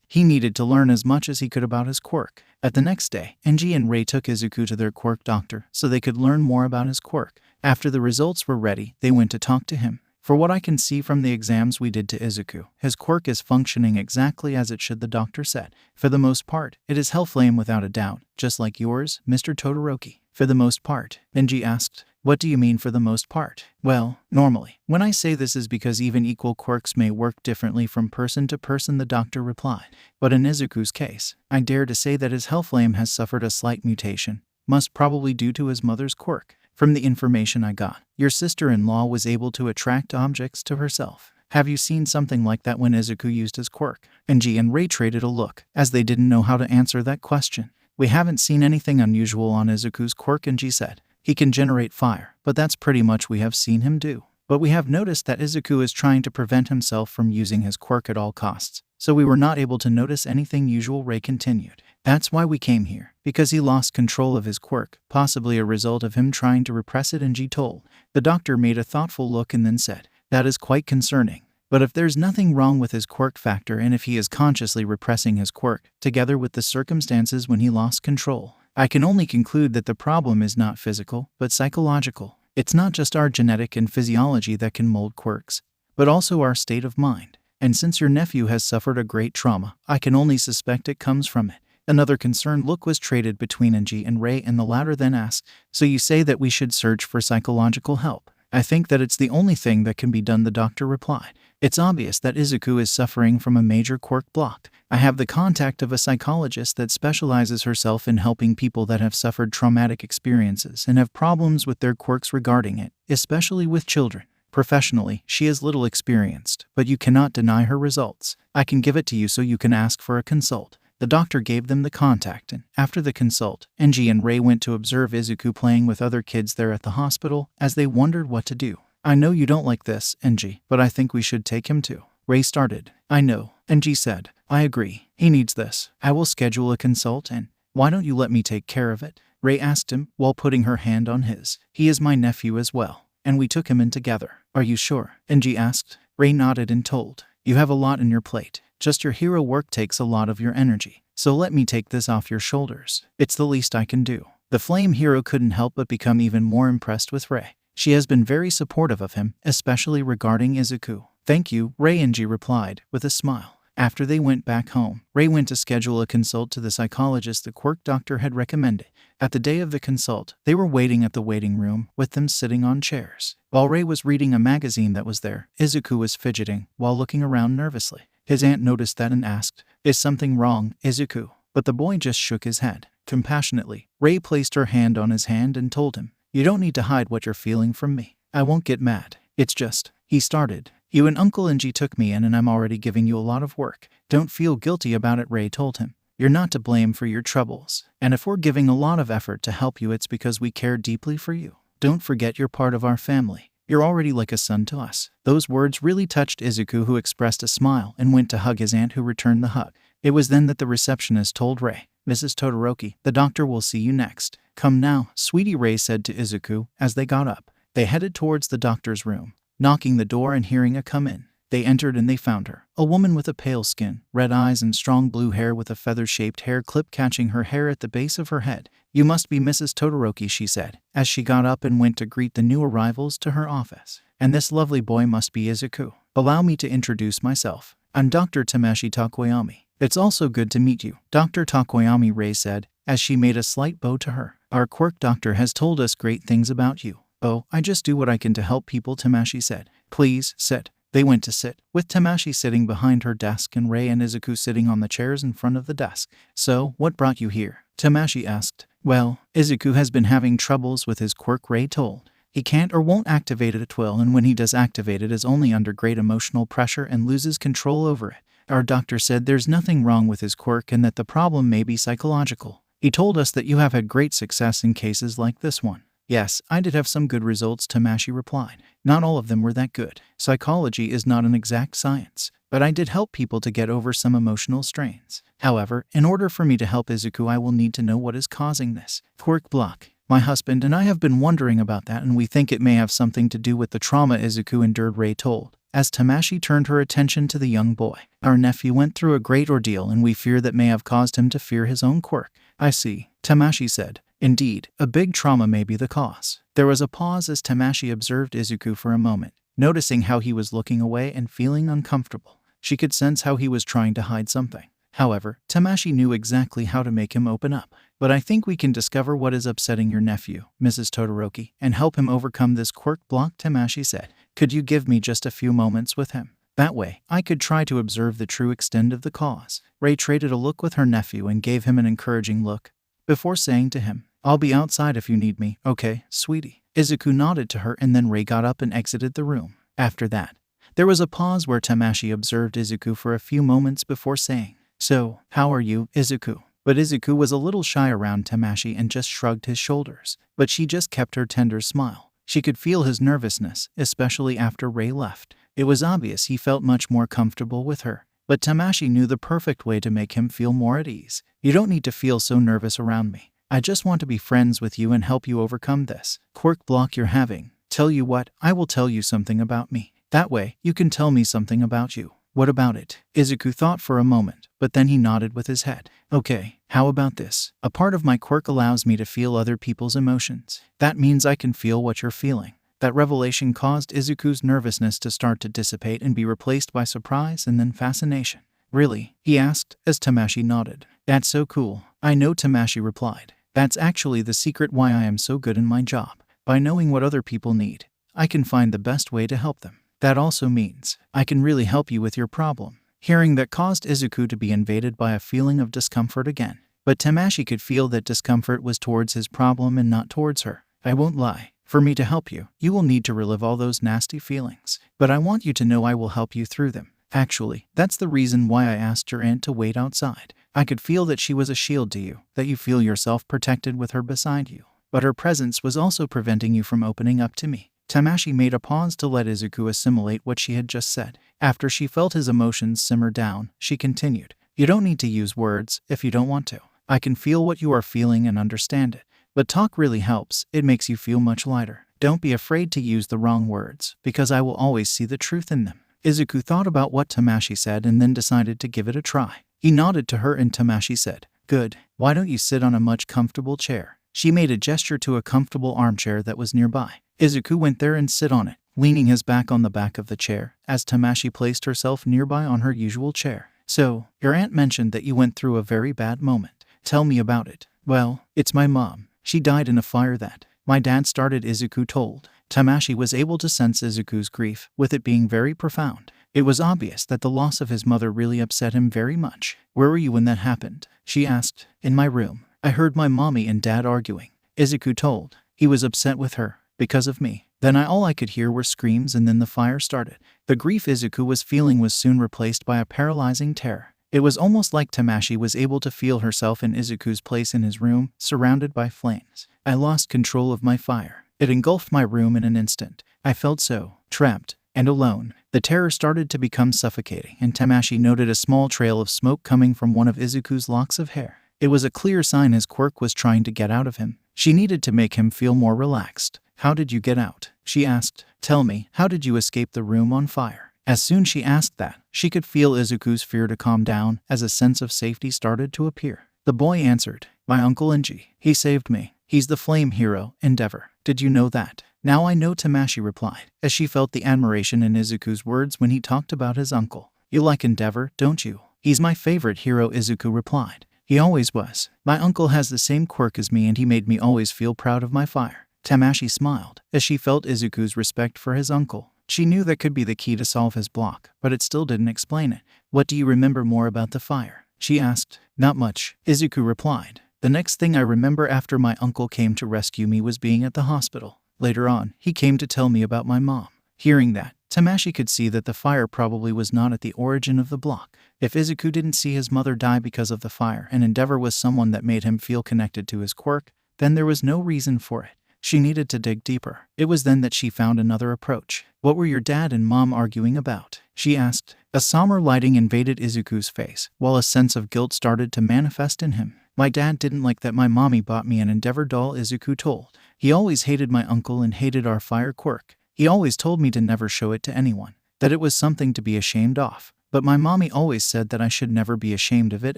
he needed to learn as much as he could about his quirk. At the next day, Enji and Rei took Izuku to their quirk doctor so they could learn more about his quirk. After the results were ready, they went to talk to him. "For what I can see from the exams we did to Izuku, his quirk is functioning exactly as it should," the doctor said. "For the most part, it is Hellflame without a doubt, just like yours, Mr. Todoroki." "For the most part?" Enji asked. "What do you mean for the most part?" "Well, normally. When I say this is because even equal quirks may work differently from person to person," the doctor replied. "But in Izuku's case, I dare to say that his Hellflame has suffered a slight mutation, most probably due to his mother's quirk. From the information I got, your sister-in-law was able to attract objects to herself. Have you seen something like that when Izuku used his quirk?" Enji and Rei traded a look, as they didn't know how to answer that question. "We haven't seen anything unusual on Izuku's quirk," Enji said. "He can generate fire, but that's pretty much we have seen him do. But we have noticed that Izuku is trying to prevent himself from using his quirk at all costs, so we were not able to notice anything usual," Rei continued. "That's why we came here, because he lost control of his quirk, possibly a result of him trying to repress it," Enji told. The doctor made a thoughtful look and then said, "That is quite concerning. But if there's nothing wrong with his quirk factor and if he is consciously repressing his quirk, together with the circumstances when he lost control, I can only conclude that the problem is not physical, but psychological. It's not just our genetic and physiology that can mold quirks, but also our state of mind. And since your nephew has suffered a great trauma, I can only suspect it comes from it." Another concerned look was traded between Enji and Rei, and the latter then asked, "So you say that we should search for psychological help?" "I think that it's the only thing that can be done," the doctor replied. "It's obvious that Izuku is suffering from a major quirk block. I have the contact of a psychologist that specializes herself in helping people that have suffered traumatic experiences and have problems with their quirks regarding it, especially with children. Professionally, she is little experienced, but you cannot deny her results. I can give it to you so you can ask for a consult." The doctor gave them the contact, and after the consult, Enji and Rei went to observe Izuku playing with other kids there at the hospital, as they wondered what to do. "I know you don't like this, Enji, but I think we should take him too." Rei started. "I know," Enji said. "I agree. He needs this. I will schedule a consult and Why don't you let me take care of it? Rei asked him while putting her hand on his. He is my nephew as well, and we took him in together. Are you sure? Enji asked. Rei nodded and told. You have a lot on your plate. Just your hero work takes a lot of your energy. So let me take this off your shoulders. It's the least I can do. The flame hero couldn't help but become even more impressed with Rei. She has been very supportive of him, especially regarding Izuku. Thank you, Rei, Enji replied, with a smile. After they went back home, Rei went to schedule a consult to the psychologist the Quirk doctor had recommended. At the day of the consult, they were waiting at the waiting room, with them sitting on chairs. While Rei was reading a magazine that was there, Izuku was fidgeting while looking around nervously. His aunt noticed that and asked, "Is something wrong, Izuku?" But the boy just shook his head. Compassionately, Rei placed her hand on his hand and told him, "You don't need to hide what you're feeling from me. I won't get mad. It's just," he started. "You and Uncle Enji took me in and I'm already giving you a lot of work. Don't feel guilty about it," Rei told him. "You're not to blame for your troubles. And if we're giving a lot of effort to help you, it's because we care deeply for you. Don't forget you're part of our family. You're already like a son to us." Those words really touched Izuku, who expressed a smile and went to hug his aunt, who returned the hug. It was then that the receptionist told Rei, "Mrs. Todoroki, the doctor will see you next. Come now, sweetie," Rei said to Izuku as they got up. They headed towards the doctor's room. Knocking the door and hearing a come in, they entered and they found her, a woman with a pale skin, red eyes and strong blue hair with a feather-shaped hair clip catching her hair at the base of her head. "You must be Mrs. Todoroki," she said, as she got up and went to greet the new arrivals to her office. "And this lovely boy must be Izuku. Allow me to introduce myself. I'm Dr. Tamashi Takoyami. It's also good to meet you, Dr. Takoyami," Rei said, as she made a slight bow to her. "Our Quirk doctor has told us great things about you." "Oh, I just do what I can to help people," Tamashi said. "Please, sit." They went to sit, with Tamashi sitting behind her desk and Rei and Izuku sitting on the chairs in front of the desk. "So, what brought you here?" Tamashi asked. "Well, Izuku has been having troubles with his quirk," Rei told. "He can't or won't activate it at will, and when he does activate it is only under great emotional pressure and loses control over it. Our doctor said there's nothing wrong with his quirk and that the problem may be psychological. He told us that you have had great success in cases like this one." "Yes, I did have some good results," Tamashi replied. "Not all of them were that good. Psychology is not an exact science, but I did help people to get over some emotional strains. However, in order for me to help Izuku, I will need to know what is causing this quirk block. My husband and I have been wondering about that, and we think it may have something to do with the trauma Izuku endured," Rei told, as Tamashi turned her attention to the young boy. "Our nephew went through a great ordeal, and we fear that may have caused him to fear his own quirk." "I see," Tamashi said. "Indeed, a big trauma may be the cause." There was a pause as Tamashi observed Izuku for a moment, noticing how he was looking away and feeling uncomfortable. She could sense how he was trying to hide something. However, Tamashi knew exactly how to make him open up. "But I think we can discover what is upsetting your nephew, Mrs. Todoroki, and help him overcome this quirk block," Tamashi said. "Could you give me just a few moments with him? That way, I could try to observe the true extent of the cause." Rei traded a look with her nephew and gave him an encouraging look, before saying to him, "I'll be outside if you need me, okay, sweetie?" Izuku nodded to her and then Rei got up and exited the room. After that, there was a pause where Tamashi observed Izuku for a few moments before saying, "So, how are you, Izuku?" But Izuku was a little shy around Tamashi and just shrugged his shoulders. But she just kept her tender smile. She could feel his nervousness, especially after Rei left. It was obvious he felt much more comfortable with her. But Tamashi knew the perfect way to make him feel more at ease. "You don't need to feel so nervous around me. I just want to be friends with you and help you overcome this quirk block you're having. Tell you what, I will tell you something about me. That way, you can tell me something about you." "What about it?" Izuku thought for a moment, but then he nodded with his head. "Okay, how about this? A part of my quirk allows me to feel other people's emotions. That means I can feel what you're feeling." That revelation caused Izuku's nervousness to start to dissipate and be replaced by surprise and then fascination. "Really?" he asked, as Tamashi nodded. "That's so cool." "I know," Tamashi replied. "That's actually the secret why I am so good in my job. By knowing what other people need, I can find the best way to help them. That also means I can really help you with your problem." Hearing that caused Izuku to be invaded by a feeling of discomfort again. But Tamashi could feel that discomfort was towards his problem and not towards her. "I won't lie. For me to help you, you will need to relive all those nasty feelings. But I want you to know I will help you through them. Actually, that's the reason why I asked your aunt to wait outside. I could feel that she was a shield to you, that you feel yourself protected with her beside you. But her presence was also preventing you from opening up to me." Tamashi made a pause to let Izuku assimilate what she had just said. After she felt his emotions simmer down, she continued, "You don't need to use words if you don't want to. I can feel what you are feeling and understand it. But talk really helps. It makes you feel much lighter. Don't be afraid to use the wrong words, because I will always see the truth in them." Izuku thought about what Tamashii said and then decided to give it a try. He nodded to her and Tamashii said, "Good. Why don't you sit on a much comfortable chair?" She made a gesture to a comfortable armchair that was nearby. Izuku went there and sit on it, leaning his back on the back of the chair, as Tamashii placed herself nearby on her usual chair. "So, your aunt mentioned that you went through a very bad moment. Tell me about it." "Well, it's my mom. She died in a fire that my dad started," Izuku told. Tamashii was able to sense Izuku's grief, with it being very profound. It was obvious that the loss of his mother really upset him very much. "Where were you when that happened?" she asked. "In my room. I heard my mommy and dad arguing," Izuku told. "He was upset with her, because of me. Then all I could hear were screams and then the fire started." The grief Izuku was feeling was soon replaced by a paralyzing terror. It was almost like Tamashii was able to feel herself in Izuku's place in his room, surrounded by flames. "I lost control of my fire. It engulfed my room in an instant. I felt so trapped and alone." The terror started to become suffocating, and Tamashii noted a small trail of smoke coming from one of Izuku's locks of hair. It was a clear sign his quirk was trying to get out of him. She needed to make him feel more relaxed. "How did you get out?" she asked. "Tell me, how did you escape the room on fire?" As soon as she asked that, she could feel Izuku's fear to calm down as a sense of safety started to appear. The boy answered, "My uncle Inji. He saved me. He's the flame hero, Endeavor. Did you know that?" "Now I know," Tamashii replied, as she felt the admiration in Izuku's words when he talked about his uncle. "You like Endeavor, don't you?" "He's my favorite hero," Izuku replied. "He always was. My uncle has the same quirk as me and he made me always feel proud of my fire." Tamashii smiled, as she felt Izuku's respect for his uncle. She knew that could be the key to solve his block, but it still didn't explain it. "What do you remember more about the fire?" she asked. "Not much," Izuku replied. "The next thing I remember after my uncle came to rescue me was being at the hospital. Later on, he came to tell me about my mom." Hearing that, Tamashii could see that the fire probably was not at the origin of the block. If Izuku didn't see his mother die because of the fire and Endeavor was someone that made him feel connected to his quirk, then there was no reason for it. She needed to dig deeper. It was then that she found another approach. "What were your dad and mom arguing about?" she asked. A somber lighting invaded Izuku's face, while a sense of guilt started to manifest in him. "My dad didn't like that my mommy bought me an Endeavor doll," Izuku told. "He always hated my uncle and hated our fire quirk. He always told me to never show it to anyone, that it was something to be ashamed of. But my mommy always said that I should never be ashamed of it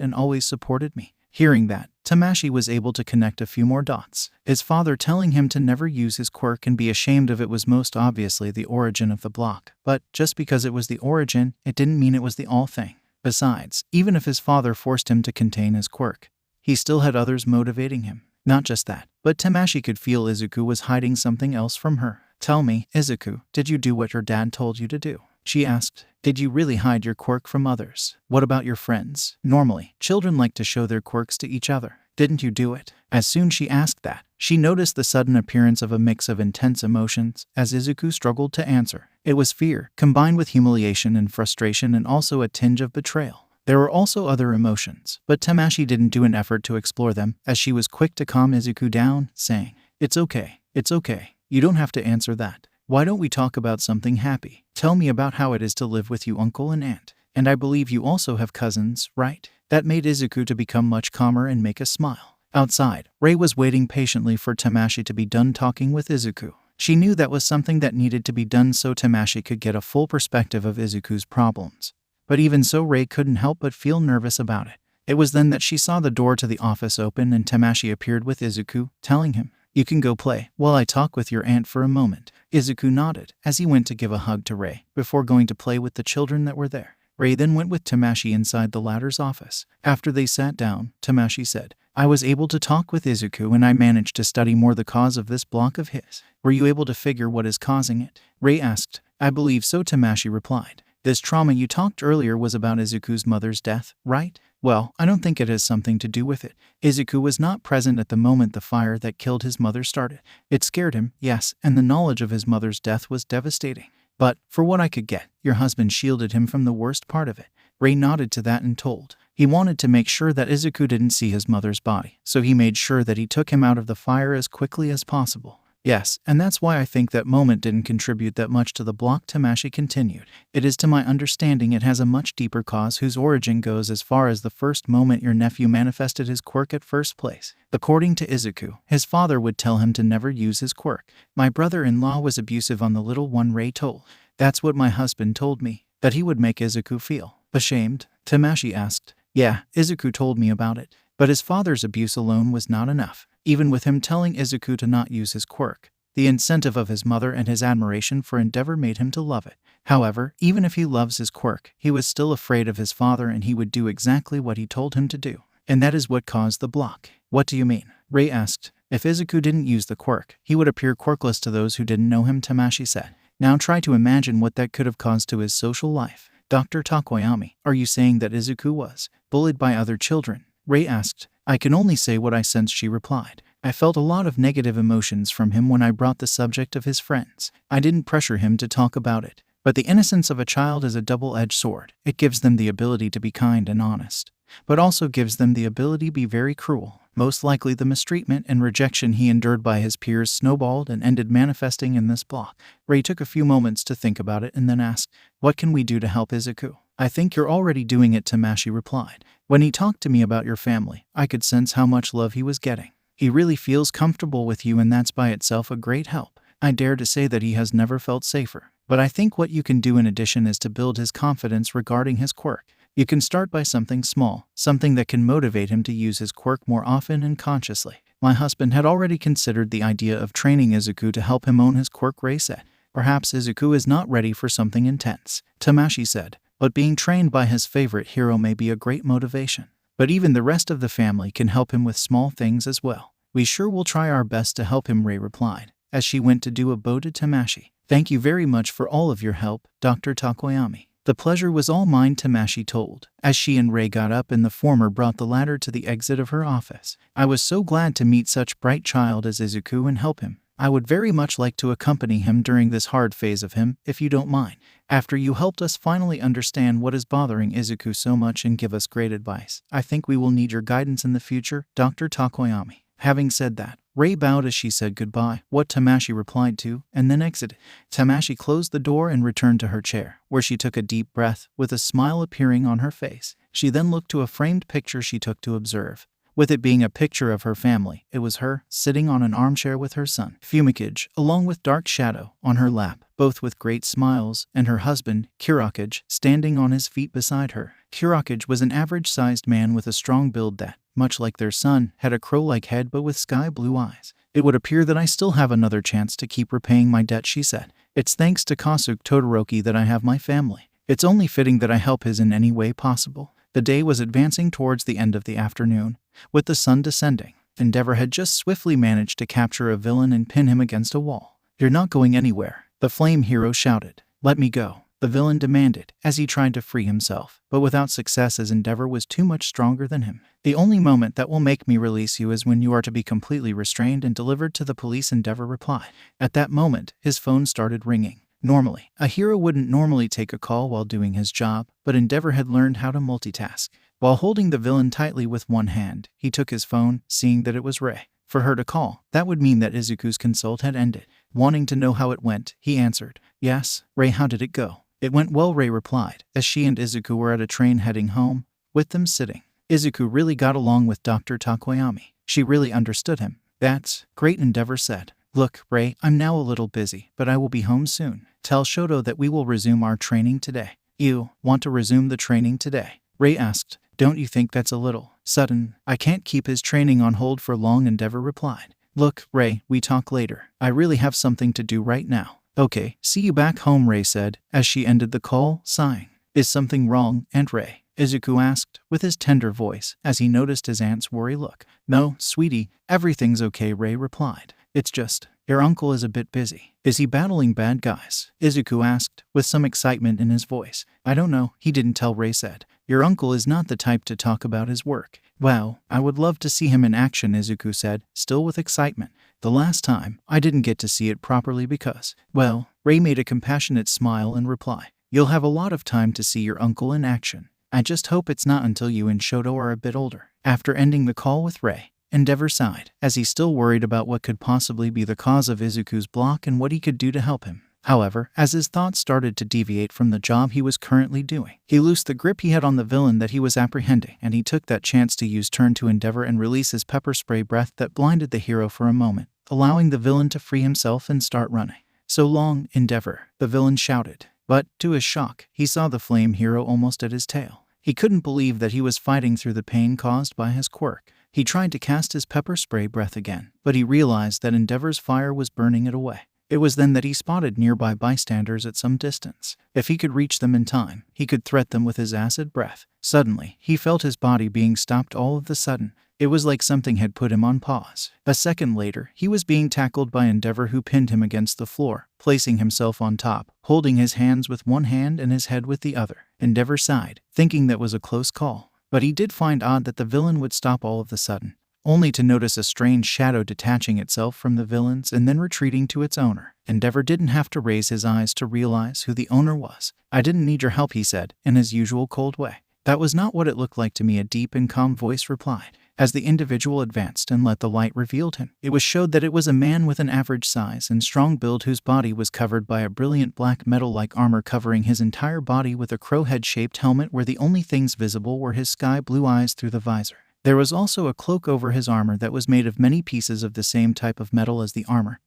and always supported me." Hearing that, Tamashii was able to connect a few more dots. His father telling him to never use his quirk and be ashamed of it was most obviously the origin of the block. But just because it was the origin, it didn't mean it was the all thing. Besides, even if his father forced him to contain his quirk, he still had others motivating him. Not just that, but Tamashii could feel Izuku was hiding something else from her. "Tell me, Izuku, did you do what your dad told you to do?" she asked. "Did you really hide your quirk from others? What about your friends? Normally, children like to show their quirks to each other. Didn't you do it?" As soon as she asked that, she noticed the sudden appearance of a mix of intense emotions as Izuku struggled to answer. It was fear, combined with humiliation and frustration and also a tinge of betrayal. There were also other emotions, but Tamashii didn't do an effort to explore them, as she was quick to calm Izuku down, saying, "It's okay. It's okay. You don't have to answer that. Why don't we talk about something happy? Tell me about how it is to live with you uncle and aunt. And I believe you also have cousins, right?" That made Izuku to become much calmer and make a smile. Outside, Rei was waiting patiently for Tamashii to be done talking with Izuku. She knew that was something that needed to be done so Tamashii could get a full perspective of Izuku's problems. But even so, Rei couldn't help but feel nervous about it. It was then that she saw the door to the office open and Tamashii appeared with Izuku, telling him, "You can go play while I talk with your aunt for a moment." Izuku nodded as he went to give a hug to Rei before going to play with the children that were there. Rei then went with Tamashii inside the latter's office. After they sat down, Tamashii said, "I was able to talk with Izuku and I managed to study more the cause of this block of his. Were you able to figure what is causing it?" Rei asked. "I believe so," Tamashii replied. "This trauma you talked earlier was about Izuku's mother's death, right?" "Well, I don't think it has something to do with it. Izuku was not present at the moment the fire that killed his mother started. It scared him, yes, and the knowledge of his mother's death was devastating. But, for what I could get, your husband shielded him from the worst part of it." Rei nodded to that and told. He wanted to make sure that Izuku didn't see his mother's body, so he made sure that he took him out of the fire as quickly as possible. Yes, and that's why I think that moment didn't contribute that much to the block, Tamashi continued. It is to my understanding it has a much deeper cause whose origin goes as far as the first moment your nephew manifested his quirk at first place. According to Izuku, his father would tell him to never use his quirk. My brother-in-law was abusive on the little one, Rei told. That's what my husband told me, that he would make Izuku feel ashamed. Tamashi asked. Yeah, Izuku told me about it. But his father's abuse alone was not enough. Even with him telling Izuku to not use his quirk, the incentive of his mother and his admiration for Endeavor made him to love it. However, even if he loves his quirk, he was still afraid of his father and he would do exactly what he told him to do. And that is what caused the block. What do you mean? Rei asked. If Izuku didn't use the quirk, he would appear quirkless to those who didn't know him, Tamashi said. Now try to imagine what that could have caused to his social life. Dr. Takoyami, are you saying that Izuku was bullied by other children? Rei asked. I can only say what I sensed, she replied. I felt a lot of negative emotions from him when I brought the subject of his friends. I didn't pressure him to talk about it. But the innocence of a child is a double-edged sword. It gives them the ability to be kind and honest, but also gives them the ability to be very cruel. Most likely the mistreatment and rejection he endured by his peers snowballed and ended manifesting in this block. Rei took a few moments to think about it and then asked, what can we do to help Izuku? I think you're already doing it, Tamashi replied. When he talked to me about your family, I could sense how much love he was getting. He really feels comfortable with you and that's by itself a great help. I dare to say that he has never felt safer. But I think what you can do in addition is to build his confidence regarding his quirk. You can start by something small, something that can motivate him to use his quirk more often and consciously. My husband had already considered the idea of training Izuku to help him own his quirk, Rei said. Perhaps Izuku is not ready for something intense, Tamashi said, but being trained by his favorite hero may be a great motivation. But even the rest of the family can help him with small things as well. We sure will try our best to help him, Rei replied, as she went to do a bow to Tamashi. Thank you very much for all of your help, Dr. Takoyami. The pleasure was all mine, Tamashi told, as she and Rei got up and the former brought the latter to the exit of her office. I was so glad to meet such bright child as Izuku and help him. I would very much like to accompany him during this hard phase of him, if you don't mind. After you helped us finally understand what is bothering Izuku so much and give us great advice, I think we will need your guidance in the future, Dr. Takoyami. Having said that, Rei bowed as she said goodbye, what Tamashi replied to, and then exited. Tamashi closed the door and returned to her chair, where she took a deep breath, with a smile appearing on her face. She then looked to a framed picture she took to observe. With it being a picture of her family, it was her, sitting on an armchair with her son, Fumikage, along with Dark Shadow, on her lap, both with great smiles, and her husband, Quirk, standing on his feet beside her. Quirk was an average-sized man with a strong build that, much like their son, had a crow-like head but with sky-blue eyes. It would appear that I still have another chance to keep repaying my debt, she said. It's thanks to Kasuke Todoroki that I have my family. It's only fitting that I help his in any way possible. The day was advancing towards the end of the afternoon, with the sun descending. Endeavor had just swiftly managed to capture a villain and pin him against a wall. You're not going anywhere, the flame hero shouted. Let me go, the villain demanded, as he tried to free himself, but without success as Endeavor was too much stronger than him. The only moment that will make me release you is when you are to be completely restrained and delivered to the police, Endeavor replied. At that moment, his phone started ringing. Normally, a hero wouldn't normally take a call while doing his job, but Endeavor had learned how to multitask. While holding the villain tightly with one hand, he took his phone, seeing that it was Rei. For her to call, that would mean that Izuku's consult had ended. Wanting to know how it went, he answered, Yes, Rei, how did it go? It went well, Rei replied, as she and Izuku were at a train heading home, with them sitting. Izuku really got along with Dr. Takoyami. She really understood him. That's great, Endeavor said. Look, Rei, I'm now a little busy, but I will be home soon. Tell Shoto that we will resume our training today. You want to resume the training today? Rei asked. Don't you think that's a little sudden? I can't keep his training on hold for long, Endeavor replied. Look, Rei, we talk later. I really have something to do right now. Okay, see you back home, Rei said, as she ended the call, sighing. Is something wrong, Aunt Rei? Izuku asked, with his tender voice, as he noticed his aunt's worried look. No, sweetie, everything's okay, Rei replied. It's just, your uncle is a bit busy. Is he battling bad guys? Izuku asked, with some excitement in his voice. I don't know, he didn't tell, Rei said. Your uncle is not the type to talk about his work. Wow, I would love to see him in action, Izuku said, still with excitement. The last time, I didn't get to see it properly because, well, Rei made a compassionate smile and reply. You'll have a lot of time to see your uncle in action. I just hope it's not until you and Shoto are a bit older. After ending the call with Rei, Endeavor sighed, as he still worried about what could possibly be the cause of Izuku's block and what he could do to help him. However, as his thoughts started to deviate from the job he was currently doing, he loosed the grip he had on the villain that he was apprehending, and he took that chance to use turn to Endeavor and release his pepper spray breath that blinded the hero for a moment, allowing the villain to free himself and start running. "So long, Endeavor," the villain shouted. But, to his shock, he saw the flame hero almost at his tail. He couldn't believe that he was fighting through the pain caused by his quirk. He tried to cast his pepper spray breath again, but he realized that Endeavor's fire was burning it away. It was then that he spotted nearby bystanders at some distance. If he could reach them in time, he could threat them with his acid breath. Suddenly, he felt his body being stopped all of a sudden. It was like something had put him on pause. A second later, he was being tackled by Endeavor, who pinned him against the floor, placing himself on top, holding his hands with one hand and his head with the other. Endeavor sighed, thinking that was a close call. But he did find odd that the villain would stop all of a sudden, only to notice a strange shadow detaching itself from the villains and then retreating to its owner. Endeavor didn't have to raise his eyes to realize who the owner was. "I didn't need your help," he said, in his usual cold way. "That was not what it looked like to me," a deep and calm voice replied. As the individual advanced and let the light revealed him, it was showed that it was a man with an average size and strong build whose body was covered by a brilliant black metal-like armor covering his entire body, with a crow head-shaped helmet where the only things visible were his sky-blue eyes through the visor. There was also a cloak over his armor that was made of many pieces of the same type of metal as the armor,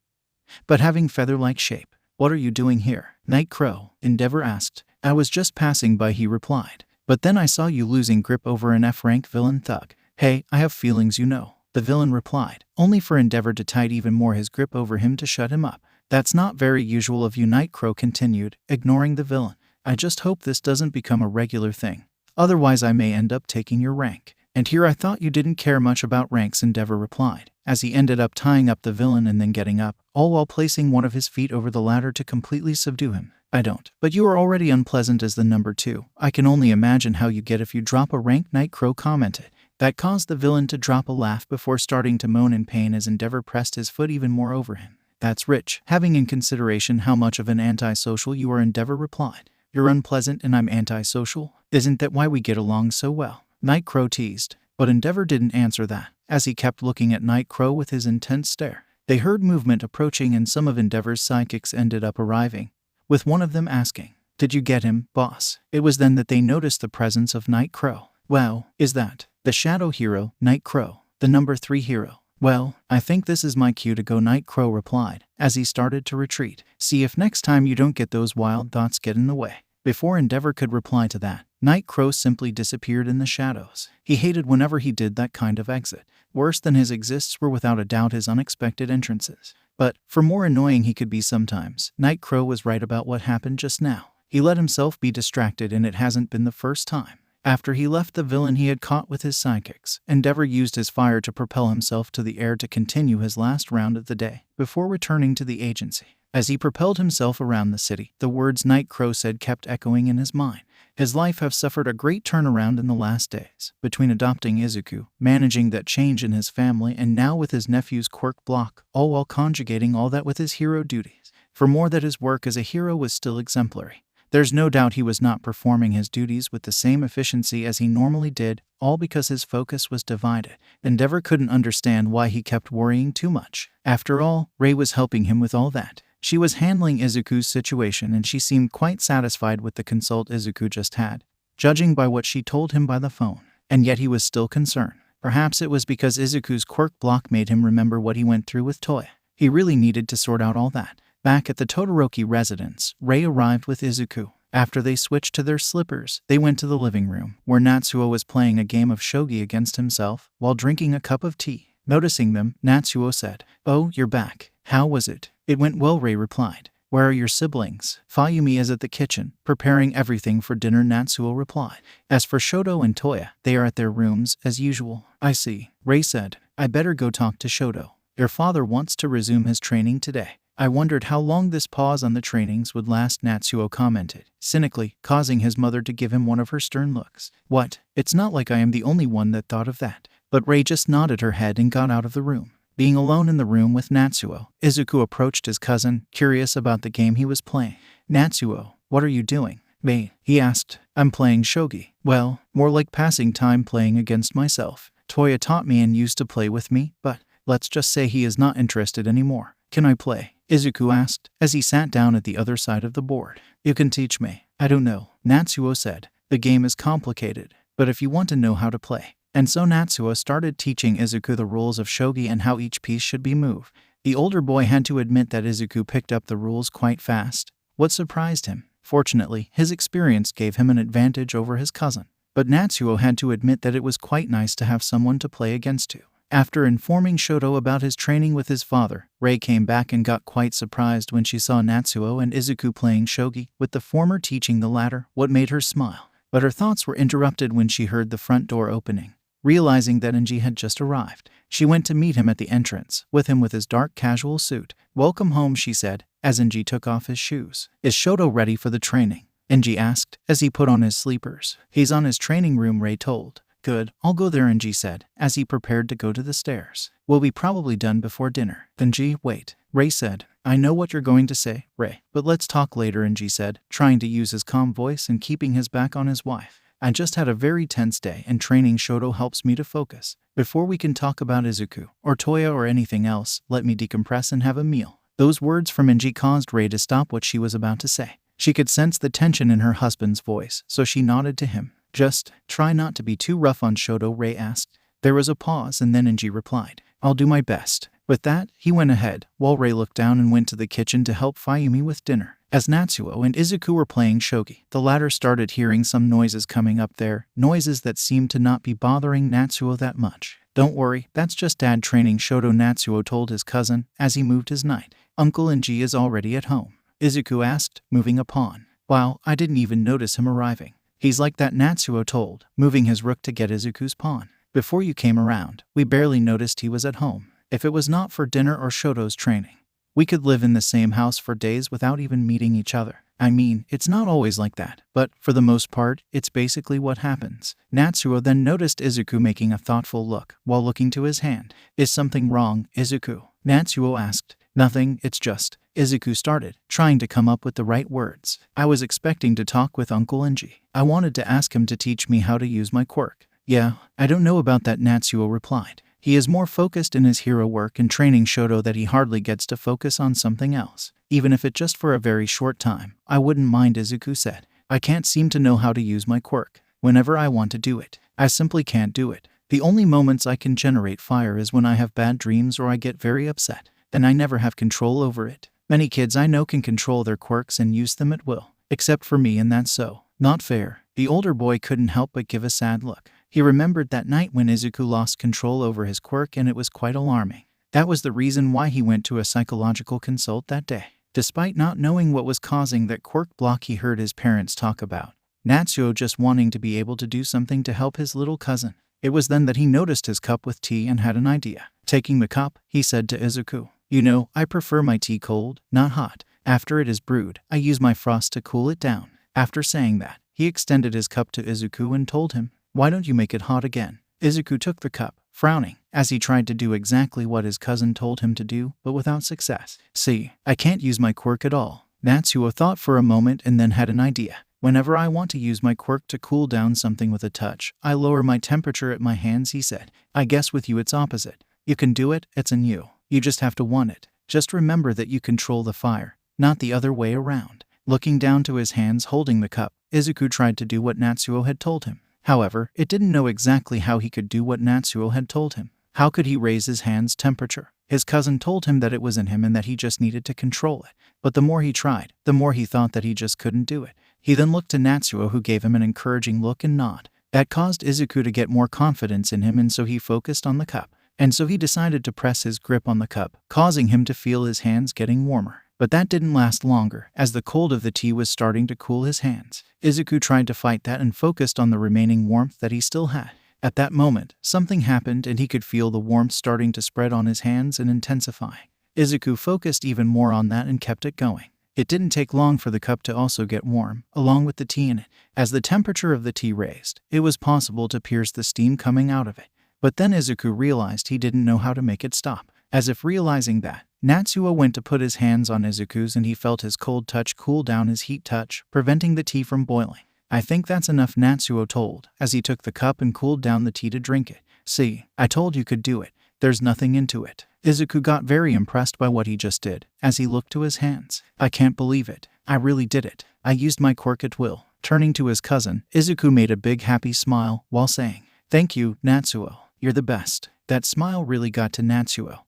but having feather-like shape. "What are you doing here, Night Crow?" Endeavor asked. "I was just passing by," he replied. "But then I saw you losing grip over an F-rank villain thug." "Hey, I have feelings, you know," the villain replied, only for Endeavor to tighten even more his grip over him to shut him up. "That's not very usual of you," Night Crow continued, ignoring the villain. "I just hope this doesn't become a regular thing. Otherwise I may end up taking your rank." "And here I thought you didn't care much about ranks," Endeavor replied, as he ended up tying up the villain and then getting up, all while placing one of his feet over the ladder to completely subdue him. "I don't. But you are already unpleasant as the number 2. I can only imagine how you get if you drop a rank," Night Crow commented. That caused the villain to drop a laugh before starting to moan in pain as Endeavor pressed his foot even more over him. "That's rich, having in consideration how much of an antisocial you are," Endeavor replied. "You're unpleasant and I'm antisocial? Isn't that why we get along so well?" Night Crow teased. But Endeavor didn't answer that, as he kept looking at Night Crow with his intense stare. They heard movement approaching and some of Endeavor's sidekicks ended up arriving, with one of them asking, "Did you get him, boss?" It was then that they noticed the presence of Night Crow. "Well, is that the shadow hero, Night Crow, the number 3 hero?" "Well, I think this is my cue to go," Night Crow replied, as he started to retreat. "See if next time you don't get those wild thoughts get in the way." Before Endeavor could reply to that, Night Crow simply disappeared in the shadows. He hated whenever he did that kind of exit. Worse than his exists were without a doubt his unexpected entrances. But, for more annoying he could be sometimes, Night Crow was right about what happened just now. He let himself be distracted, and it hasn't been the first time. After he left the villain he had caught with his sidekicks, Endeavor used his fire to propel himself to the air to continue his last round of the day, before returning to the agency. As he propelled himself around the city, the words Night Crow said kept echoing in his mind. His life have suffered a great turnaround in the last days, between adopting Izuku, managing that change in his family, and now with his nephew's quirk block, all while conjugating all that with his hero duties. For more that his work as a hero was still exemplary. There's no doubt he was not performing his duties with the same efficiency as he normally did, all because his focus was divided. Endeavor couldn't understand why he kept worrying too much. After all, Rei was helping him with all that. She was handling Izuku's situation and she seemed quite satisfied with the consult Izuku just had, judging by what she told him by the phone. And yet he was still concerned. Perhaps it was because Izuku's quirk block made him remember what he went through with Toya. He really needed to sort out all that. Back at the Todoroki residence, Rei arrived with Izuku. After they switched to their slippers, they went to the living room, where Natsuo was playing a game of shogi against himself, while drinking a cup of tea. Noticing them, Natsuo said, "Oh, you're back. How was it?" "It went well," Rei replied. "Where are your siblings?" "Fayumi is at the kitchen, preparing everything for dinner," Natsuo replied. "As for Shoto and Toya, they are at their rooms, as usual." "I see," Rei said. "I better go talk to Shoto. Your father wants to resume his training today." "I wondered how long this pause on the trainings would last," Natsuo commented, cynically, causing his mother to give him one of her stern looks. "What? It's not like I am the only one that thought of that." But Rei just nodded her head and got out of the room. Being alone in the room with Natsuo, Izuku approached his cousin, curious about the game he was playing. "Natsuo, what are you doing?" "Mate," he asked. "I'm playing shogi." "Well, more like passing time playing against myself." Toya taught me and used to play with me, but let's just say he is not interested anymore. Can I play? Izuku asked, as he sat down at the other side of the board. You can teach me. I don't know, Natsuo said. The game is complicated, but if you want to know how to play. And so Natsuo started teaching Izuku the rules of shogi and how each piece should be moved. The older boy had to admit that Izuku picked up the rules quite fast. What surprised him? Fortunately, his experience gave him an advantage over his cousin. But Natsuo had to admit that it was quite nice to have someone to play against too. After informing Shoto about his training with his father, Rei came back and got quite surprised when she saw Natsuo and Izuku playing shogi, with the former teaching the latter, what made her smile. But her thoughts were interrupted when she heard the front door opening. Realizing that Enji had just arrived, she went to meet him at the entrance, with him with his dark casual suit. Welcome home, she said, as Enji took off his shoes. Is Shoto ready for the training? Enji asked, as he put on his sleepers. He's on his training room, Rei told. Good, I'll go there, Enji said, as he prepared to go to the stairs. We'll be probably done before dinner. Enji, wait, Rei said. I know what you're going to say, Rei, but let's talk later, Enji said, trying to use his calm voice and keeping his back on his wife. I just had a very tense day and training Shoto helps me to focus. Before we can talk about Izuku, or Toya or anything else, let me decompress and have a meal. Those words from Enji caused Rei to stop what she was about to say. She could sense the tension in her husband's voice, so she nodded to him. Just try not to be too rough on Shoto, Rei asked. There was a pause and then Enji replied, I'll do my best. With that, he went ahead, while Rei looked down and went to the kitchen to help Fuyumi with dinner. As Natsuo and Izuku were playing shogi, the latter started hearing some noises coming up there, noises that seemed to not be bothering Natsuo that much. Don't worry, that's just Dad training Shoto, Natsuo told his cousin, as he moved his knight. Uncle Enji is already at home, Izuku asked, moving a pawn. Wow, I didn't even notice him arriving. He's like that, Natsuo told, moving his rook to get Izuku's pawn. Before you came around, we barely noticed he was at home. If it was not for dinner or Shoto's training, we could live in the same house for days without even meeting each other. I mean, it's not always like that, but for the most part, it's basically what happens. Natsuo then noticed Izuku making a thoughtful look while looking to his hand. Is something wrong, Izuku? Natsuo asked. Nothing, it's just, Izuku started, trying to come up with the right words. I was expecting to talk with Uncle Enji. I wanted to ask him to teach me how to use my quirk. Yeah, I don't know about that, Natsuo replied. He is more focused in his hero work and training Shoto that he hardly gets to focus on something else. Even if it just for a very short time, I wouldn't mind, Izuku said. I can't seem to know how to use my quirk. Whenever I want to do it, I simply can't do it. The only moments I can generate fire is when I have bad dreams or I get very upset. Then I never have control over it. Many kids I know can control their quirks and use them at will, except for me, and that's so not fair. The older boy couldn't help but give a sad look. He remembered that night when Izuku lost control over his quirk and it was quite alarming. That was the reason why he went to a psychological consult that day. Despite not knowing what was causing that quirk block, he heard his parents talk about Natsuo just wanting to be able to do something to help his little cousin. It was then that he noticed his cup with tea and had an idea. Taking the cup, he said to Izuku, You know, I prefer my tea cold, not hot. After it is brewed, I use my frost to cool it down. After saying that, he extended his cup to Izuku and told him, Why don't you make it hot again? Izuku took the cup, frowning, as he tried to do exactly what his cousin told him to do, but without success. See, I can't use my quirk at all. Natsuo thought for a moment and then had an idea. Whenever I want to use my quirk to cool down something with a touch, I lower my temperature at my hands, he said. I guess with you it's opposite. You can do it, it's in you. You just have to want it. Just remember that you control the fire, not the other way around. Looking down to his hands holding the cup, Izuku tried to do what Natsuo had told him. However, it didn't know exactly how he could do what Natsuo had told him. How could he raise his hand's temperature? His cousin told him that it was in him and that he just needed to control it. But the more he tried, the more he thought that he just couldn't do it. He then looked to Natsuo, who gave him an encouraging look and nod. That caused Izuku to get more confidence in him, and so he focused on the cup. And so he decided to press his grip on the cup, causing him to feel his hands getting warmer. But that didn't last longer, as the cold of the tea was starting to cool his hands. Izuku tried to fight that and focused on the remaining warmth that he still had. At that moment, something happened and he could feel the warmth starting to spread on his hands and intensifying. Izuku focused even more on that and kept it going. It didn't take long for the cup to also get warm, along with the tea in it. As the temperature of the tea raised, it was possible to pierce the steam coming out of it. But then Izuku realized he didn't know how to make it stop. As if realizing that, Natsuo went to put his hands on Izuku's and he felt his cold touch cool down his heat touch, preventing the tea from boiling. I think that's enough, Natsuo told, as he took the cup and cooled down the tea to drink it. See, I told you could do it. There's nothing into it. Izuku got very impressed by what he just did, as he looked to his hands. I can't believe it. I really did it. I used my quirk at will. Turning to his cousin, Izuku made a big happy smile while saying, "Thank you, Natsuo. You're the best." That smile really got to Natsuo,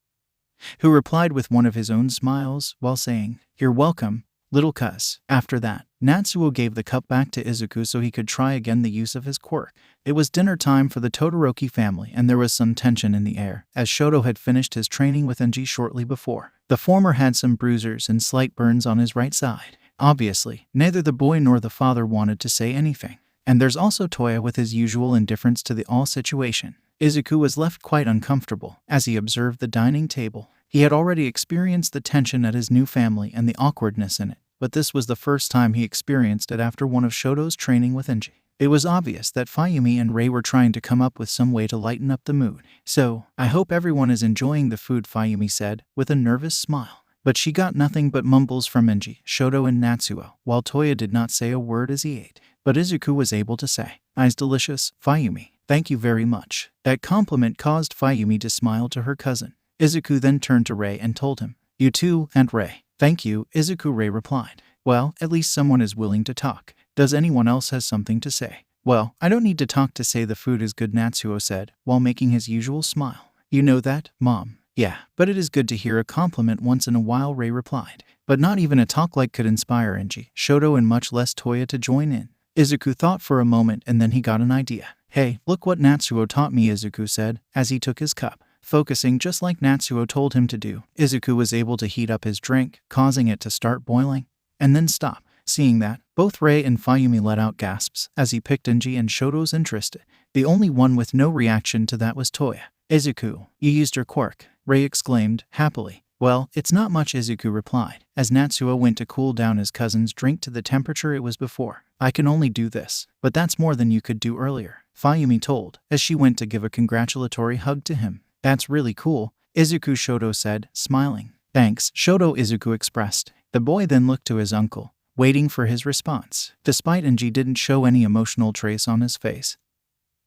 who replied with one of his own smiles while saying, "You're welcome, little cuz." After that, Natsuo gave the cup back to Izuku so he could try again the use of his quirk. It was dinner time for the Todoroki family, and there was some tension in the air, as Shoto had finished his training with Enji shortly before. The former had some bruises and slight burns on his right side. Obviously, neither the boy nor the father wanted to say anything. And there's also Toya with his usual indifference to the all situation. Izuku was left quite uncomfortable as he observed the dining table. He had already experienced the tension at his new family and the awkwardness in it, but this was the first time he experienced it after one of Shoto's training with Enji. It was obvious that Fuyumi and Rei were trying to come up with some way to lighten up the mood. "So, I hope everyone is enjoying the food," Fuyumi said, with a nervous smile. But she got nothing but mumbles from Enji, Shoto and Natsuo, while Toya did not say a word as he ate. But Izuku was able to say, "It's delicious, Fuyumi. Thank you very much." That compliment caused Fuyumi to smile to her cousin. Izuku then turned to Rei and told him, "You too, Aunt Rei." "Thank you, Izuku," Rei replied. "Well, at least someone is willing to talk. Does anyone else have something to say?" "Well, I don't need to talk to say the food is good," Natsuo said, while making his usual smile. "You know that, Mom." "Yeah, but it is good to hear a compliment once in a while," Rei replied. But not even a talk like could inspire Enji, Shoto and much less Toya to join in. Izuku thought for a moment and then he got an idea. "Hey, look what Natsuo taught me," Izuku said, as he took his cup. Focusing just like Natsuo told him to do, Izuku was able to heat up his drink, causing it to start boiling, and then stop. Seeing that, both Rei and Fuyumi let out gasps as he picked Enji and Shoto's interest. The only one with no reaction to that was Toya. "Izuku, you used your quirk," Rei exclaimed, happily. "Well, it's not much," Izuku replied, as Natsuo went to cool down his cousin's drink to the temperature it was before. "I can only do this, but that's more than you could do earlier," Fuyumi told, as she went to give a congratulatory hug to him. "That's really cool," Izuku Shoto said, smiling. "Thanks, Shoto," Izuku expressed. The boy then looked to his uncle, waiting for his response. Despite Enji didn't show any emotional trace on his face,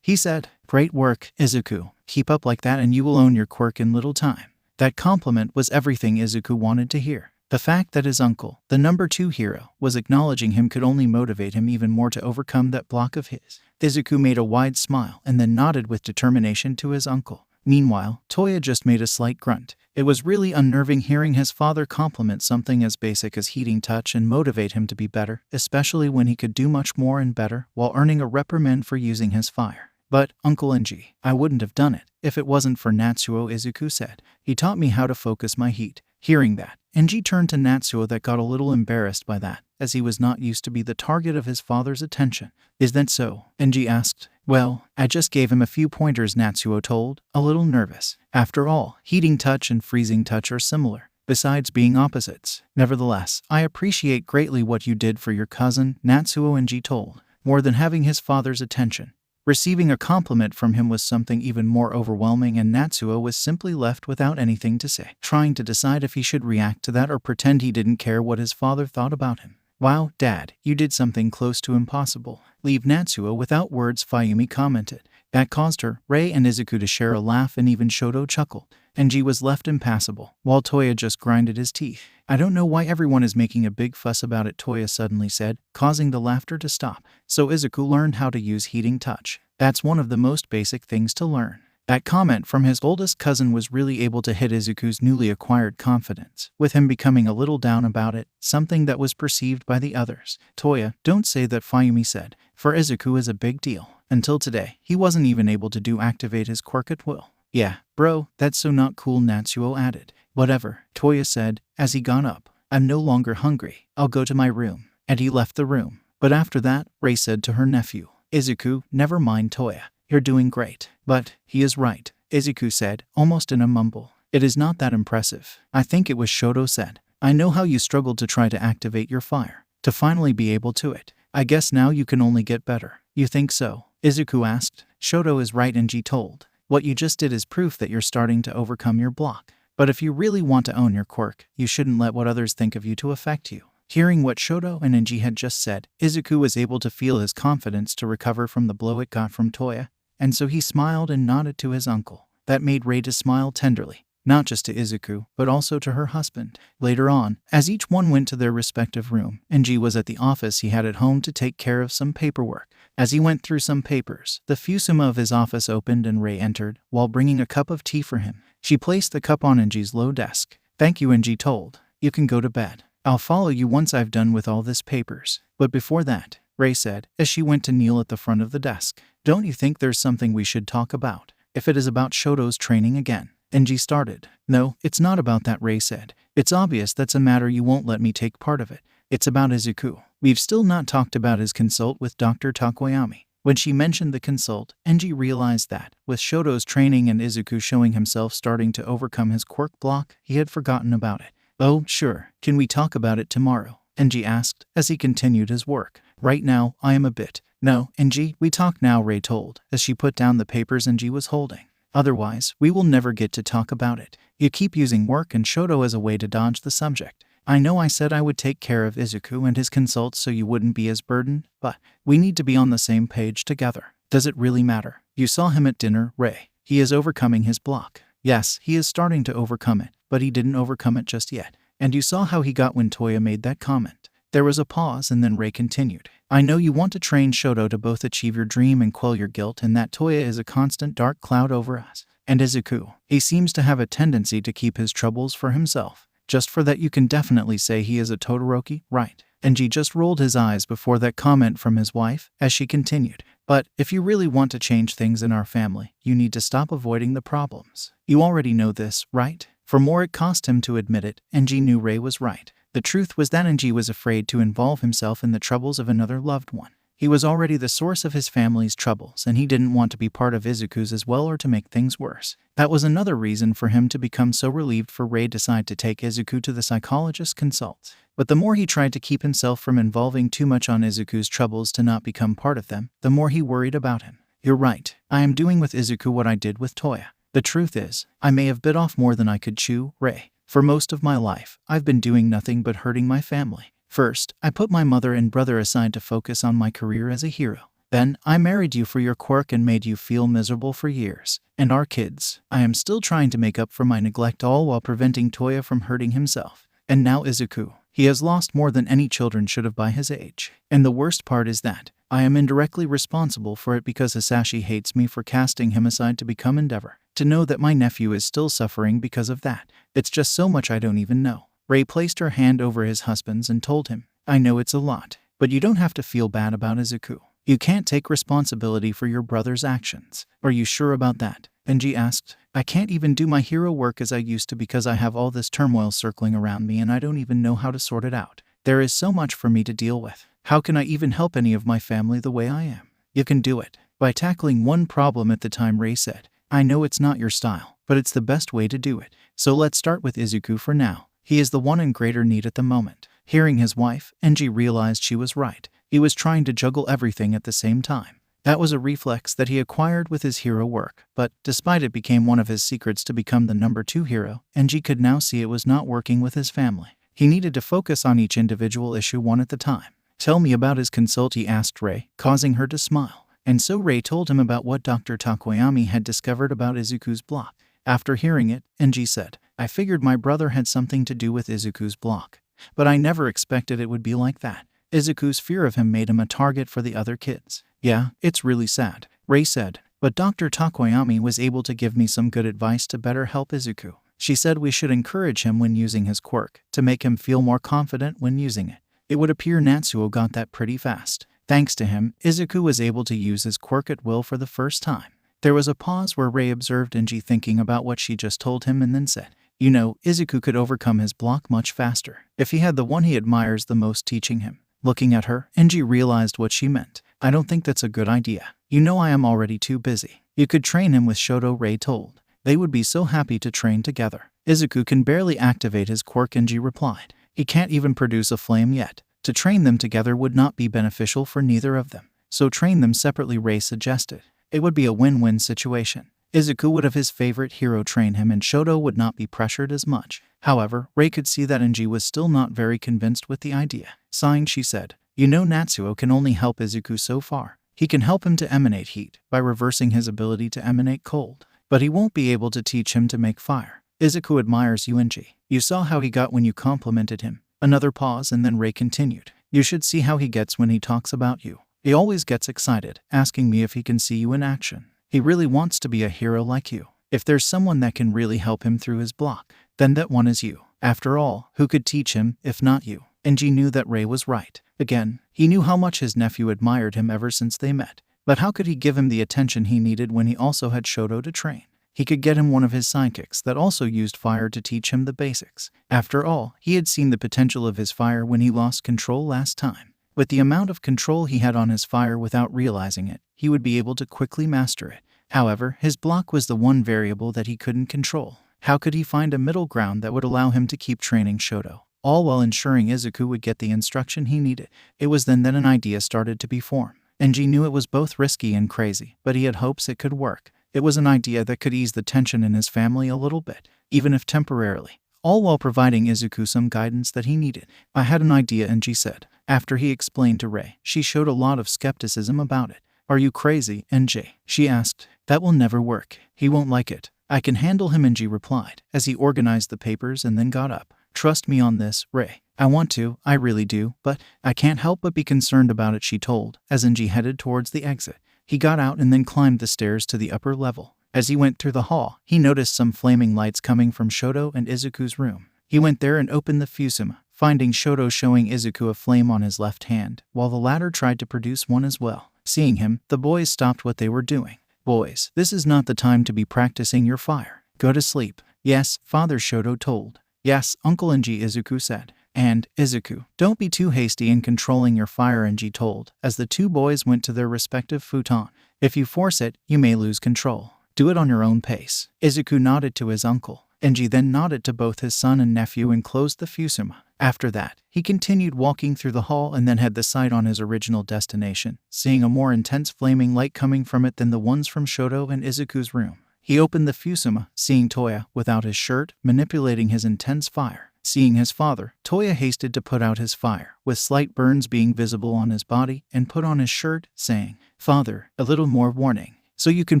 he said, "Great work, Izuku. Keep up like that and you will own your quirk in little time." That compliment was everything Izuku wanted to hear. The fact that his uncle, the number 2 hero, was acknowledging him could only motivate him even more to overcome that block of his. Izuku made a wide smile and then nodded with determination to his uncle. Meanwhile, Toya just made a slight grunt. It was really unnerving hearing his father compliment something as basic as heating touch and motivate him to be better, especially when he could do much more and better while earning a reprimand for using his fire. "But, Uncle Enji, I wouldn't have done it if it wasn't for Natsuo," Izuku said. "He taught me how to focus my heat." Hearing that, Enji turned to Natsuo that got a little embarrassed by that, as he was not used to be the target of his father's attention. "Is that so?" Enji asked. "Well, I just gave him a few pointers," Natsuo told, a little nervous. After all, heating touch and freezing touch are similar, besides being opposites. "Nevertheless, I appreciate greatly what you did for your cousin," Natsuo, Enji told. More than having his father's attention, receiving a compliment from him was something even more overwhelming, and Natsuo was simply left without anything to say, trying to decide if he should react to that or pretend he didn't care what his father thought about him. "Wow, Dad, you did something close to impossible. Leave Natsuo without words," Fuyumi commented. That caused her, Rei, and Izuku to share a laugh, and even Shoto chuckled. Enji was left impassible, while Toya just grinded his teeth. "I don't know why everyone is making a big fuss about it," Toya suddenly said, causing the laughter to stop. "So Izuku learned how to use heating touch. That's one of the most basic things to learn." That comment from his oldest cousin was really able to hit Izuku's newly acquired confidence, with him becoming a little down about it, something that was perceived by the others. "Toya, don't say that," Fuyumi said. "For Izuku is a big deal. Until today, he wasn't even able to activate his quirk at will." "Yeah, bro, that's so not cool," Natsuo added. "Whatever," Toya said, as he got up. "I'm no longer hungry. I'll go to my room." And he left the room. But after that, Rei said to her nephew, "Izuku, never mind Toya. You're doing great." "But, he is right," Izuku said, almost in a mumble. "It is not that impressive." "I think it was," Shoto said. "I know how you struggled to try to activate your fire, to finally be able to it. I guess now you can only get better." "You think so?" Izuku asked. "Shoto is right," Enji told. "What you just did is proof that you're starting to overcome your block. But if you really want to own your quirk, you shouldn't let what others think of you to affect you." Hearing what Shoto and Enji had just said, Izuku was able to feel his confidence to recover from the blow it got from Toya, and so he smiled and nodded to his uncle. That made Rei to smile tenderly, not just to Izuku, but also to her husband. Later on, as each one went to their respective room, Enji was at the office he had at home to take care of some paperwork. As he went through some papers, the fusuma of his office opened and Rei entered, while bringing a cup of tea for him. She placed the cup on Enji's low desk. "Thank you," Enji told. "You can go to bed. I'll follow you once I've done with all this papers." "But before that," Rei said, as she went to kneel at the front of the desk, "don't you think there's something we should talk about? If it is about Shoto's training again." Enji started. "No, it's not about that," Rei said. "It's obvious that's a matter you won't let me take part of it. It's about Izuku. We've still not talked about his consult with Dr. Takoyami." When she mentioned the consult, Enji realized that, with Shoto's training and Izuku showing himself starting to overcome his quirk block, he had forgotten about it. "Oh, sure. Can we talk about it tomorrow?" Enji asked, as he continued his work. "Right now, I am a bit." "No, Enji, we talk now," Rei told, as she put down the papers Enji was holding. "Otherwise, we will never get to talk about it. You keep using work and Shoto as a way to dodge the subject. I know I said I would take care of Izuku and his consults so you wouldn't be as burdened, but we need to be on the same page together. Does it really matter? You saw him at dinner, Rei. He is overcoming his block." "Yes, he is starting to overcome it, but he didn't overcome it just yet. And you saw how he got when Toya made that comment." There was a pause and then Rei continued. "I know you want to train Shoto to both achieve your dream and quell your guilt, and that Toya is a constant dark cloud over us. And Izuku, he seems to have a tendency to keep his troubles for himself. Just for that you can definitely say he is a Todoroki, right?" Enji just rolled his eyes before that comment from his wife, as she continued. "But if you really want to change things in our family, you need to stop avoiding the problems. You already know this, right?" For more it cost him to admit it, Enji knew Rei was right. The truth was that Enji was afraid to involve himself in the troubles of another loved one. He was already the source of his family's troubles, and he didn't want to be part of Izuku's as well or to make things worse. That was another reason for him to become so relieved for Rei decide to take Izuku to the psychologist consult. But the more he tried to keep himself from involving too much on Izuku's troubles to not become part of them, the more he worried about him. "You're right. I am doing with Izuku what I did with Toya. The truth is, I may have bit off more than I could chew, Rei. For most of my life, I've been doing nothing but hurting my family. First, I put my mother and brother aside to focus on my career as a hero. Then, I married you for your quirk and made you feel miserable for years. And our kids. I am still trying to make up for my neglect, all while preventing Toya from hurting himself. And now Izuku. He has lost more than any children should have by his age. And the worst part is that I am indirectly responsible for it because Hisashi hates me for casting him aside to become Endeavor. To know that my nephew is still suffering because of that. It's just so much I don't even know." Rei placed her hand over his husband's and told him, "I know it's a lot, but you don't have to feel bad about Izuku. You can't take responsibility for your brother's actions. Are you sure about that?" Enji asked. "I can't even do my hero work as I used to because I have all this turmoil circling around me and I don't even know how to sort it out. There is so much for me to deal with. How can I even help any of my family the way I am?" "You can do it. By tackling one problem at the time," Rei said. "I know it's not your style, but it's the best way to do it. So let's start with Izuku for now. He is the one in greater need at the moment." Hearing his wife, Enji realized she was right. He was trying to juggle everything at the same time. That was a reflex that he acquired with his hero work, but despite it became one of his secrets to become the number 2 hero, Enji could now see it was not working with his family. He needed to focus on each individual issue one at a time. "Tell me about his consult," he asked Rei, causing her to smile. And so Rei told him about what Dr. Takoyami had discovered about Izuku's block. After hearing it, Enji said, "I figured my brother had something to do with Izuku's block. But I never expected it would be like that. Izuku's fear of him made him a target for the other kids." "Yeah, it's really sad," Rei said. "But Dr. Takoyami was able to give me some good advice to better help Izuku. She said we should encourage him when using his quirk, to make him feel more confident when using it. It would appear Natsuo got that pretty fast. Thanks to him, Izuku was able to use his quirk at will for the first time." There was a pause where Rei observed Enji thinking about what she just told him and then said, "You know, Izuku could overcome his block much faster if he had the one he admires the most teaching him." Looking at her, Enji realized what she meant. "I don't think that's a good idea. You know I am already too busy. You could train him with Shoto," Rei told. "They would be so happy to train together." "Izuku can barely activate his quirk," Enji replied. "He can't even produce a flame yet. To train them together would not be beneficial for neither of them. So train them separately," Rei suggested. It would be a win-win situation. Izuku would have his favorite hero train him and Shoto would not be pressured as much. However, Rei could see that Enji was still not very convinced with the idea. Sighing, she said, "You know Natsuo can only help Izuku so far. He can help him to emanate heat by reversing his ability to emanate cold, but he won't be able to teach him to make fire. Izuku admires you, Enji. You saw how he got when you complimented him. Another pause, and then Rei continued. You should see how he gets when he talks about you. He always gets excited, asking me if he can see you in action. He really wants to be a hero like you. If there's someone that can really help him through his block, then that one is you. After all, who could teach him, if not you? Enji knew that Rei was right. Again, he knew how much his nephew admired him ever since they met. But how could he give him the attention he needed when he also had Shoto to train? He could get him one of his sidekicks that also used fire to teach him the basics. After all, he had seen the potential of his fire when he lost control last time. With the amount of control he had on his fire without realizing it, he would be able to quickly master it. However, his block was the one variable that he couldn't control. How could he find a middle ground that would allow him to keep training Shoto, all while ensuring Izuku would get the instruction he needed? It was then that an idea started to be formed. Enji knew it was both risky and crazy, but he had hopes it could work. It was an idea that could ease the tension in his family a little bit, even if temporarily, all while providing Izuku some guidance that he needed. I had an idea, Enji said. After he explained to Rei, she showed a lot of skepticism about it. Are you crazy, Enji? She asked. That will never work. He won't like it. I can handle him, Enji replied, as he organized the papers and then got up. Trust me on this, Rei. I want to, I really do, but I can't help but be concerned about it, she told, as Enji headed towards the exit. He got out and then climbed the stairs to the upper level. As he went through the hall, he noticed some flaming lights coming from Shoto and Izuku's room. He went there and opened the fusuma, finding Shoto showing Izuku a flame on his left hand, while the latter tried to produce one as well. Seeing him, the boys stopped what they were doing. Boys, this is not the time to be practicing your fire. Go to sleep. Yes, Father, Shoto told. Yes, Uncle Enji, Izuku said. And, Izuku, don't be too hasty in controlling your fire, Enji told, as the two boys went to their respective futon. If you force it, you may lose control. Do it on your own pace. Izuku nodded to his uncle. Enji then nodded to both his son and nephew and closed the fusuma. After that, he continued walking through the hall and then had the sight on his original destination, seeing a more intense flaming light coming from it than the ones from Shoto and Izuku's room. He opened the fusuma, seeing Toya, without his shirt, manipulating his intense fire. Seeing his father, Toya hasted to put out his fire, with slight burns being visible on his body, and put on his shirt, saying, Father, a little more warning, so you can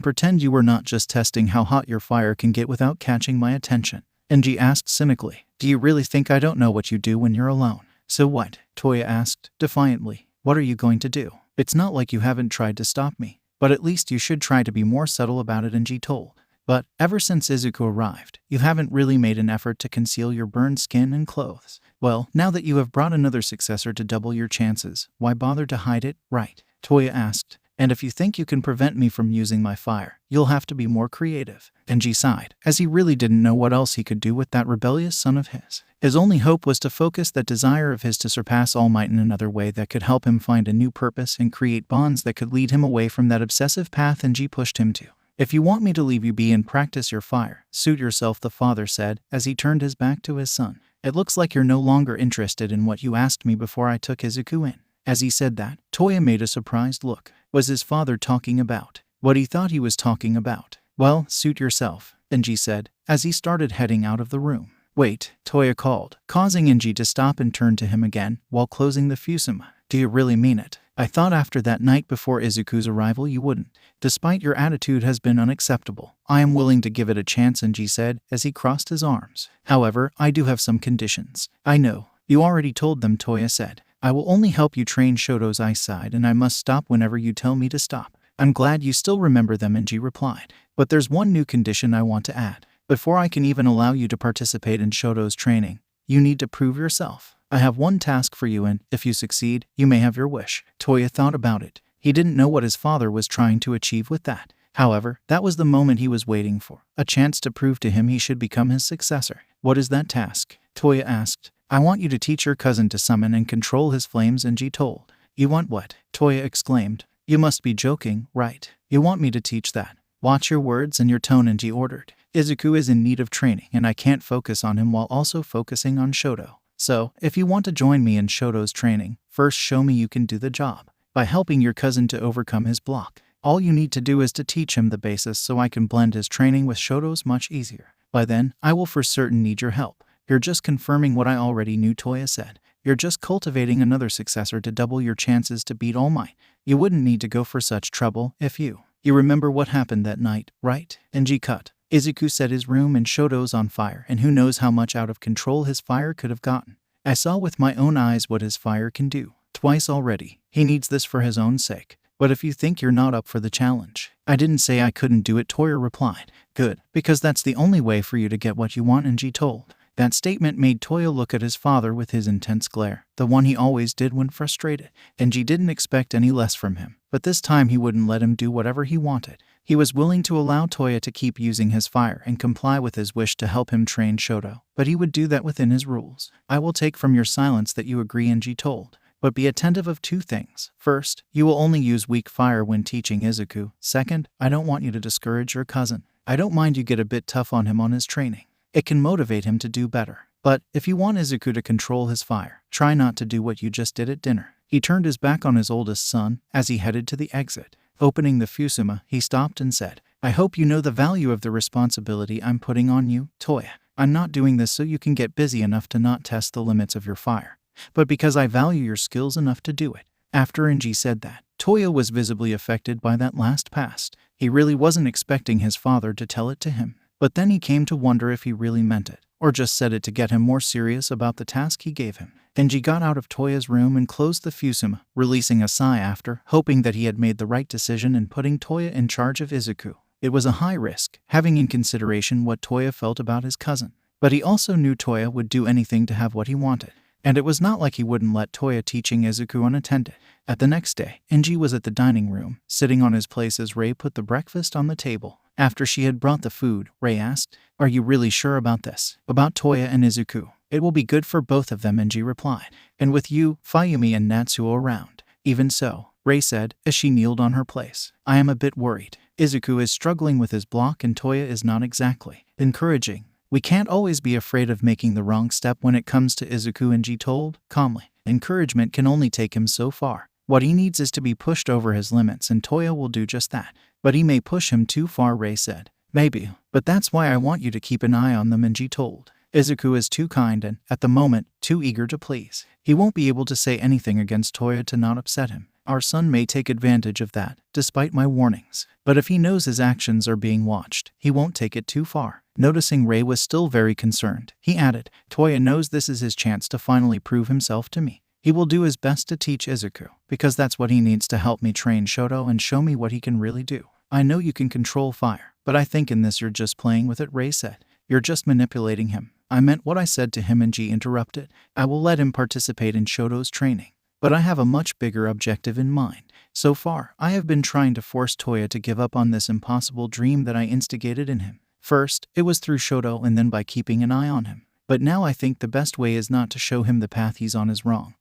pretend you were not just testing how hot your fire can get without catching my attention. Enji asked cynically, Do you really think I don't know what you do when you're alone? So what? Toya asked, defiantly. What are you going to do? It's not like you haven't tried to stop me, but at least you should try to be more subtle about it, Enji told. But, ever since Izuku arrived, you haven't really made an effort to conceal your burned skin and clothes. Well, now that you have brought another successor to double your chances, why bother to hide it, right? Toya asked. And if you think you can prevent me from using my fire, you'll have to be more creative. Enji sighed, as he really didn't know what else he could do with that rebellious son of his. His only hope was to focus that desire of his to surpass All Might in another way that could help him find a new purpose and create bonds that could lead him away from that obsessive path Enji pushed him to. If you want me to leave you be and practice your fire, suit yourself, the father said, as he turned his back to his son. It looks like you're no longer interested in what you asked me before I took Izuku in. As he said that, Toya made a surprised look. Was his father talking about what he thought he was talking about? Well, suit yourself, Enji said, as he started heading out of the room. Wait, Toya called, causing Enji to stop and turn to him again, while closing the fusuma. Do you really mean it? I thought after that night before Izuku's arrival you wouldn't. Despite your attitude has been unacceptable, I am willing to give it a chance, Enji said, as he crossed his arms. However, I do have some conditions. I know. You already told them, Toya said. I will only help you train Shoto's eyesight, and I must stop whenever you tell me to stop. I'm glad you still remember them, Enji replied. But there's one new condition I want to add. Before I can even allow you to participate in Shoto's training, you need to prove yourself. I have one task for you, and if you succeed, you may have your wish. Toya thought about it. He didn't know what his father was trying to achieve with that. However, that was the moment he was waiting for, a chance to prove to him he should become his successor. What is that task? Toya asked. I want you to teach your cousin to summon and control his flames, Enji told. You want what? Toya exclaimed. You must be joking, right? You want me to teach that? Watch your words and your tone, Enji ordered. Izuku is in need of training, and I can't focus on him while also focusing on Shoto. So, if you want to join me in Shoto's training, first show me you can do the job. By helping your cousin to overcome his block, all you need to do is to teach him the basis so I can blend his training with Shoto's much easier. By then, I will for certain need your help. You're just confirming what I already knew, Toya said. You're just cultivating another successor to double your chances to beat All Might. You wouldn't need to go for such trouble if you remember what happened that night, right? Enji cut. Izuku said his room in Shoto's on fire, and who knows how much out of control his fire could have gotten. I saw with my own eyes what his fire can do. Twice already. He needs this for his own sake. But if you think you're not up for the challenge, I didn't say I couldn't do it, Toya replied. Good, because that's the only way for you to get what you want, Enji told. That statement made Toya look at his father with his intense glare, the one he always did when frustrated. Enji didn't expect any less from him, but this time he wouldn't let him do whatever he wanted. He was willing to allow Toya to keep using his fire and comply with his wish to help him train Shoto, but he would do that within his rules. I will take from your silence that you agree, Enji told. But be attentive of two things. First, you will only use weak fire when teaching Izuku. Second, I don't want you to discourage your cousin. I don't mind you get a bit tough on him on his training. It can motivate him to do better. But if you want Izuku to control his fire, try not to do what you just did at dinner. He turned his back on his oldest son as he headed to the exit. Opening the fusuma, he stopped and said, I hope you know the value of the responsibility I'm putting on you, Toya. I'm not doing this so you can get busy enough to not test the limits of your fire, but because I value your skills enough to do it. After Enji said that, Toya was visibly affected by that last past. He really wasn't expecting his father to tell it to him. But then he came to wonder if he really meant it, or just said it to get him more serious about the task he gave him. Enji got out of Toya's room and closed the fusuma, releasing a sigh after, hoping that he had made the right decision in putting Toya in charge of Izuku. It was a high risk, having in consideration what Toya felt about his cousin. But he also knew Toya would do anything to have what he wanted. And it was not like he wouldn't let Toya teaching Izuku unattended. At the next day, Enji was at the dining room, sitting on his place as Rei put the breakfast on the table. After she had brought the food, Rei asked, Are you really sure about this? About Toya and Izuku? It will be good for both of them, Enji replied. And with you, Fuyumi and Natsuo around. Even so, Rei said, as she kneeled on her place. I am a bit worried. Izuku is struggling with his block and Toya is not exactly encouraging. We can't always be afraid of making the wrong step when it comes to Izuku, Enji told, calmly. Encouragement can only take him so far. What he needs is to be pushed over his limits, and Toya will do just that. But he may push him too far, Rei said. Maybe, but that's why I want you to keep an eye on them, Enji told. Izuku is too kind and, at the moment, too eager to please. He won't be able to say anything against Toya to not upset him. Our son may take advantage of that, despite my warnings. But if he knows his actions are being watched, he won't take it too far. Noticing Rei was still very concerned, he added, Toya knows this is his chance to finally prove himself to me. He will do his best to teach Izuku, because that's what he needs to help me train Shoto and show me what he can really do. I know you can control fire, but I think in this you're just playing with it, Rei said. You're just manipulating him. I meant what I said to him, Enji interrupted. I will let him participate in Shoto's training. But I have a much bigger objective in mind. So far, I have been trying to force Toya to give up on this impossible dream that I instigated in him. First, it was through Shoto and then by keeping an eye on him. But now I think the best way is not to show him the path he's on is wrong,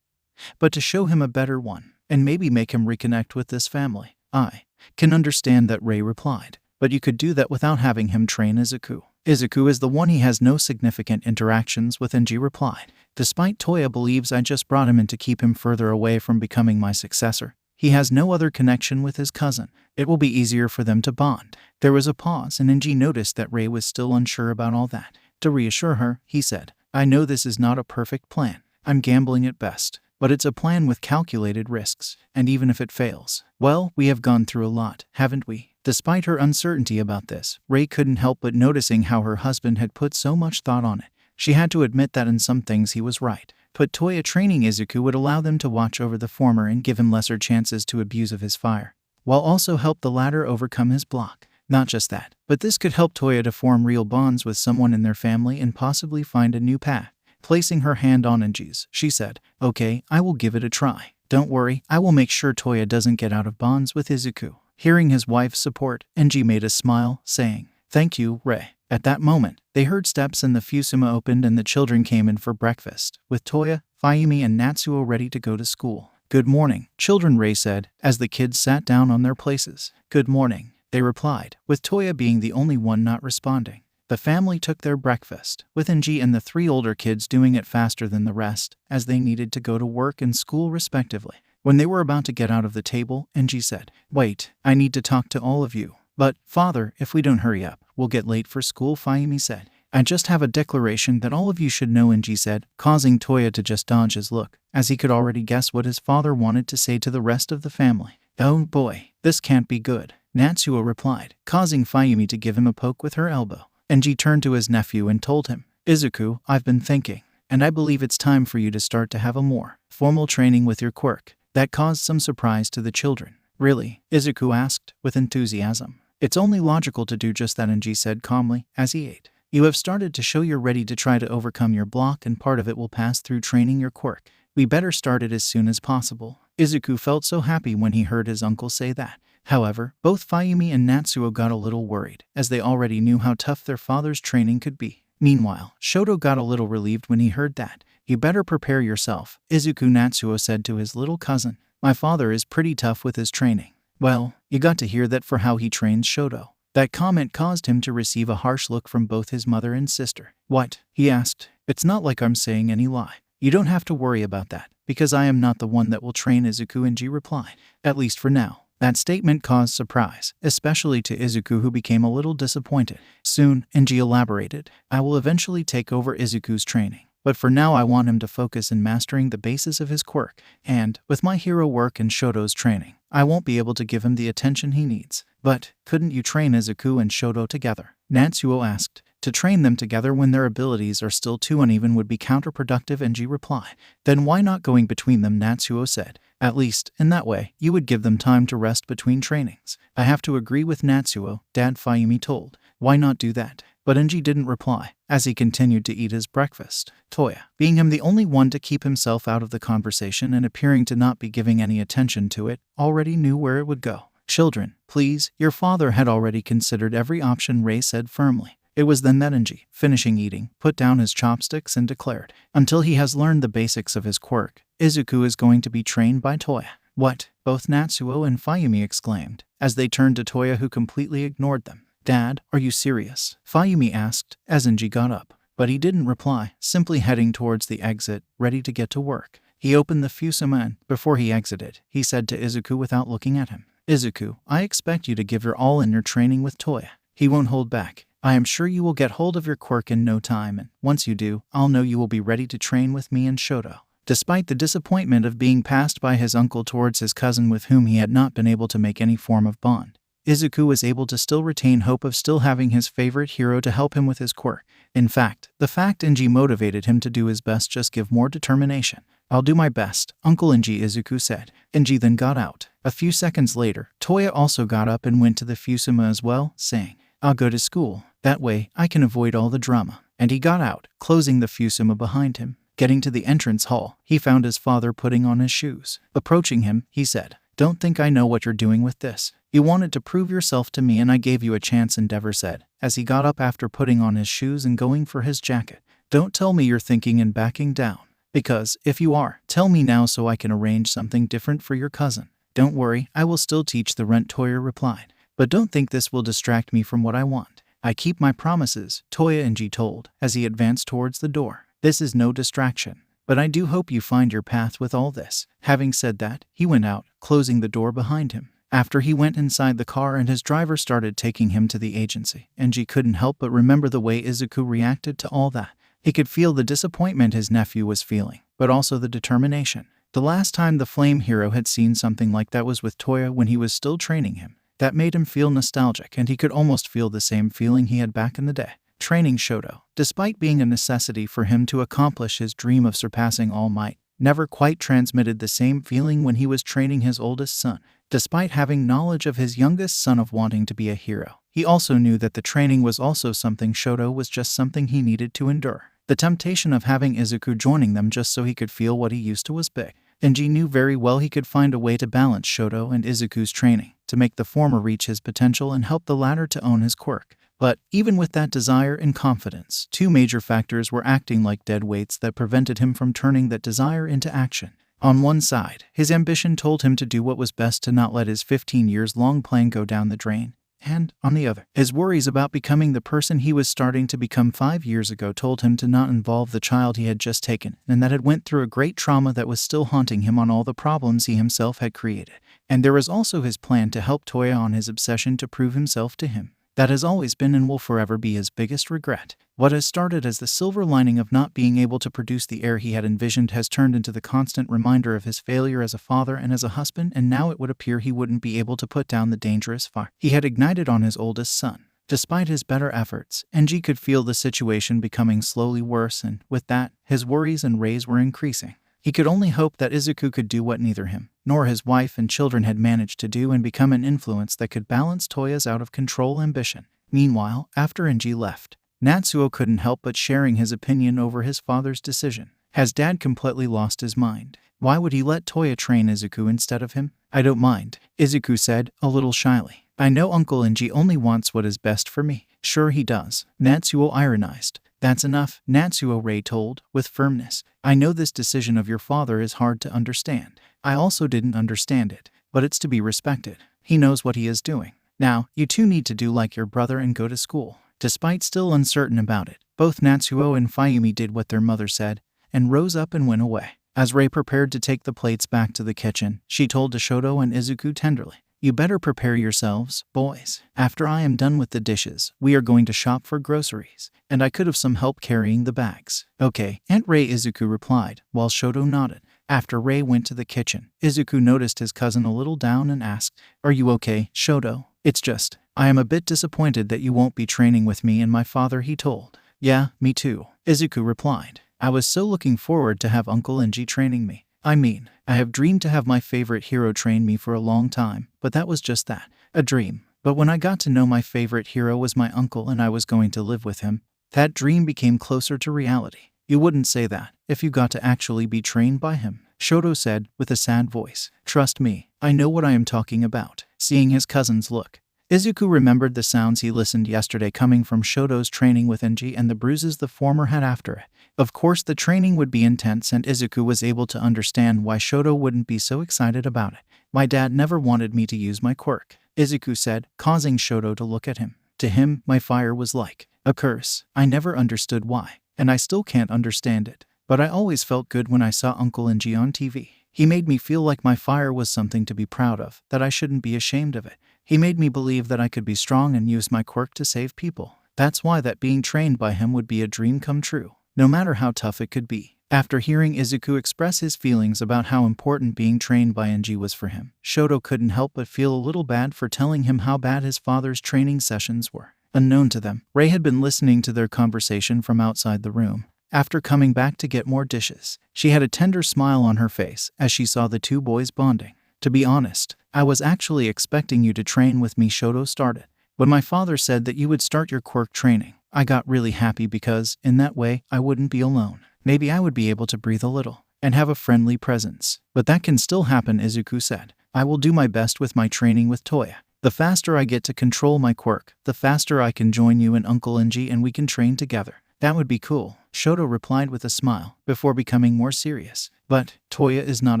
but to show him a better one, and maybe make him reconnect with this family. I can understand that, Rei replied, but you could do that without having him train Izuku. Izuku is the one he has no significant interactions with, Enji replied. Despite Toya believes I just brought him in to keep him further away from becoming my successor, he has no other connection with his cousin. It will be easier for them to bond. There was a pause, and Enji noticed that Rei was still unsure about all that. To reassure her, he said, I know this is not a perfect plan. I'm gambling at best. But it's a plan with calculated risks, and even if it fails, well, we have gone through a lot, haven't we? Despite her uncertainty about this, Rei couldn't help but noticing how her husband had put so much thought on it. She had to admit that in some things he was right. But Toya training Izuku would allow them to watch over the former and give him lesser chances to abuse of his fire, while also help the latter overcome his block. Not just that, but this could help Toya to form real bonds with someone in their family and possibly find a new path. Placing her hand on Enji's, she said, Okay, I will give it a try. Don't worry, I will make sure Toya doesn't get out of bonds with Izuku. Hearing his wife's support, Enji made a smile, saying, Thank you, Rei. At that moment, they heard steps and the fusuma opened and the children came in for breakfast, with Toya, Fuyumi and Natsuo ready to go to school. Good morning, children, Rei said, as the kids sat down on their places. Good morning, they replied, with Toya being the only one not responding. The family took their breakfast, with Enji and the 3 older kids doing it faster than the rest, as they needed to go to work and school respectively. When they were about to get out of the table, Enji said, Wait, I need to talk to all of you. But, Father, if we don't hurry up, we'll get late for school, Fuyumi said. I just have a declaration that all of you should know, Enji said, causing Toya to just dodge his look, as he could already guess what his father wanted to say to the rest of the family. Oh boy, this can't be good, Natsuo replied, causing Fayumi to give him a poke with her elbow. Enji turned to his nephew and told him, Izuku, I've been thinking, and I believe it's time for you to start to have a more formal training with your quirk. That caused some surprise to the children. Really? Izuku asked, with enthusiasm. It's only logical to do just that, Enji said calmly, as he ate. You have started to show you're ready to try to overcome your block, and part of it will pass through training your quirk. We better start it as soon as possible. Izuku felt so happy when he heard his uncle say that. However, both Fayumi and Natsuo got a little worried, as they already knew how tough their father's training could be. Meanwhile, Shoto got a little relieved when he heard that. You better prepare yourself, Izuku Natsuo said to his little cousin. My father is pretty tough with his training. Well, you got to hear that for how he trains Shoto. That comment caused him to receive a harsh look from both his mother and sister. What? He asked. It's not like I'm saying any lie. You don't have to worry about that, because I am not the one that will train Izuku, Enji replied. At least for now. That statement caused surprise, especially to Izuku, who became a little disappointed. Soon, Enji elaborated, I will eventually take over Izuku's training. But for now I want him to focus in mastering the basis of his quirk, and, with my hero work and Shoto's training, I won't be able to give him the attention he needs. But, couldn't you train Izuku and Shoto together? Natsuo asked. To train them together when their abilities are still too uneven would be counterproductive, Enji replied. Then why not going between them, Natsuo said. At least, in that way, you would give them time to rest between trainings. I have to agree with Natsuo, Dad, Fayumi told. Why not do that? But Enji didn't reply, as he continued to eat his breakfast. Toya, being him the only one to keep himself out of the conversation and appearing to not be giving any attention to it, already knew where it would go. Children, please, your father had already considered every option, Ray said firmly. It was then that Enji, finishing eating, put down his chopsticks and declared, until he has learned the basics of his quirk, Izuku is going to be trained by Toya. What? Both Natsuo and Fayumi exclaimed, as they turned to Toya, who completely ignored them. Dad, are you serious? Fayumi asked, as Enji got up. But he didn't reply, simply heading towards the exit, ready to get to work. He opened the fusuma and, before he exited, he said to Izuku without looking at him, Izuku, I expect you to give your all in your training with Toya. He won't hold back. I am sure you will get hold of your quirk in no time, and once you do, I'll know you will be ready to train with me and Shoto. Despite the disappointment of being passed by his uncle towards his cousin with whom he had not been able to make any form of bond, Izuku was able to still retain hope of still having his favorite hero to help him with his quirk. In fact, the fact Enji motivated him to do his best just gave more determination. I'll do my best, Uncle Enji, Izuku said. Enji then got out. A few seconds later, Toya also got up and went to the fusuma as well, saying, I'll go to school. That way, I can avoid all the drama. And he got out, closing the fusuma behind him. Getting to the entrance hall, he found his father putting on his shoes. Approaching him, he said, Don't think I know what you're doing with this. You wanted to prove yourself to me and I gave you a chance, Endeavor said, as he got up after putting on his shoes and going for his jacket. Don't tell me you're thinking and backing down. Because, if you are, tell me now so I can arrange something different for your cousin. Don't worry, I will still teach the rent, Toya replied. But don't think this will distract me from what I want. I keep my promises, Toya Enji told, as he advanced towards the door. This is no distraction. But I do hope you find your path with all this. Having said that, he went out, closing the door behind him. After he went inside the car and his driver started taking him to the agency, Enji couldn't help but remember the way Izuku reacted to all that. He could feel the disappointment his nephew was feeling, but also the determination. The last time the Flame Hero had seen something like that was with Toya when he was still training him. That made him feel nostalgic, and he could almost feel the same feeling he had back in the day. Training Shoto, despite being a necessity for him to accomplish his dream of surpassing All Might, never quite transmitted the same feeling when he was training his oldest son. Despite having knowledge of his youngest son of wanting to be a hero, he also knew that the training was also something Shoto was just something he needed to endure. The temptation of having Izuku joining them just so he could feel what he used to was big. Enji knew very well he could find a way to balance Shoto and Izuku's training, to make the former reach his potential and help the latter to own his quirk. But, even with that desire and confidence, two major factors were acting like dead weights that prevented him from turning that desire into action. On one side, his ambition told him to do what was best to not let his 15 years long plan go down the drain. And, on the other, his worries about becoming the person he was starting to become 5 years ago told him to not involve the child he had just taken, and that had went through a great trauma that was still haunting him on all the problems he himself had created. And there was also his plan to help Toya on his obsession to prove himself to him. That has always been and will forever be his biggest regret. What has started as the silver lining of not being able to produce the heir he had envisioned has turned into the constant reminder of his failure as a father and as a husband, and now it would appear he wouldn't be able to put down the dangerous fire he had ignited on his oldest son. Despite his better efforts, Enji could feel the situation becoming slowly worse, and with that, his worries and rage were increasing. He could only hope that Izuku could do what neither him nor his wife and children had managed to do and become an influence that could balance Toya's out-of-control ambition. Meanwhile, after Enji left, Natsuo couldn't help but sharing his opinion over his father's decision. Has Dad completely lost his mind? Why would he let Toya train Izuku instead of him? I don't mind, Izuku said, a little shyly. I know Uncle Enji only wants what is best for me. Sure he does, Natsuo ironized. That's enough, Natsuo Rei told, with firmness. I know this decision of your father is hard to understand. I also didn't understand it, but it's to be respected. He knows what he is doing. Now, you two need to do like your brother and go to school. Despite still uncertain about it, both Natsuo and Fuyumi did what their mother said, and rose up and went away. As Rei prepared to take the plates back to the kitchen, she told to Shoto and Izuku tenderly, "You better prepare yourselves, boys. After I am done with the dishes, we are going to shop for groceries, and I could have some help carrying the bags." "Okay, Aunt Rei," Izuku replied, while Shoto nodded. After Rei went to the kitchen, Izuku noticed his cousin a little down and asked, "Are you okay, Shoto?" "It's just, I am a bit disappointed that you won't be training with me and my father," he told. "Yeah, me too," Izuku replied. "I was so looking forward to have Uncle Enji training me. I mean, I have dreamed to have my favorite hero train me for a long time, but that was just that, a dream. But when I got to know my favorite hero was my uncle and I was going to live with him, that dream became closer to reality." "You wouldn't say that if you got to actually be trained by him," Shoto said, with a sad voice. "Trust me, I know what I am talking about." Seeing his cousin's look, Izuku remembered the sounds he listened yesterday coming from Shoto's training with Enji and the bruises the former had after it. Of course the training would be intense, and Izuku was able to understand why Shoto wouldn't be so excited about it. "My dad never wanted me to use my quirk," Izuku said, causing Shoto to look at him. To him, my fire was like a curse. I never understood why, and I still can't understand it. But I always felt good when I saw Uncle Enji on TV. He made me feel like my fire was something to be proud of, that I shouldn't be ashamed of it. He made me believe that I could be strong and use my quirk to save people. That's why that being trained by him would be a dream come true, no matter how tough it could be." After hearing Izuku express his feelings about how important being trained by Enji was for him, Shoto couldn't help but feel a little bad for telling him how bad his father's training sessions were. Unknown to them, Rei had been listening to their conversation from outside the room. After coming back to get more dishes, she had a tender smile on her face as she saw the two boys bonding. "To be honest, I was actually expecting you to train with me," Shoto started. "When my father said that you would start your quirk training, I got really happy because, in that way, I wouldn't be alone. Maybe I would be able to breathe a little and have a friendly presence. But that can still happen," Izuku said. "I will do my best with my training with Toya. The faster I get to control my quirk, the faster I can join you and Uncle Enji and we can train together." "That would be cool," Shoto replied with a smile, before becoming more serious. "But Toya is not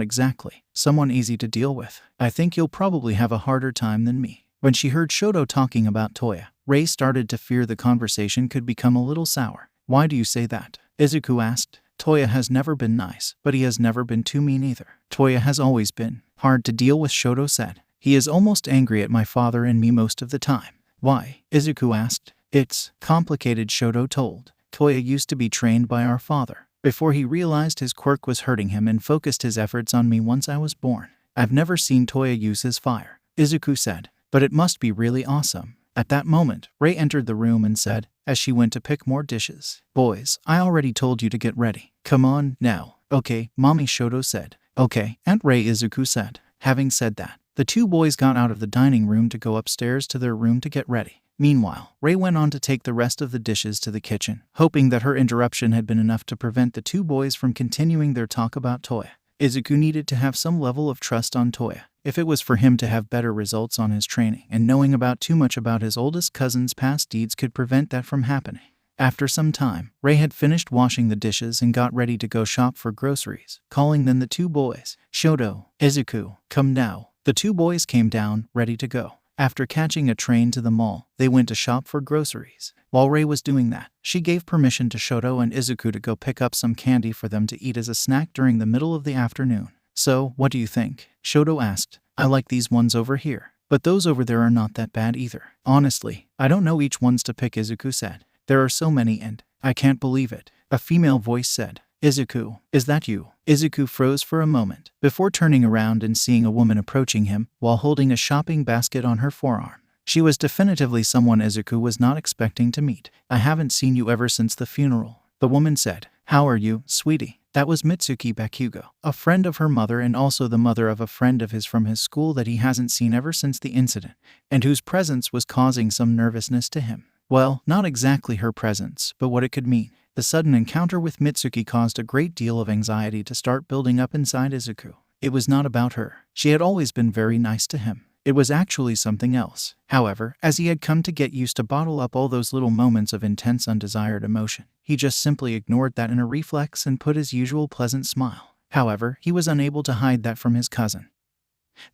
exactly someone easy to deal with. I think you'll probably have a harder time than me." When she heard Shoto talking about Toya, Rei started to fear the conversation could become a little sour. "Why do you say that?" Izuku asked. "Toya has never been nice, but he has never been too mean either. Toya has always been hard to deal with," Shoto said. "He is almost angry at my father and me most of the time." "Why?" Izuku asked. "It's complicated," Shoto told. "Toya used to be trained by our father before he realized his quirk was hurting him and focused his efforts on me once I was born. I've never seen Toya use his fire," Izuku said. "But it must be really awesome." At that moment, Rei entered the room and said, as she went to pick more dishes, "Boys, I already told you to get ready. Come on, now." "Okay, Mommy," Shoto said. "Okay, Aunt Rei," Izuku said. Having said that, the two boys got out of the dining room to go upstairs to their room to get ready. Meanwhile, Rei went on to take the rest of the dishes to the kitchen, hoping that her interruption had been enough to prevent the two boys from continuing their talk about Toya. Izuku needed to have some level of trust on Toya, if it was for him to have better results on his training, and knowing about too much about his oldest cousin's past deeds could prevent that from happening. After some time, Rei had finished washing the dishes and got ready to go shop for groceries, calling then the two boys, "Shoto, Izuku, come now." The two boys came down, ready to go. After catching a train to the mall, they went to shop for groceries. While Rei was doing that, she gave permission to Shoto and Izuku to go pick up some candy for them to eat as a snack during the middle of the afternoon. "So, what do you think?" Shoto asked. "I like these ones over here, But those over there are not that bad either. Honestly, I don't know each ones to pick, Izuku said. There are so many and I can't believe it. A female voice said. Izuku, is that you? Izuku froze for a moment, before turning around and seeing a woman approaching him while holding a shopping basket on her forearm. She was definitively someone Izuku was not expecting to meet. I haven't seen you ever since the funeral, the woman said. How are you, sweetie? That was Mitsuki Bakugo, a friend of her mother and also the mother of a friend of his from his school that he hasn't seen ever since the incident, and whose presence was causing some nervousness to him. Well, not exactly her presence, but what it could mean. The sudden encounter with Mitsuki caused a great deal of anxiety to start building up inside Izuku. It was not about her. She had always been very nice to him. It was actually something else. However, as he had come to get used to bottle up all those little moments of intense undesired emotion, he just simply ignored that in a reflex and put his usual pleasant smile. However, he was unable to hide that from his cousin,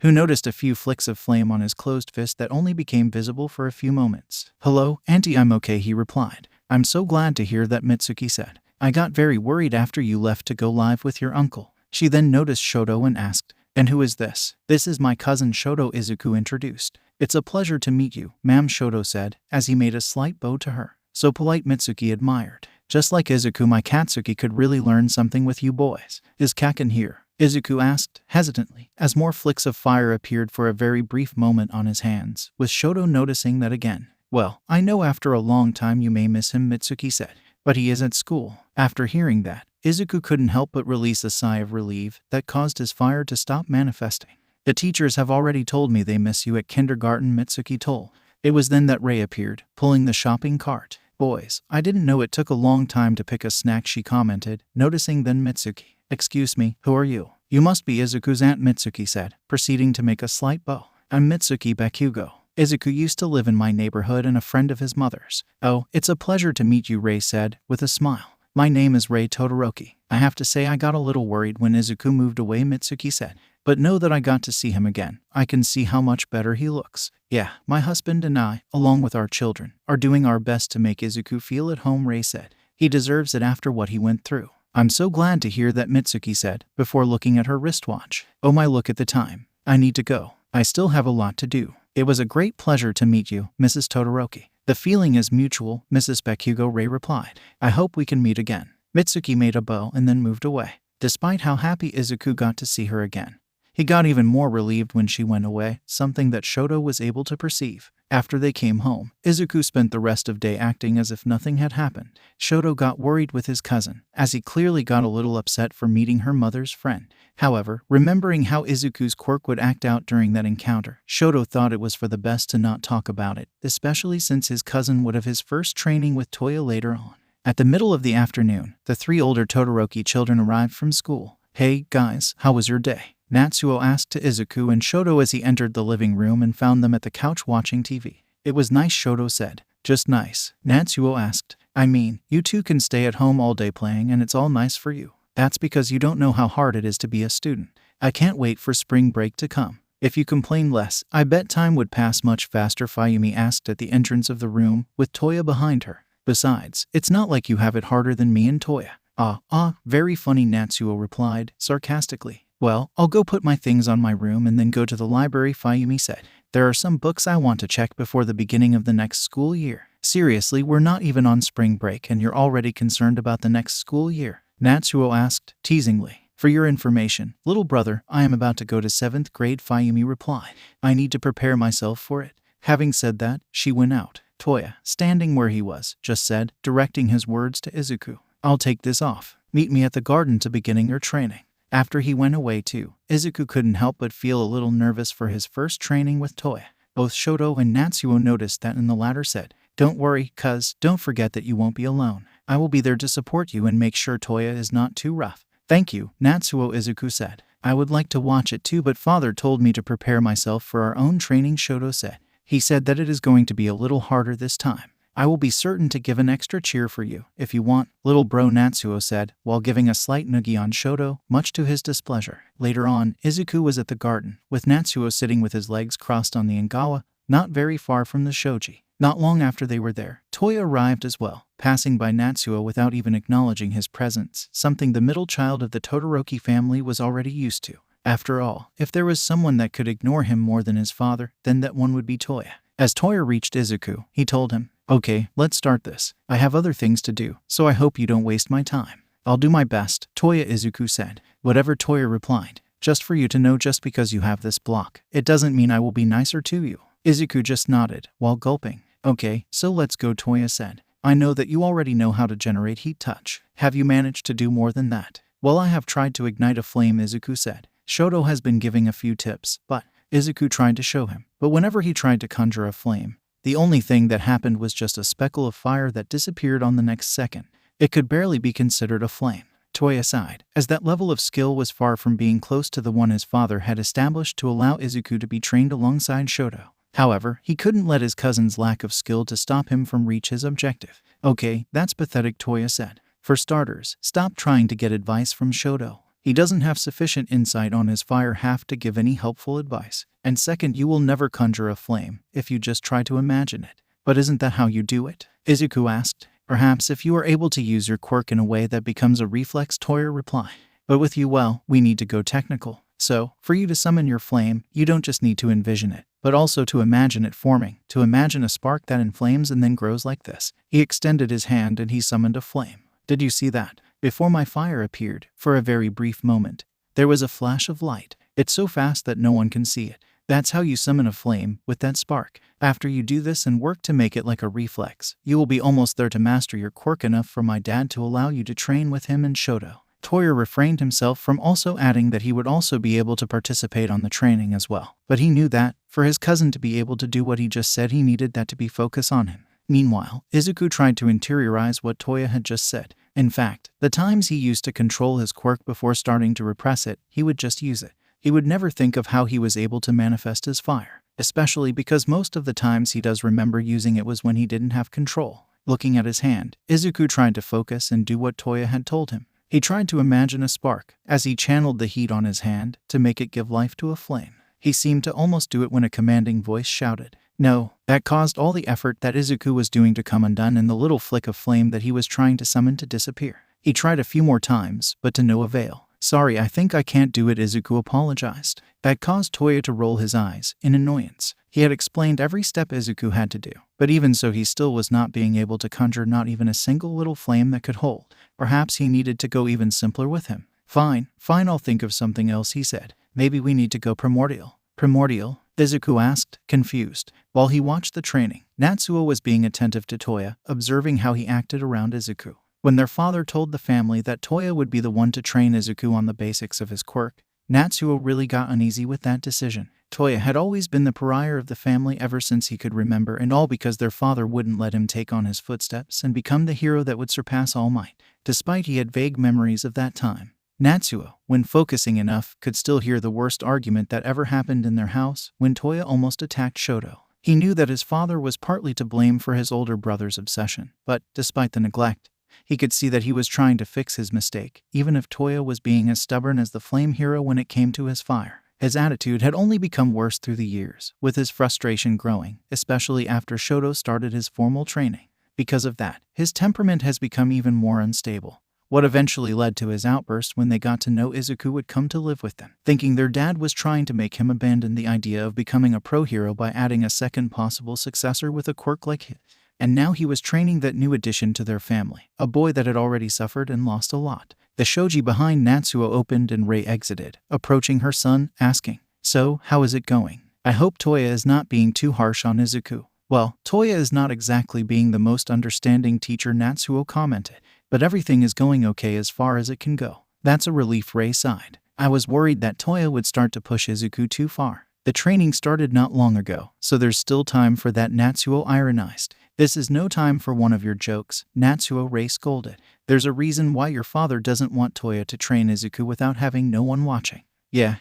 who noticed a few flicks of flame on his closed fist that only became visible for a few moments. Hello, Auntie, I'm okay, he replied. I'm so glad to hear that, Mitsuki said. I got very worried after you left to go live with your uncle. She then noticed Shoto and asked, and who is this? This is my cousin Shoto, Izuku introduced. It's a pleasure to meet you, ma'am, Shoto said, as he made a slight bow to her. So polite, Mitsuki admired. Just like Izuku, my Katsuki could really learn something with you boys. Is Kaken here? Izuku asked, hesitantly, as more flicks of fire appeared for a very brief moment on his hands, with Shoto noticing that again. Well, I know after a long time you may miss him, Mitsuki said, but he is at school. After hearing that, Izuku couldn't help but release a sigh of relief that caused his fire to stop manifesting. The teachers have already told me they miss you at kindergarten, Mitsuki told. It was then that Rei appeared, pulling the shopping cart. Boys, I didn't know it took a long time to pick a snack, she commented, noticing then Mitsuki. Excuse me, who are you? You must be Izuku's aunt, Mitsuki said, proceeding to make a slight bow. I'm Mitsuki Bakugo. Izuku used to live in my neighborhood and a friend of his mother's. Oh, it's a pleasure to meet you, Rei said, with a smile. My name is Rei Todoroki. I have to say I got a little worried when Izuku moved away, Mitsuki said. But know that I got to see him again. I can see how much better he looks. Yeah, my husband and I, along with our children, are doing our best to make Izuku feel at home, Rei said. He deserves it after what he went through. I'm so glad to hear that, Mitsuki said, before looking at her wristwatch. Oh my, look at the time. I need to go. I still have a lot to do. It was a great pleasure to meet you, Mrs. Todoroki. The feeling is mutual, Mrs. Bakugo, Rei replied. I hope we can meet again. Mitsuki made a bow and then moved away. Despite how happy Izuku got to see her again, he got even more relieved when she went away, something that Shoto was able to perceive. After they came home, Izuku spent the rest of the day acting as if nothing had happened. Shoto got worried with his cousin, as he clearly got a little upset for meeting her mother's friend. However, remembering how Izuku's quirk would act out during that encounter, Shoto thought it was for the best to not talk about it, especially since his cousin would have his first training with Toya later on. At the middle of the afternoon, the 3 older Todoroki children arrived from school. Hey, guys, how was your day? Natsuo asked to Izuku and Shoto as he entered the living room and found them at the couch watching TV. It was nice, Shoto said. Just nice. Natsuo asked. I mean, you two can stay at home all day playing and it's all nice for you. That's because you don't know how hard it is to be a student. I can't wait for spring break to come. If you complain less, I bet time would pass much faster, Fayumi asked at the entrance of the room, with Toya behind her. Besides, it's not like you have it harder than me and Toya. Very funny, Natsuo replied, sarcastically. Well, I'll go put my things on my room and then go to the library, Fayumi said. There are some books I want to check before the beginning of the next school year. Seriously, we're not even on spring break and you're already concerned about the next school year? Natsuo asked, teasingly. For your information, little brother, I am about to go to 7th grade, Fayumi replied. I need to prepare myself for it. Having said that, she went out. Toya, standing where he was, just said, directing his words to Izuku. I'll take this off. Meet me at the garden to beginning your training. After he went away too, Izuku couldn't help but feel a little nervous for his first training with Toya. Both Shoto and Natsuo noticed that, and the latter said, Don't worry, cuz, don't forget that you won't be alone. I will be there to support you and make sure Toya is not too rough. Thank you, Natsuo, Izuku said. I would like to watch it too, but father told me to prepare myself for our own training, Shoto said. He said that it is going to be a little harder this time. I will be certain to give an extra cheer for you, if you want, little bro, Natsuo said, while giving a slight noogie on Shoto, much to his displeasure. Later on, Izuku was at the garden, with Natsuo sitting with his legs crossed on the Engawa, not very far from the shoji. Not long after they were there, Toya arrived as well, passing by Natsuo without even acknowledging his presence, something the middle child of the Todoroki family was already used to. After all, if there was someone that could ignore him more than his father, then that one would be Toya. As Toya reached Izuku, he told him, "Okay, let's start this. I have other things to do, so I hope you don't waste my time." "I'll do my best," Toya Izuku said. Whatever, Toya replied. "Just for you to know, just because you have this block, it doesn't mean I will be nicer to you." Izuku just nodded, while gulping. "Okay, so let's go," Toya said. "I know that you already know how to generate heat touch. Have you managed to do more than that?" "Well, I have tried to ignite a flame," Izuku said. Shoto has been giving a few tips, but Izuku tried to show him. But whenever he tried to conjure a flame, the only thing that happened was just a speckle of fire that disappeared on the next second. It could barely be considered a flame. Toya sighed, as that level of skill was far from being close to the one his father had established to allow Izuku to be trained alongside Shoto. However, he couldn't let his cousin's lack of skill to stop him from reach his objective. "Okay, that's pathetic," Toya said. "For starters, stop trying to get advice from Shoto. He doesn't have sufficient insight on his fire half to give any helpful advice. And second, you will never conjure a flame if you just try to imagine it." "But isn't that how you do it?" Izuku asked. "Perhaps if you are able to use your quirk in a way that becomes a reflex," Toya replied. "But with you, well, we need to go technical. So, for you to summon your flame, you don't just need to envision it, but also to imagine it forming, to imagine a spark that inflames and then grows like this." He extended his hand and he summoned a flame. "Did you see that? Before my fire appeared, for a very brief moment, there was a flash of light. It's so fast that no one can see it. That's how you summon a flame, with that spark. After you do this and work to make it like a reflex, you will be almost there to master your quirk enough for my dad to allow you to train with him and Shoto." Toya refrained himself from also adding that he would also be able to participate on the training as well. But he knew that, for his cousin to be able to do what he just said, he needed that to be focused on him. Meanwhile, Izuku tried to interiorize what Toya had just said. In fact, the times he used to control his quirk before starting to repress it, he would just use it. He would never think of how he was able to manifest his fire, especially because most of the times he does remember using it was when he didn't have control. Looking at his hand, Izuku tried to focus and do what Toya had told him. He tried to imagine a spark, as he channeled the heat on his hand to make it give life to a flame. He seemed to almost do it when a commanding voice shouted, "No." That caused all the effort that Izuku was doing to come undone and the little flick of flame that he was trying to summon to disappear. He tried a few more times, but to no avail. "Sorry, I think I can't do it," Izuku apologized. That caused Toya to roll his eyes, in annoyance. He had explained every step Izuku had to do, but even so he still was not being able to conjure not even a single little flame that could hold. Perhaps he needed to go even simpler with him. Fine, I'll think of something else," he said. "Maybe we need to go primordial." "Primordial?" Izuku asked, confused. While he watched the training, Natsuo was being attentive to Toya, observing how he acted around Izuku. When their father told the family that Toya would be the one to train Izuku on the basics of his quirk, Natsuo really got uneasy with that decision. Toya had always been the pariah of the family ever since he could remember, and all because their father wouldn't let him take on his footsteps and become the hero that would surpass all might. Despite he had vague memories of that time, Natsuo, when focusing enough, could still hear the worst argument that ever happened in their house when Toya almost attacked Shoto. He knew that his father was partly to blame for his older brother's obsession, but, despite the neglect, he could see that he was trying to fix his mistake, even if Toya was being as stubborn as the flame hero when it came to his fire. His attitude had only become worse through the years, with his frustration growing, especially after Shoto started his formal training. Because of that, his temperament has become even more unstable. What eventually led to his outburst when they got to know Izuku would come to live with them, thinking their dad was trying to make him abandon the idea of becoming a pro hero by adding a second possible successor with a quirk like his. And now he was training that new addition to their family, a boy that had already suffered and lost a lot. The shoji behind Natsuo opened and Rei exited, approaching her son, asking, "So, how is it going?" "I hope Toya is not being too harsh on Izuku." "Well, Toya is not exactly being the most understanding teacher," Natsuo commented. "But everything is going okay as far as it can go." "That's a relief," Rei sighed. "I was worried that Toya would start to push Izuku too far." "The training started not long ago, so there's still time for that," Natsuo ironized. "This is no time for one of your jokes," Natsuo, Rei scolded. "There's a reason why your father doesn't want Toya to train Izuku without having no one watching." Yeah,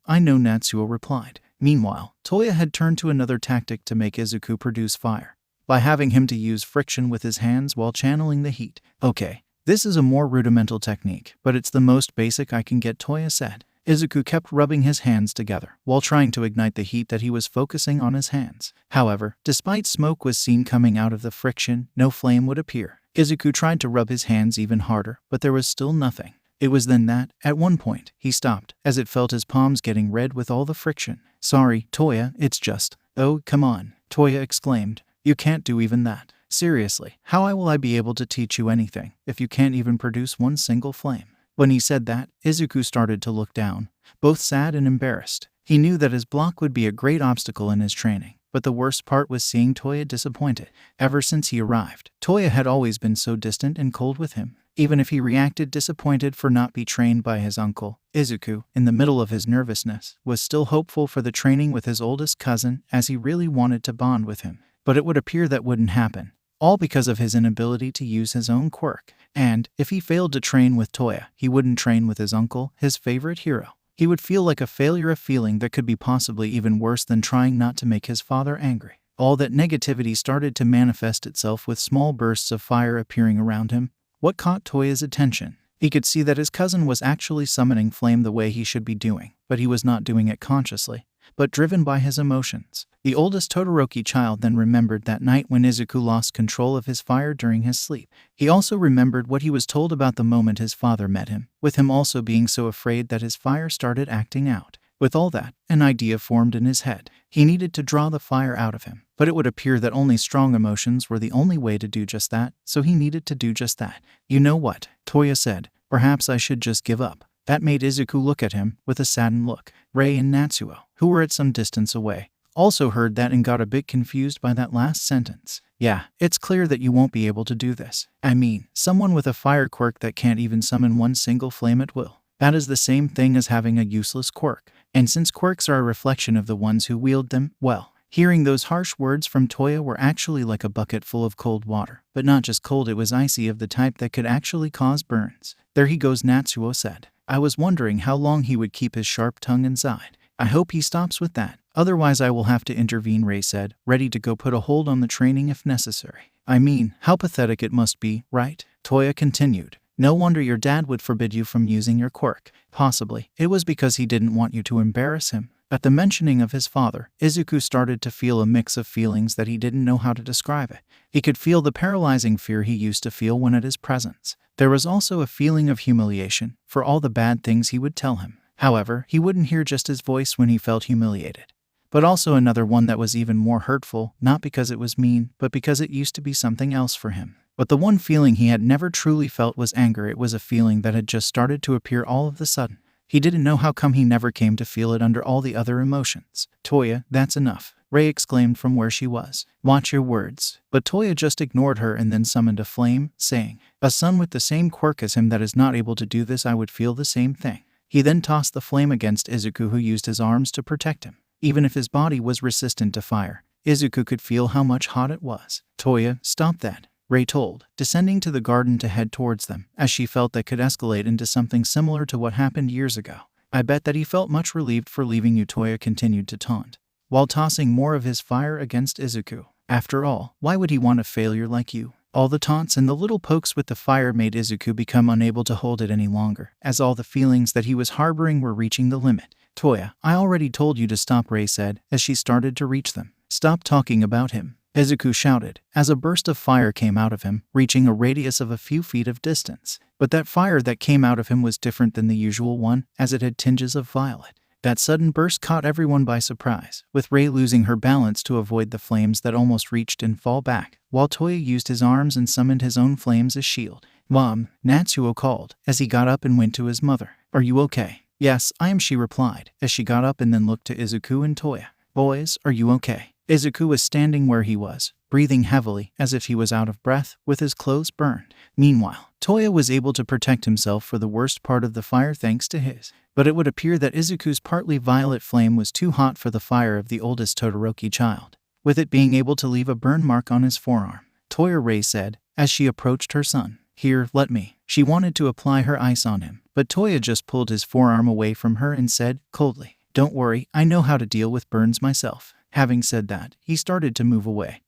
I know," Natsuo replied. Meanwhile, Toya had turned to another tactic to make Izuku produce fire, by having him to use friction with his hands while channeling the heat. "Okay, this is a more rudimental technique, but it's the most basic I can get," Toya said. Izuku kept rubbing his hands together while trying to ignite the heat that he was focusing on his hands. However, despite smoke was seen coming out of the friction, no flame would appear. Izuku tried to rub his hands even harder, but there was still nothing. It was then that, at one point, he stopped, as it felt his palms getting red with all the friction. "Sorry, Toya, it's just—" "Oh, come on," Toya exclaimed. "You can't do even that. Seriously, how will I be able to teach you anything if you can't even produce one single flame?" When he said that, Izuku started to look down, both sad and embarrassed. He knew that his block would be a great obstacle in his training, but the worst part was seeing Toya disappointed. Ever since he arrived, Toya had always been so distant and cold with him. Even if he reacted disappointed for not being trained by his uncle, Izuku, in the middle of his nervousness, was still hopeful for the training with his oldest cousin, as he really wanted to bond with him. But it would appear that wouldn't happen, all because of his inability to use his own quirk. And, if he failed to train with Toya, he wouldn't train with his uncle, his favorite hero. He would feel like a failure, a feeling that could be possibly even worse than trying not to make his father angry. All that negativity started to manifest itself with small bursts of fire appearing around him. What caught Toya's attention? He could see that his cousin was actually summoning flame the way he should be doing, but he was not doing it consciously, but driven by his emotions. The oldest Todoroki child then remembered that night when Izuku lost control of his fire during his sleep. He also remembered what he was told about the moment his father met him, with him also being so afraid that his fire started acting out. With all that, an idea formed in his head. He needed to draw the fire out of him, but it would appear that only strong emotions were the only way to do just that, so he needed to do just that. "You know what?" Toya said. "Perhaps I should just give up." That made Izuku look at him with a saddened look. Rei and Natsuo, who were at some distance away, also heard that and got a bit confused by that last sentence. "Yeah, it's clear that you won't be able to do this. I mean, someone with a fire quirk that can't even summon one single flame at will. That is the same thing as having a useless quirk. And since quirks are a reflection of the ones who wield them, well." Hearing those harsh words from Toya were actually like a bucket full of cold water. But not just cold, it was icy, of the type that could actually cause burns. "There he goes," Natsuo said. "I was wondering how long he would keep his sharp tongue inside. I hope he stops with that. Otherwise I will have to intervene," Rei said, ready to go put a hold on the training if necessary. "I mean, how pathetic it must be, right?" Toya continued. "No wonder your dad would forbid you from using your quirk. Possibly, it was because he didn't want you to embarrass him." At the mentioning of his father, Izuku started to feel a mix of feelings that he didn't know how to describe it. He could feel the paralyzing fear he used to feel when at his presence. There was also a feeling of humiliation for all the bad things he would tell him. However, he wouldn't hear just his voice when he felt humiliated. But also another one that was even more hurtful, not because it was mean, but because it used to be something else for him. But the one feeling he had never truly felt was anger. It was a feeling that had just started to appear all of a sudden. He didn't know how come he never came to feel it under all the other emotions. "Toya, that's enough," Rei exclaimed from where she was. "Watch your words." But Toya just ignored her and then summoned a flame, saying, "A son with the same quirk as him that is not able to do this, I would feel the same thing." He then tossed the flame against Izuku, who used his arms to protect him. Even if his body was resistant to fire, Izuku could feel how much hot it was. "Toya, stop that," Rei told, descending to the garden to head towards them, as she felt that could escalate into something similar to what happened years ago. "I bet that he felt much relieved for leaving you," Toya continued to taunt, while tossing more of his fire against Izuku. "After all, why would he want a failure like you?" All the taunts and the little pokes with the fire made Izuku become unable to hold it any longer, as all the feelings that he was harboring were reaching the limit. "Toya, I already told you to stop," Rei said, as she started to reach them. "Stop talking about him," Izuku shouted, as a burst of fire came out of him, reaching a radius of a few feet of distance. But that fire that came out of him was different than the usual one, as it had tinges of violet. That sudden burst caught everyone by surprise, with Rei losing her balance to avoid the flames that almost reached and fall back, while Toya used his arms and summoned his own flames as shield. "Mom," Natsuo called, as he got up and went to his mother. "Are you okay?" "Yes, I am," she replied, as she got up and then looked to Izuku and Toya. "Boys, are you okay?" Izuku was standing where he was, breathing heavily, as if he was out of breath, with his clothes burned. Meanwhile, Toya was able to protect himself for the worst part of the fire thanks to his. But it would appear that Izuku's partly violet flame was too hot for the fire of the oldest Todoroki child, with it being able to leave a burn mark on his forearm. "Toya," Rei said, as she approached her son. "Here, let me." She wanted to apply her ice on him, but Toya just pulled his forearm away from her and said, coldly, "Don't worry, I know how to deal with burns myself." Having said that, he started to move away,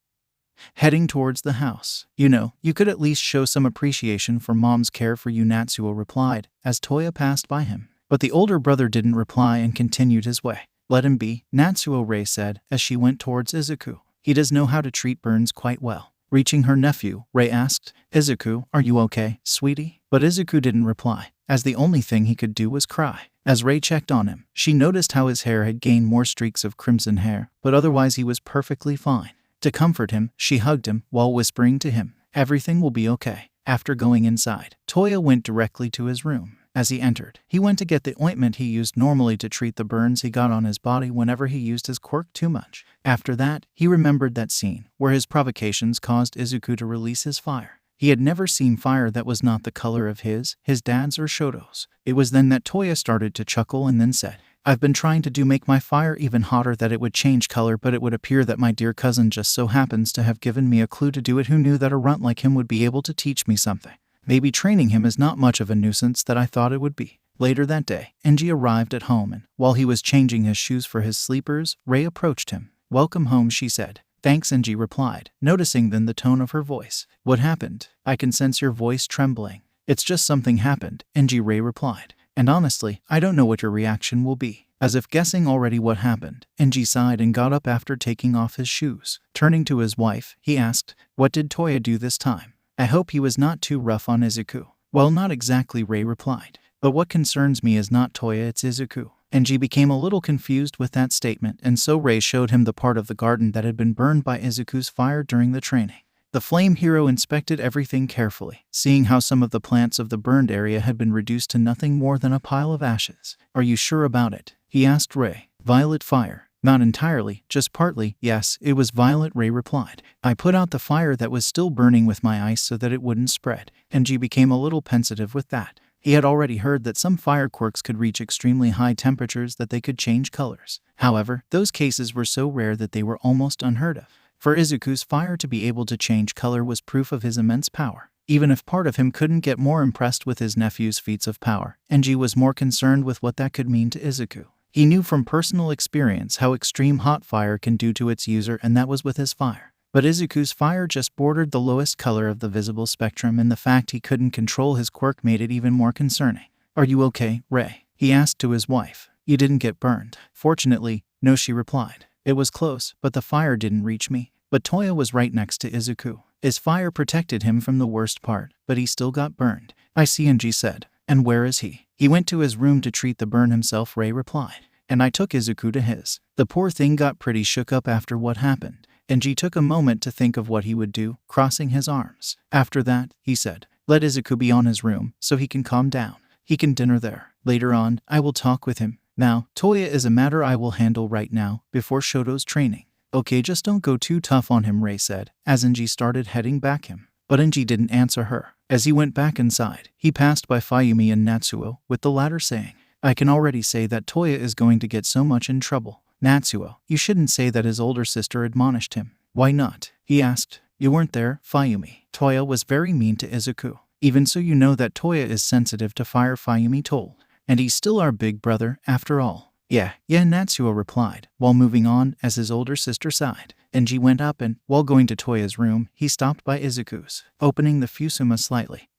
heading towards the house. "You know, you could at least show some appreciation for Mom's care for you," Natsuo replied, as Toya passed by him. But the older brother didn't reply and continued his way. "Let him be," Natsuo Rei said, as she went towards Izuku. "He does know how to treat burns quite well." Reaching her nephew, Rei asked, "Izuku, are you okay, sweetie?" But Izuku didn't reply. as the only thing he could do was cry. As Rei checked on him, she noticed how his hair had gained more streaks of crimson hair, but otherwise he was perfectly fine. To comfort him, she hugged him while whispering to him, "Everything will be okay." After going inside, Toya went directly to his room. As he entered, he went to get the ointment he used normally to treat the burns he got on his body whenever he used his quirk too much. After that, he remembered that scene where his provocations caused Izuku to release his fire. He had never seen fire that was not the color of his dad's or Shoto's. It was then that Toya started to chuckle and then said, "I've been trying to make my fire even hotter that it would change color, but it would appear that my dear cousin just so happens to have given me a clue to do it. Who knew that a runt like him would be able to teach me something? Maybe training him is not much of a nuisance that I thought it would be." Later that day, Enji arrived at home and, while he was changing his shoes for his sleepers, Rei approached him. "Welcome home," she said. "Thanks," Enji replied, noticing then the tone of her voice. "What happened? I can sense your voice trembling." "It's just something happened," Rei replied. "And honestly, I don't know what your reaction will be." As if guessing already what happened, Enji sighed and got up after taking off his shoes. Turning to his wife, he asked, "What did Toya do this time? I hope he was not too rough on Izuku." "Well, not exactly," Rei replied. "But what concerns me is not Toya, it's Izuku." Enji became a little confused with that statement, and so Rei showed him the part of the garden that had been burned by Izuku's fire during the training. The flame hero inspected everything carefully, seeing how some of the plants of the burned area had been reduced to nothing more than a pile of ashes. "Are you sure about it?" he asked Rei. "Violet fire." "Not entirely, just partly." "Yes, it was violet," Rei replied. "I put out the fire that was still burning with my ice so that it wouldn't spread." Enji became a little pensive with that. He had already heard that some fire quirks could reach extremely high temperatures that they could change colors. However, those cases were so rare that they were almost unheard of. For Izuku's fire to be able to change color was proof of his immense power. Even if part of him couldn't get more impressed with his nephew's feats of power, Enji was more concerned with what that could mean to Izuku. He knew from personal experience how extreme hot fire can do to its user, and that was with his fire. But Izuku's fire just bordered the lowest color of the visible spectrum, and the fact he couldn't control his quirk made it even more concerning. "Are you okay, Rei?" he asked to his wife. "You didn't get burned?" "Fortunately, no," she replied. "It was close, but the fire didn't reach me." But Toya was right next to Izuku. His fire protected him from the worst part, but he still got burned. "I see," Enji said. "And where is he?" "He went to his room to treat the burn himself," Rei replied. "And I took Izuku to his." The poor thing got pretty shook up after what happened. Enji took a moment to think of what he would do, crossing his arms. "After that," he said, "let Izuku be on his room so he can calm down. He can dinner there. Later on, I will talk with him. Now, Toya is a matter I will handle right now, before Shoto's training." "Okay, just don't go too tough on him," Rei said, as Enji started heading back him. But Enji didn't answer her. As he went back inside, he passed by Fuyumi and Natsuo, with the latter saying, "I can already say that Toya is going to get so much in trouble." "Natsuo, you shouldn't say that," his older sister admonished him. "Why not?" he asked. "You weren't there, Fuyumi. Toya was very mean to Izuku. Even so, you know that Toya is sensitive to fire," Fuyumi told. "And he's still our big brother, after all." Yeah, Natsuo replied, while moving on as his older sister sighed. Enji went up and, while going to Toya's room, he stopped by Izuku's, opening the fusuma slightly.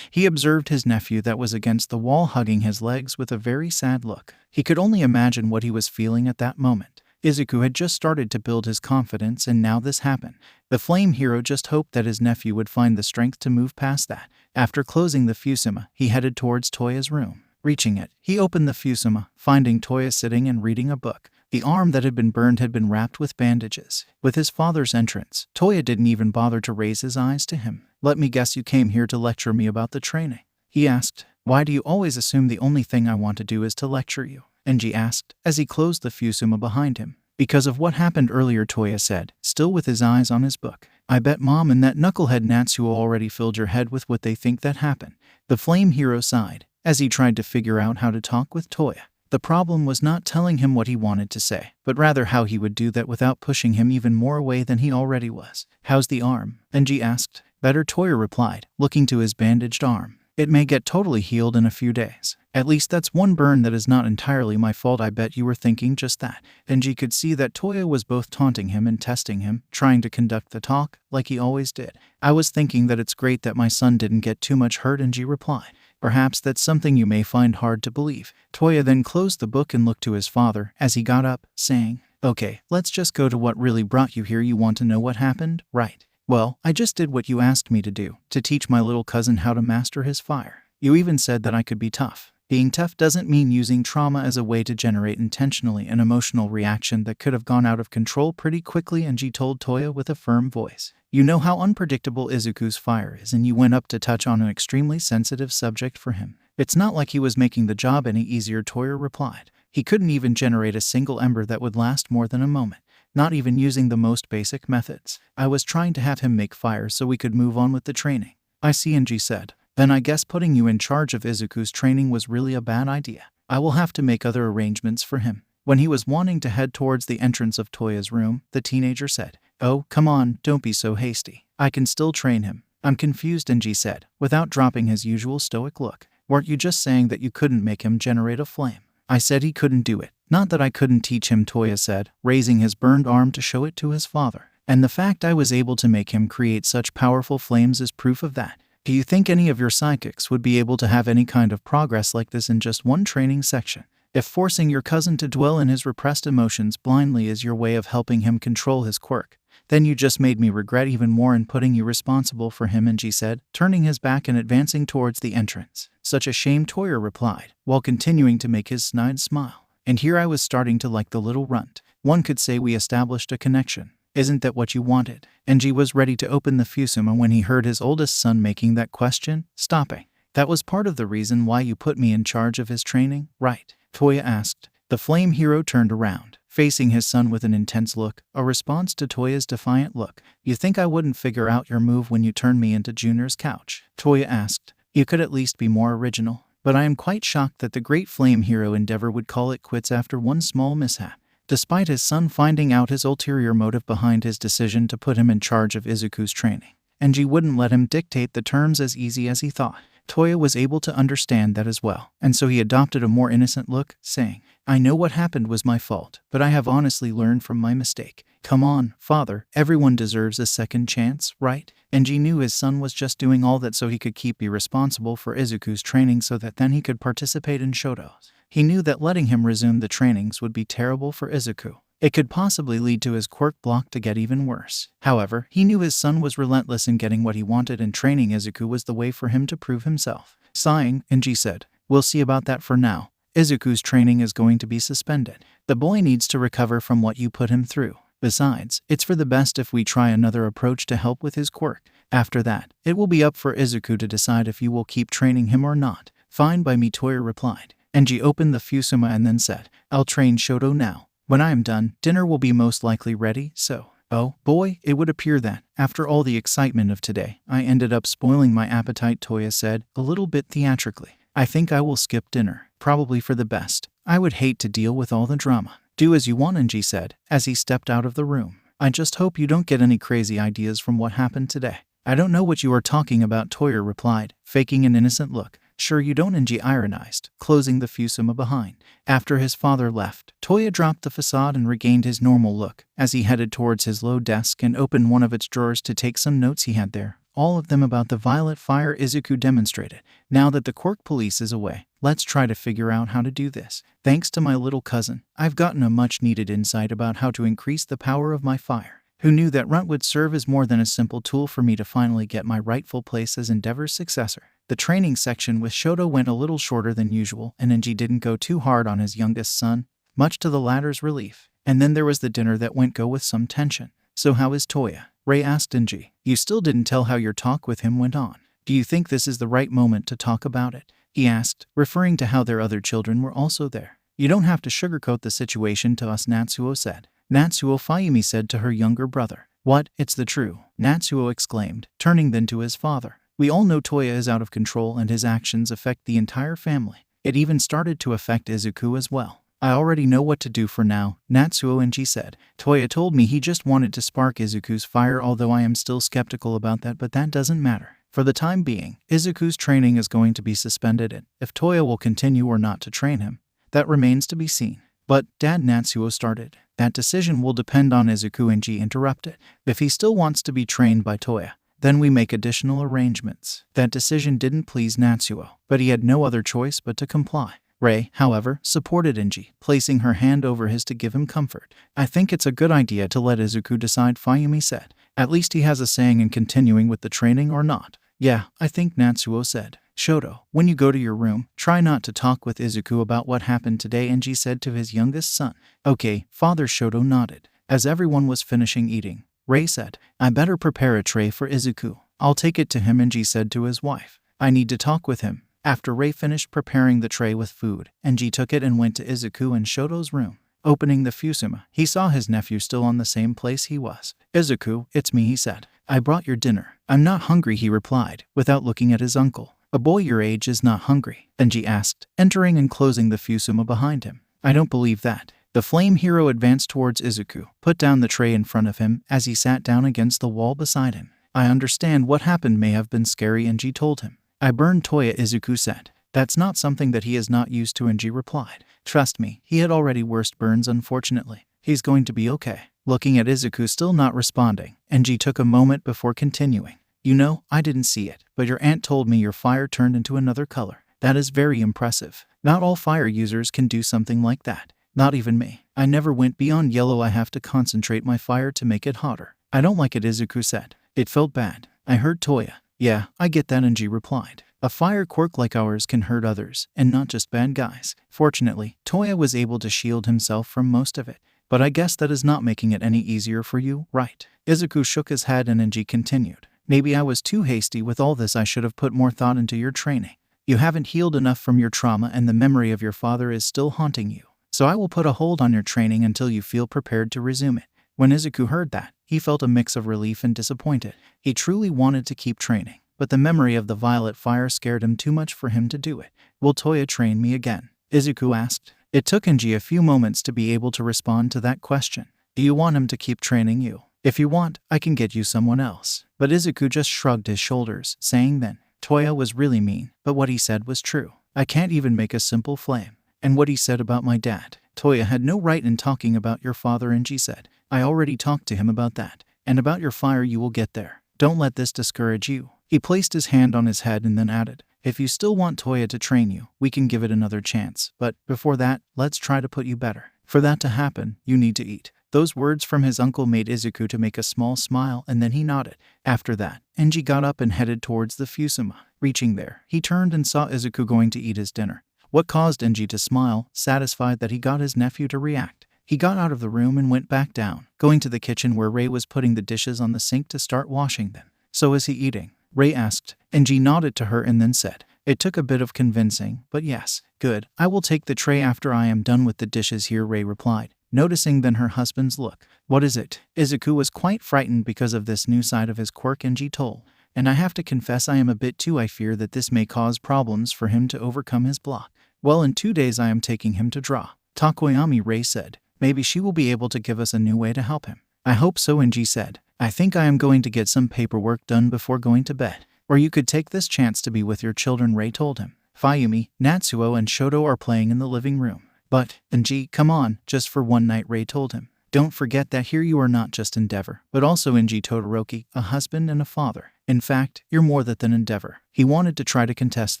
He observed his nephew that was against the wall hugging his legs with a very sad look. He could only imagine what he was feeling at that moment. Izuku had just started to build his confidence, and now this happened. The flame hero just hoped that his nephew would find the strength to move past that. After closing the fusuma, he headed towards Toya's room. Reaching it, he opened the fusuma, finding Toya sitting and reading a book. The arm that had been burned had been wrapped with bandages. With his father's entrance, Toya didn't even bother to raise his eyes to him. "Let me guess you came here to lecture me about the training?" he asked. "Why do you always assume the only thing I want to do is to lecture you?" Enji asked, as he closed the fusuma behind him. "Because of what happened earlier," Toya said, still with his eyes on his book. "I bet Mom and that knucklehead Natsuo already filled your head with what they think that happened." The flame hero sighed, as he tried to figure out how to talk with Toya. The problem was not telling him what he wanted to say, but rather how he would do that without pushing him even more away than he already was. "How's the arm?" Enji asked. "Better," Toya replied, looking to his bandaged arm. "It may get totally healed in a few days. At least that's one burn that is not entirely my fault. I bet you were thinking just that." Enji could see that Toya was both taunting him and testing him, trying to conduct the talk, like he always did. "I was thinking that it's great that my son didn't get too much hurt," Enji replied. "Perhaps that's something you may find hard to believe." Toya then closed the book and looked to his father as he got up, saying, "Okay, let's just go to what really brought you here. You want to know what happened, right? Well, I just did what you asked me to do, to teach my little cousin how to master his fire. You even said that I could be tough. Being tough doesn't mean using trauma as a way to generate intentionally an emotional reaction that could have gone out of control pretty quickly, Enji told Toya with a firm voice. You know how unpredictable Izuku's fire is, and you went up to touch on an extremely sensitive subject for him. It's not like he was making the job any easier, Toya replied. He couldn't even generate a single ember that would last more than a moment, not even using the most basic methods. I was trying to have him make fire so we could move on with the training. I see, Enji said. Then I guess putting you in charge of Izuku's training was really a bad idea. I will have to make other arrangements for him. When he was wanting to head towards the entrance of Toya's room, the teenager said, Oh, come on, don't be so hasty. I can still train him. I'm confused, Enji said, without dropping his usual stoic look. Weren't you just saying that you couldn't make him generate a flame? I said he couldn't do it. Not that I couldn't teach him, Toya said, raising his burned arm to show it to his father. And the fact I was able to make him create such powerful flames is proof of that. Do you think any of your psychics would be able to have any kind of progress like this in just one training section? If forcing your cousin to dwell in his repressed emotions blindly is your way of helping him control his quirk, then you just made me regret even more in putting you responsible for him, Enji said, turning his back and advancing towards the entrance. Such a shame, Toya replied, while continuing to make his snide smile. And here I was starting to like the little runt. One could say we established a connection. Isn't that what you wanted? Enji was ready to open the fusuma when he heard his oldest son making that question, stopping. That was part of the reason why you put me in charge of his training, right? Toya asked. The flame hero turned around, facing his son with an intense look, a response to Toya's defiant look. You think I wouldn't figure out your move when you turned me into Junior's couch? Toya asked. You could at least be more original. But I am quite shocked that the great flame hero Endeavor would call it quits after one small mishap. Despite his son finding out his ulterior motive behind his decision to put him in charge of Izuku's training, Enji wouldn't let him dictate the terms as easy as he thought. Toya was able to understand that as well, and so he adopted a more innocent look, saying, I know what happened was my fault, but I have honestly learned from my mistake. Come on, father, everyone deserves a second chance, right? Enji knew his son was just doing all that so he could be responsible for Izuku's training so that then he could participate in Shoto's. He knew that letting him resume the trainings would be terrible for Izuku. It could possibly lead to his quirk block to get even worse. However, he knew his son was relentless in getting what he wanted, and training Izuku was the way for him to prove himself. Sighing, Enji said, We'll see about that for now. Izuku's training is going to be suspended. The boy needs to recover from what you put him through. Besides, it's for the best if we try another approach to help with his quirk. After that, it will be up for Izuku to decide if you will keep training him or not. Fine by me, Toya replied. Enji opened the fusuma and then said, I'll train Shoto now. When I am done, dinner will be most likely ready, so... Oh, boy, it would appear that, after all the excitement of today, I ended up spoiling my appetite, Toya said, a little bit theatrically. I think I will skip dinner, probably for the best. I would hate to deal with all the drama. Do as you want, Enji said, as he stepped out of the room. I just hope you don't get any crazy ideas from what happened today. I don't know what you are talking about, Toya replied, faking an innocent look. Sure you don't, Enji ironized, closing the fusuma behind. After his father left, Toya dropped the facade and regained his normal look as he headed towards his low desk and opened one of its drawers to take some notes he had there, all of them about the violet fire Izuku demonstrated. Now that the quirk police is away, let's try to figure out how to do this. Thanks to my little cousin, I've gotten a much-needed insight about how to increase the power of my fire. Who knew that Runt would serve as more than a simple tool for me to finally get my rightful place as Endeavor's successor? The training section with Shoto went a little shorter than usual, and Enji didn't go too hard on his youngest son, much to the latter's relief. And then there was the dinner that went with some tension. So how is Toya? Ray asked Enji. You still didn't tell how your talk with him went on. Do you think this is the right moment to talk about it? He asked, referring to how their other children were also there. You don't have to sugarcoat the situation to us, Natsuo said. Natsuo Fayumi said to her younger brother. What? It's the truth, Natsuo exclaimed, turning then to his father. We all know Toya is out of control and his actions affect the entire family. It even started to affect Izuku as well. I already know what to do for now, Natsuo Enji said. Toya told me he just wanted to spark Izuku's fire, although I am still skeptical about that, but that doesn't matter. For the time being, Izuku's training is going to be suspended, and if Toya will continue or not to train him, that remains to be seen. But, Dad, Natsuo started. That decision will depend on Izuku, Enji interrupted. If he still wants to be trained by Toya, then we make additional arrangements. That decision didn't please Natsuo, but he had no other choice but to comply. Rei, however, supported Enji, placing her hand over his to give him comfort. I think it's a good idea to let Izuku decide, Fayumi said. At least he has a saying in continuing with the training or not. Yeah, I think Natsuo said. Shoto, when you go to your room, try not to talk with Izuku about what happened today, Enji said to his youngest son. Okay, Father. Shoto nodded. As everyone was finishing eating, Rei said, I better prepare a tray for Izuku. I'll take it to him, Enji said to his wife. I need to talk with him. After Rei finished preparing the tray with food, Enji took it and went to Izuku and Shoto's room. Opening the fusuma, he saw his nephew still on the same place he was. Izuku, it's me, he said. I brought your dinner. I'm not hungry, he replied, without looking at his uncle. A boy your age is not hungry, Enji asked, entering and closing the fusuma behind him. I don't believe that. The flame hero advanced towards Izuku, put down the tray in front of him as he sat down against the wall beside him. I understand what happened may have been scary, Enji told him. I burned Toya, Izuku said. That's not something that he is not used to, Enji replied. Trust me, he had already worst burns unfortunately. He's going to be okay. Looking at Izuku still not responding, Enji took a moment before continuing. You know, I didn't see it, but your aunt told me your fire turned into another color. That is very impressive. Not all fire users can do something like that. Not even me. I never went beyond yellow. I have to concentrate my fire to make it hotter. I don't like it, Izuku said. It felt bad. I heard Toya. Yeah, I get that, Enji replied. A fire quirk like ours can hurt others, and not just bad guys. Fortunately, Toya was able to shield himself from most of it. But I guess that is not making it any easier for you, right? Izuku shook his head and Enji continued. Maybe I was too hasty with all this. I should have put more thought into your training. You haven't healed enough from your trauma and the memory of your father is still haunting you. So I will put a hold on your training until you feel prepared to resume it. When Izuku heard that, he felt a mix of relief and disappointed. He truly wanted to keep training, but the memory of the violet fire scared him too much for him to do it. Will Toya train me again? Izuku asked. It took Enji a few moments to be able to respond to that question. Do you want him to keep training you? If you want, I can get you someone else. But Izuku just shrugged his shoulders, saying then, Toya was really mean, but what he said was true. I can't even make a simple flame. And what he said about my dad. Toya had no right in talking about your father, Enji said. I already talked to him about that. And about your fire, you will get there. Don't let this discourage you. He placed his hand on his head and then added, if you still want Toya to train you, we can give it another chance. But before that, let's try to put you better. For that to happen, you need to eat. Those words from his uncle made Izuku to make a small smile and then he nodded. After that, Enji got up and headed towards the fusuma. Reaching there, he turned and saw Izuku going to eat his dinner. What caused Enji to smile, satisfied that he got his nephew to react. He got out of the room and went back down, going to the kitchen where Rei was putting the dishes on the sink to start washing them. So is he eating? Rei asked. Enji nodded to her and then said, it took a bit of convincing, but yes, good. I will take the tray after I am done with the dishes here, Rei replied, noticing then her husband's look. What is it? Izuku was quite frightened because of this new side of his quirk, Enji told. And I have to confess I am a bit too. I fear that this may cause problems for him to overcome his block. Well, in 2 days I am taking him to draw. Takoyami, Rei said. Maybe she will be able to give us a new way to help him. I hope so, Enji said. I think I am going to get some paperwork done before going to bed. Or you could take this chance to be with your children, Rei told him. Fayumi, Natsuo, and Shoto are playing in the living room. But, Enji, come on, just for one night, Rei told him. Don't forget that here you are not just Endeavor, but also Enji Todoroki, a husband and a father. In fact, you're more than Endeavor. He wanted to try to contest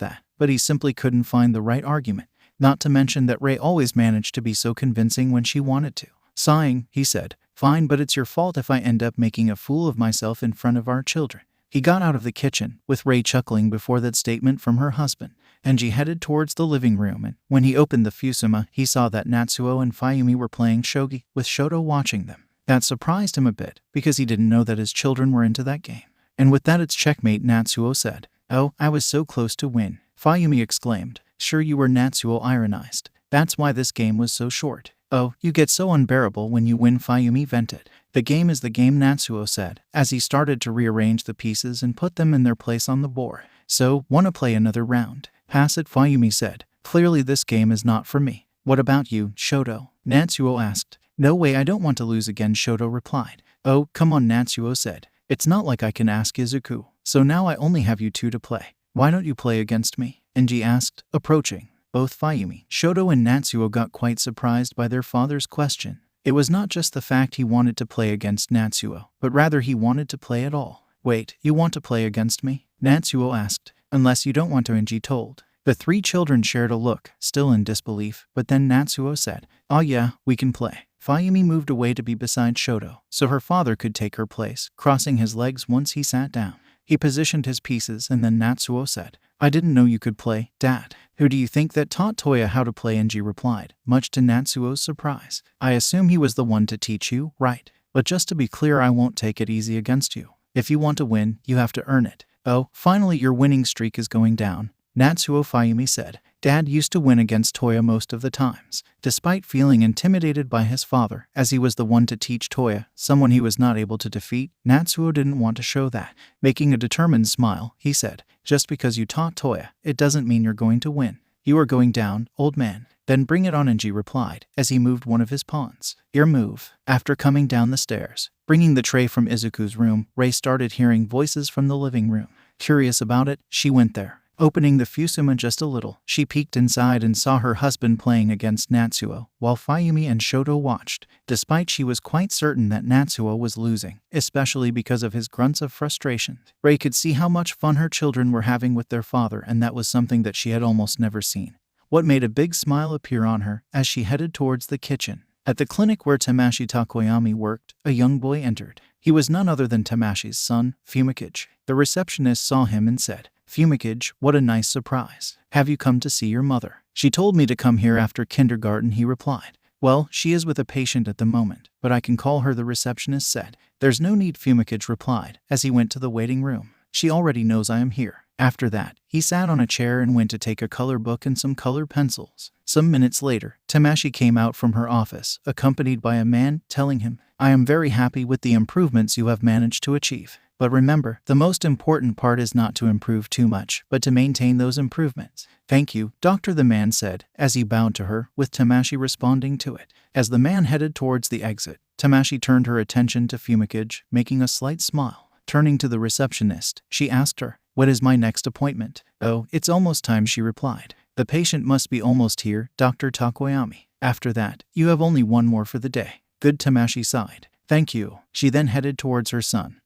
that, but he simply couldn't find the right argument. Not to mention that Rei always managed to be so convincing when she wanted to. Sighing, he said, fine, but it's your fault if I end up making a fool of myself in front of our children. He got out of the kitchen, with Rei chuckling before that statement from her husband. Enji headed towards the living room, and when he opened the fusuma, he saw that Natsuo and Fayumi were playing shogi, with Shoto watching them. That surprised him a bit, because he didn't know that his children were into that game. And with that, it's checkmate, Natsuo said. Oh, I was so close to win, Fayumi exclaimed. Sure you were, Natsuo ironized. That's why this game was so short. Oh, you get so unbearable when you win, Fayumi vented. The game is the game, Natsuo said, as he started to rearrange the pieces and put them in their place on the board. So, wanna play another round? Pass it, Fayumi said. Clearly this game is not for me. What about you, Shoto? Natsuo asked. No way, I don't want to lose again, Shoto replied. Oh, come on, Natsuo said. It's not like I can ask Izuku. So now I only have you two to play. Why don't you play against me? Enji asked, approaching. Both Fayumi, Shoto, and Natsuo got quite surprised by their father's question. It was not just the fact he wanted to play against Natsuo, but rather he wanted to play at all. Wait, you want to play against me? Natsuo asked. Unless you don't want to, Enji told. The three children shared a look, still in disbelief, but then Natsuo said, oh yeah, we can play. Fayumi moved away to be beside Shoto, so her father could take her place, crossing his legs once he sat down. He positioned his pieces and then Natsuo said, I didn't know you could play, Dad. Who do you think that taught Toya how to play? Enji replied, much to Natsuo's surprise. I assume he was the one to teach you, right? But just to be clear, I won't take it easy against you. If you want to win, you have to earn it. Oh, finally your winning streak is going down, Natsuo Fayumi said. Dad used to win against Toya most of the times, despite feeling intimidated by his father, as he was the one to teach Toya, someone he was not able to defeat. Natsuo didn't want to show that. Making a determined smile, he said, just because you taught Toya, it doesn't mean you're going to win. You are going down, old man. Then bring it on, Enji replied, as he moved one of his pawns. Your move. After coming down the stairs, bringing the tray from Izuku's room, Rei started hearing voices from the living room. Curious about it, she went there. Opening the fusuma just a little, she peeked inside and saw her husband playing against Natsuo, while Fayumi and Shoto watched, despite she was quite certain that Natsuo was losing, especially because of his grunts of frustration. Rei could see how much fun her children were having with their father, and that was something that she had almost never seen. What made a big smile appear on her as she headed towards the kitchen. At the clinic where Tamashi Takoyami worked, a young boy entered. He was none other than Tamashi's son, Fumikage. The receptionist saw him and said, Fumikage, what a nice surprise. Have you come to see your mother? She told me to come here after kindergarten, he replied. Well, she is with a patient at the moment, but I can call her, the receptionist said. There's no need, Fumikage replied, as he went to the waiting room. She already knows I am here. After that, he sat on a chair and went to take a color book and some color pencils. Some minutes later, Tamashi came out from her office, accompanied by a man, telling him, I am very happy with the improvements you have managed to achieve. But remember, the most important part is not to improve too much, but to maintain those improvements. Thank you, doctor, the man said, as he bowed to her, with Tamashi responding to it. As the man headed towards the exit, Tamashi turned her attention to Fumikage, making a slight smile. Turning to the receptionist, she asked her, what is my next appointment? Oh, it's almost time, she replied. The patient must be almost here, Dr. Takoyami. After that, you have only one more for the day. Good, Tamashi sighed. Thank you. She then headed towards her son,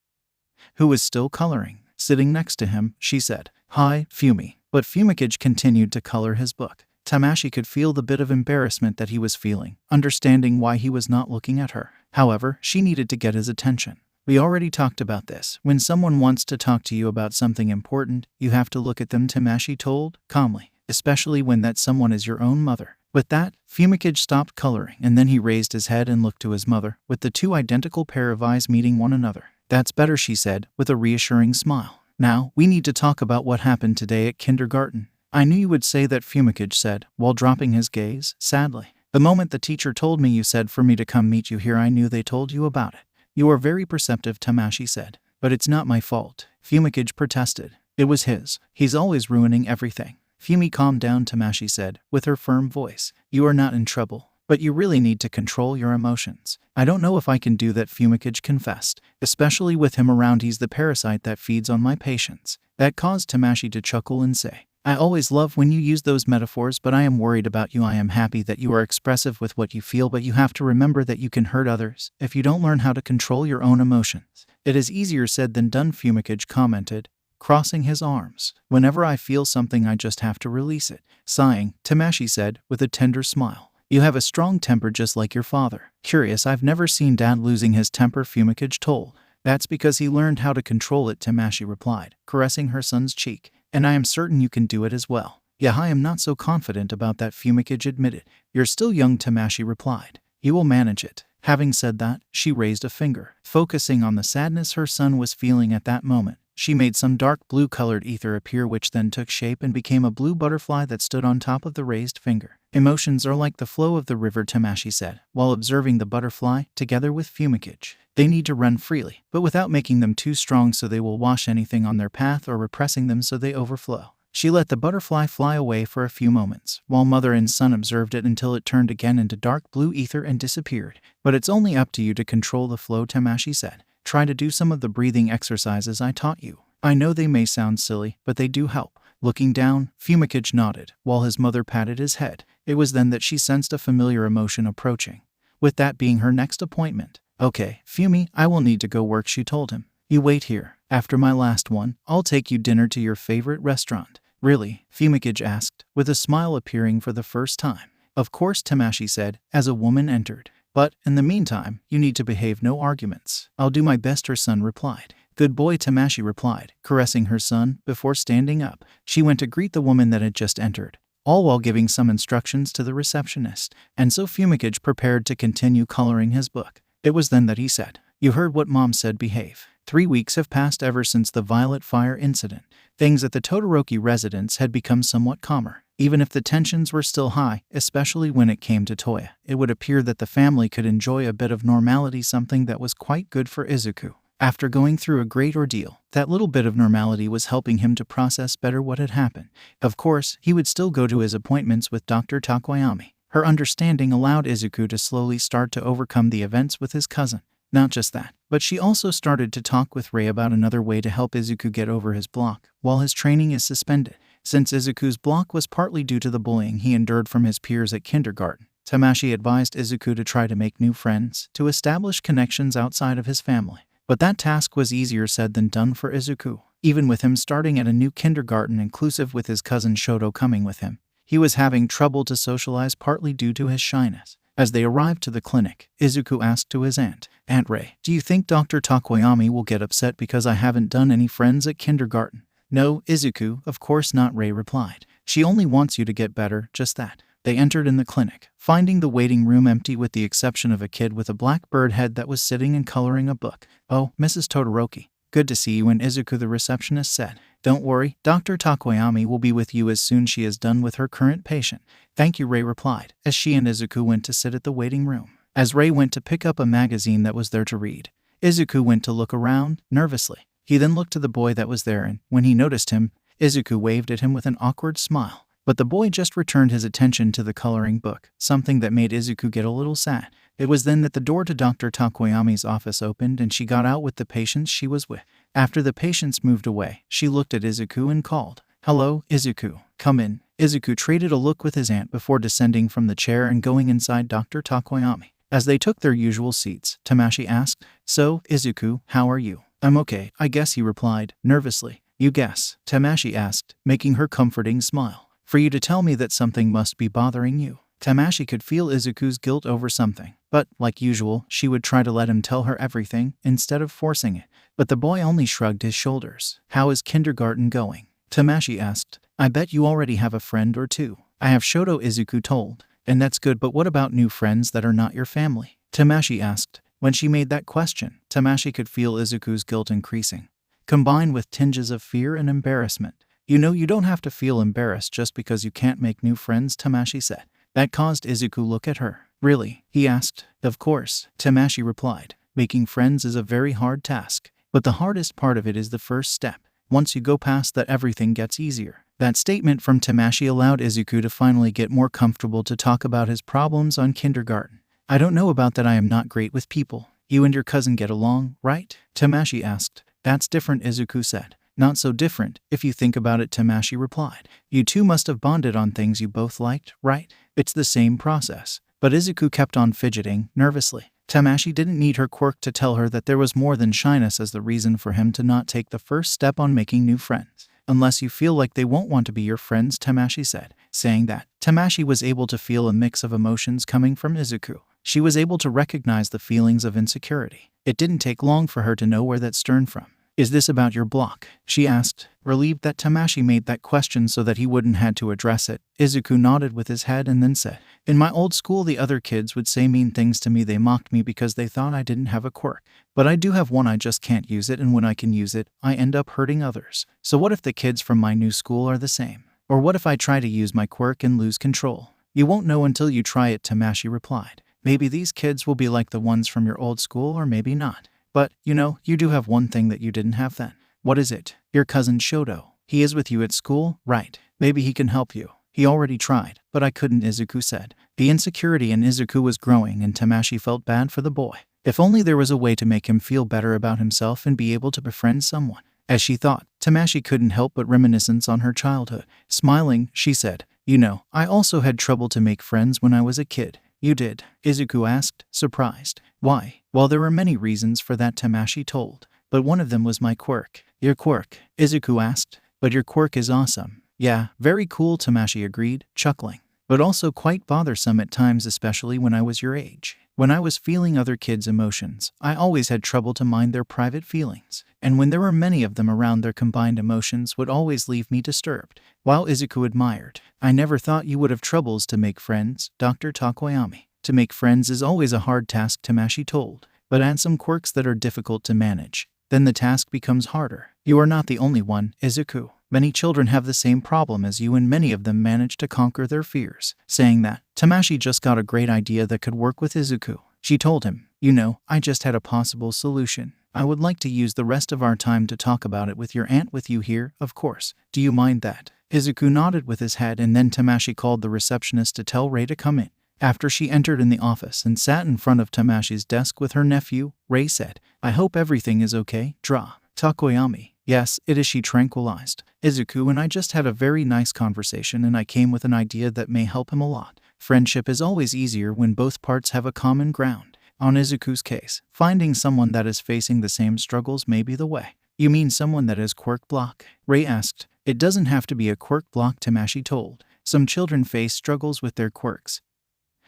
who was still coloring. Sitting next to him, she said, Hi, Fumi. But Fumikage continued to color his book. Tamashi could feel the bit of embarrassment that he was feeling, understanding why he was not looking at her. However, she needed to get his attention. We already talked about this. When someone wants to talk to you about something important, you have to look at them, Tamashi told, calmly, especially when that someone is your own mother. With that, Fumikage stopped coloring, and then he raised his head and looked to his mother, with the two identical pair of eyes meeting one another. That's better, she said, with a reassuring smile. Now, we need to talk about what happened today at kindergarten. I knew you would say that, Fumikage said, while dropping his gaze, sadly. The moment the teacher told me you said for me to come meet you here, I knew they told you about it. You are very perceptive, Tamashi said. But it's not my fault, Fumikage protested. It was his. He's always ruining everything. Fumi, calm down, Tamashi said, with her firm voice. You are not in trouble, but you really need to control your emotions. I don't know if I can do that, Fumikage confessed. Especially with him around, he's the parasite that feeds on my patients. That caused Tamashi to chuckle and say, I always love when you use those metaphors, but I am worried about you. I am happy that you are expressive with what you feel, but you have to remember that you can hurt others if you don't learn how to control your own emotions. It is easier said than done, Fumikage commented, crossing his arms. Whenever I feel something, I just have to release it. Sighing, Tamashi said, with a tender smile. You have a strong temper just like your father. Curious, I've never seen Dad losing his temper, Fumikage told. That's because he learned how to control it, Tamashi replied, caressing her son's cheek. And I am certain you can do it as well. Yeah, I am not so confident about that, Fumikage admitted. You're still young, Tamashi replied. You will manage it. Having said that, she raised a finger. Focusing on the sadness her son was feeling at that moment, she made some dark blue-colored ether appear, which then took shape and became a blue butterfly that stood on top of the raised finger. Emotions are like the flow of the river, Tamashi said, while observing the butterfly, together with Fumikage. They need to run freely, but without making them too strong so they will wash anything on their path, or repressing them so they overflow. She let the butterfly fly away for a few moments, while mother and son observed it until it turned again into dark blue ether and disappeared. But it's only up to you to control the flow, Tamashi said. Try to do some of the breathing exercises I taught you. I know they may sound silly, but they do help. Looking down, Fumikage nodded, while his mother patted his head. It was then that she sensed a familiar emotion approaching, with that being her next appointment. Okay, Fumi, I will need to go work, she told him. You wait here. After my last one, I'll take you dinner to your favorite restaurant. Really? Fumikage asked, with a smile appearing for the first time. Of course, Tamashi said, as a woman entered. But, in the meantime, you need to behave, no arguments. I'll do my best, her son replied. Good boy, Tamashi replied, caressing her son. Before standing up, she went to greet the woman that had just entered, all while giving some instructions to the receptionist. And so Fumikage prepared to continue coloring his book. It was then that he said, "You heard what Mom said, behave." 3 weeks have passed ever since the Violet Fire incident. Things at the Todoroki residence had become somewhat calmer. Even if the tensions were still high, especially when it came to Toya, it would appear that the family could enjoy a bit of normality, something that was quite good for Izuku. After going through a great ordeal, that little bit of normality was helping him to process better what had happened. Of course, he would still go to his appointments with Dr. Takoyami. Her understanding allowed Izuku to slowly start to overcome the events with his cousin. Not just that, but she also started to talk with Rei about another way to help Izuku get over his block while his training is suspended. Since Izuku's block was partly due to the bullying he endured from his peers at kindergarten, Tamashi advised Izuku to try to make new friends, to establish connections outside of his family. But that task was easier said than done for Izuku. Even with him starting at a new kindergarten inclusive with his cousin Shoto coming with him, he was having trouble to socialize, partly due to his shyness. As they arrived to the clinic, Izuku asked to his aunt, "Aunt Rei, do you think Dr. Takoyami will get upset because I haven't done any friends at kindergarten?" "No, Izuku, of course not," Rei replied. "She only wants you to get better, just that." They entered in the clinic, finding the waiting room empty with the exception of a kid with a black bird head that was sitting and coloring a book. "Oh, Mrs. Todoroki, good to see you," and Izuku, the receptionist, said. "Don't worry, Dr. Takoyami will be with you as soon as she is done with her current patient." "Thank you," Rei replied, as she and Izuku went to sit at the waiting room. As Rei went to pick up a magazine that was there to read, Izuku went to look around, nervously. He then looked to the boy that was there, and when he noticed him, Izuku waved at him with an awkward smile. But the boy just returned his attention to the coloring book, something that made Izuku get a little sad. It was then that the door to Dr. Takoyami's office opened and she got out with the patients she was with. After the patients moved away, she looked at Izuku and called, "Hello, Izuku, come in." Izuku traded a look with his aunt before descending from the chair and going inside Dr. Takoyami. As they took their usual seats, Tamashi asked, "So, Izuku, how are you?" "I'm okay, I guess," he replied, nervously. "You guess?" Tamashi asked, making her comforting smile. "For you to tell me that something must be bothering you." Tamashi could feel Izuku's guilt over something, but, like usual, she would try to let him tell her everything, instead of forcing it. But the boy only shrugged his shoulders. "How is kindergarten going?" Tamashi asked. "I bet you already have a friend or two." "I have Shoto," Izuku told. "And that's good, but what about new friends that are not your family?" Tamashi asked. When she made that question, Tamashi could feel Izuku's guilt increasing, combined with tinges of fear and embarrassment. "You know, you don't have to feel embarrassed just because you can't make new friends," Tamashi said. That caused Izuku look at her. "Really?" he asked. "Of course," Tamashi replied. "Making friends is a very hard task, but the hardest part of it is the first step. Once you go past that, everything gets easier." That statement from Tamashi allowed Izuku to finally get more comfortable to talk about his problems on kindergarten. "I don't know about that. I am not great with people. You and your cousin get along, right?" Tamashi asked. "That's different," Izuku said. "Not so different, if you think about it," Tamashi replied. "You two must have bonded on things you both liked, right? It's the same process." But Izuku kept on fidgeting, nervously. Tamashi didn't need her quirk to tell her that there was more than shyness as the reason for him to not take the first step on making new friends. "Unless you feel like they won't want to be your friends," Tamashi said. Saying that, Tamashi was able to feel a mix of emotions coming from Izuku. She was able to recognize the feelings of insecurity. It didn't take long for her to know where that stemmed from. "Is this about your block?" she asked, relieved that Tamashi made that question so that he wouldn't have to address it. Izuku nodded with his head and then said, "In my old school, the other kids would say mean things to me. They mocked me because they thought I didn't have a quirk. But I do have one, I just can't use it, and when I can use it, I end up hurting others. So what if the kids from my new school are the same? Or what if I try to use my quirk and lose control?" "You won't know until you try it," Tamashi replied. "Maybe these kids will be like the ones from your old school, or maybe not. But, you know, you do have one thing that you didn't have then." "What is it?" "Your cousin Shoto. He is with you at school, right? Maybe he can help you." "He already tried, but I couldn't," Izuku said. The insecurity in Izuku was growing and Tamashi felt bad for the boy. If only there was a way to make him feel better about himself and be able to befriend someone. As she thought, Tamashi couldn't help but reminiscence on her childhood. Smiling, she said, "You know, I also had trouble to make friends when I was a kid." "You did?" Izuku asked, surprised. "Why?" "Well, there were many reasons for that," Tamashi told. "But one of them was my quirk." "Your quirk?" Izuku asked. "But your quirk is awesome." "Yeah, very cool," Tamashi agreed, chuckling. "But also quite bothersome at times, especially when I was your age." When I was feeling other kids' emotions, I always had trouble to mind their private feelings, and when there were many of them around, their combined emotions would always leave me disturbed. While Izuku admired, I never thought you would have troubles to make friends, Dr. Takoyami. To make friends is always a hard task, Tamashi told, but add some quirks that are difficult to manage. Then the task becomes harder. You are not the only one, Izuku. Many children have the same problem as you, and many of them manage to conquer their fears. Saying that, Tamashi just got a great idea that could work with Izuku. She told him, "You know, I just had a possible solution. I would like to use the rest of our time to talk about it with your aunt with you here, of course. Do you mind that?" Izuku nodded with his head, and then Tamashi called the receptionist to tell Rei to come in. After she entered in the office and sat in front of Tamashi's desk with her nephew, Rei said, "I hope everything is okay, Dra." Takoyami, "Yes, it is," she tranquilized. "Izuku and I just had a very nice conversation, and I came with an idea that may help him a lot. Friendship is always easier when both parts have a common ground. On Izuku's case, finding someone that is facing the same struggles may be the way." "You mean someone that has quirk block?" Rei asked. "It doesn't have to be a quirk block," Tamashi told. "Some children face struggles with their quirks,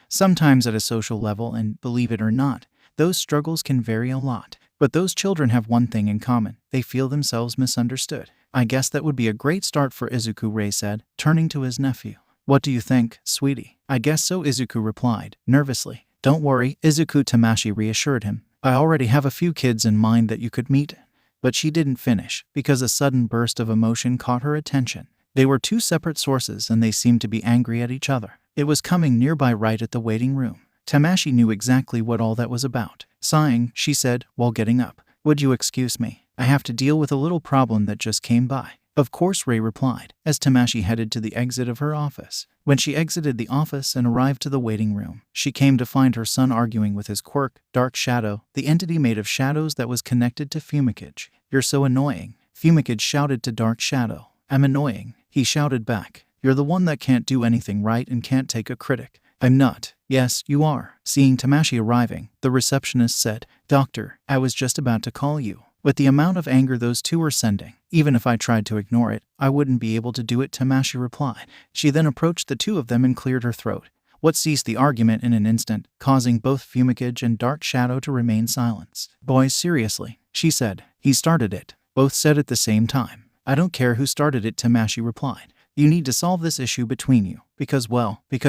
sometimes at a social level, and believe it or not, those struggles can vary a lot. But those children have one thing in common: they feel themselves misunderstood." "I guess that would be a great start for Izuku," Rei said, turning to his nephew. "What do you think, sweetie?" "I guess so," Izuku replied, nervously. "Don't worry, Izuku," Tamashi reassured him. "I already have a few kids in mind that you could meet." But she didn't finish, because a sudden burst of emotion caught her attention. They were two separate sources, and they seemed to be angry at each other. It was coming nearby, right at the waiting room. Tamashi knew exactly what all that was about. Sighing, she said, while getting up, "Would you excuse me? I have to deal with a little problem that just came by." "Of course," Rei replied, as Tamashi headed to the exit of her office. When she exited the office and arrived to the waiting room, she came to find her son arguing with his quirk, Dark Shadow, the entity made of shadows that was connected to Fumikage. "You're so annoying," Fumikage shouted to Dark Shadow. "I'm annoying," he shouted back. "You're the one that can't do anything right and can't take a critic." "I'm not." "Yes, you are." Seeing Tamashi arriving, the receptionist said, "Doctor, I was just about to call you." With the amount of anger those two were sending, even if I tried to ignore it, I wouldn't be able to do it, Tamashi replied. She then approached the two of them and cleared her throat. What ceased the argument in an instant, causing both Fumikage and Dark Shadow to remain silenced. "Boys, seriously," she said. "He started it." Both said at the same time. "I don't care who started it," Tamashi replied. "You need to solve this issue between you, because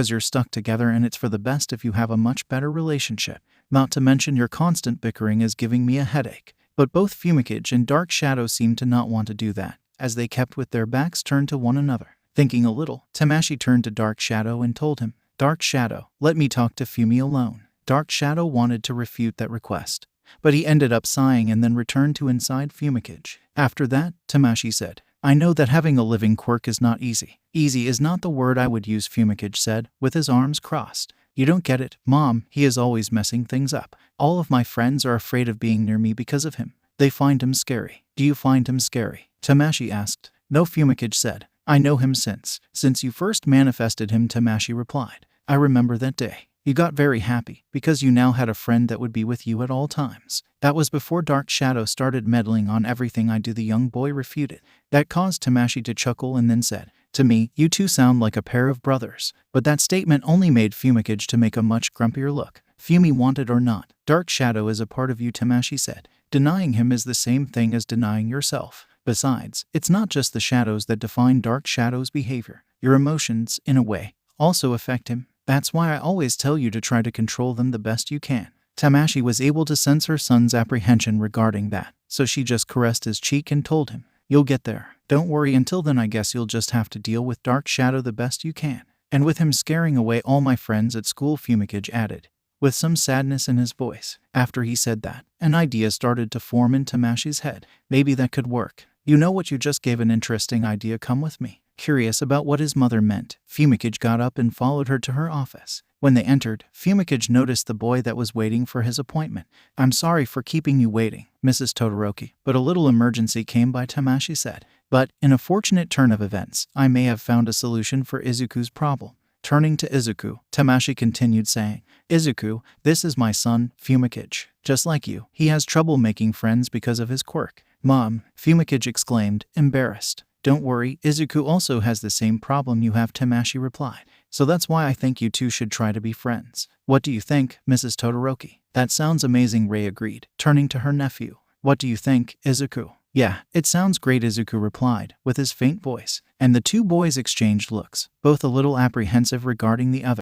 you're stuck together, and it's for the best if you have a much better relationship. Not to mention your constant bickering is giving me a headache." But both Fumikage and Dark Shadow seemed to not want to do that, as they kept with their backs turned to one another. Thinking a little, Tamashi turned to Dark Shadow and told him, "Dark Shadow, let me talk to Fumi alone." Dark Shadow wanted to refute that request, but he ended up sighing and then returned to inside Fumikage. After that, Tamashi said, "I know that having a living quirk is not easy." "Easy is not the word I would use," Fumikage said, with his arms crossed. "You don't get it, Mom. He is always messing things up. All of my friends are afraid of being near me because of him. They find him scary." "Do you find him scary?" Tamashi asked. "No," Fumikage said. "I know him since you first manifested him," Tamashi replied. "I remember that day. You got very happy, because you now had a friend that would be with you at all times. That was before Dark Shadow started meddling on everything I do," the young boy refuted. That caused Tamashi to chuckle and then said, "To me, you two sound like a pair of brothers." But that statement only made Fumikage to make a much grumpier look. "Fumi, want it or not, Dark Shadow is a part of you," Tamashi said. "Denying him is the same thing as denying yourself. Besides, it's not just the shadows that define Dark Shadow's behavior. Your emotions, in a way, also affect him. That's why I always tell you to try to control them the best you can." Tamashi was able to sense her son's apprehension regarding that, so she just caressed his cheek and told him, "You'll get there. Don't worry. Until then, I guess you'll just have to deal with Dark Shadow the best you can. And with him scaring away all my friends at school," Fumikage added, with some sadness in his voice. After he said that, an idea started to form in Tamashi's head. Maybe that could work. "You know what, you just gave an interesting idea. Come with me." Curious about what his mother meant, Fumikage got up and followed her to her office. When they entered, Fumikage noticed the boy that was waiting for his appointment. "I'm sorry for keeping you waiting, Mrs. Todoroki, but a little emergency came by," Tamashi said. "But, in a fortunate turn of events, I may have found a solution for Izuku's problem." Turning to Izuku, Tamashi continued saying, "Izuku, this is my son, Fumikage. Just like you, he has trouble making friends because of his quirk." "Mom," Fumikage exclaimed, embarrassed. "Don't worry, Izuku also has the same problem you have," Tamashi replied. So that's why I think you two should try to be friends. What do you think, Mrs. Todoroki? That sounds amazing, Rei agreed, turning to her nephew. What do you think, Izuku? Yeah, it sounds great, Izuku replied, with his faint voice, and the two boys exchanged looks, both a little apprehensive regarding the other.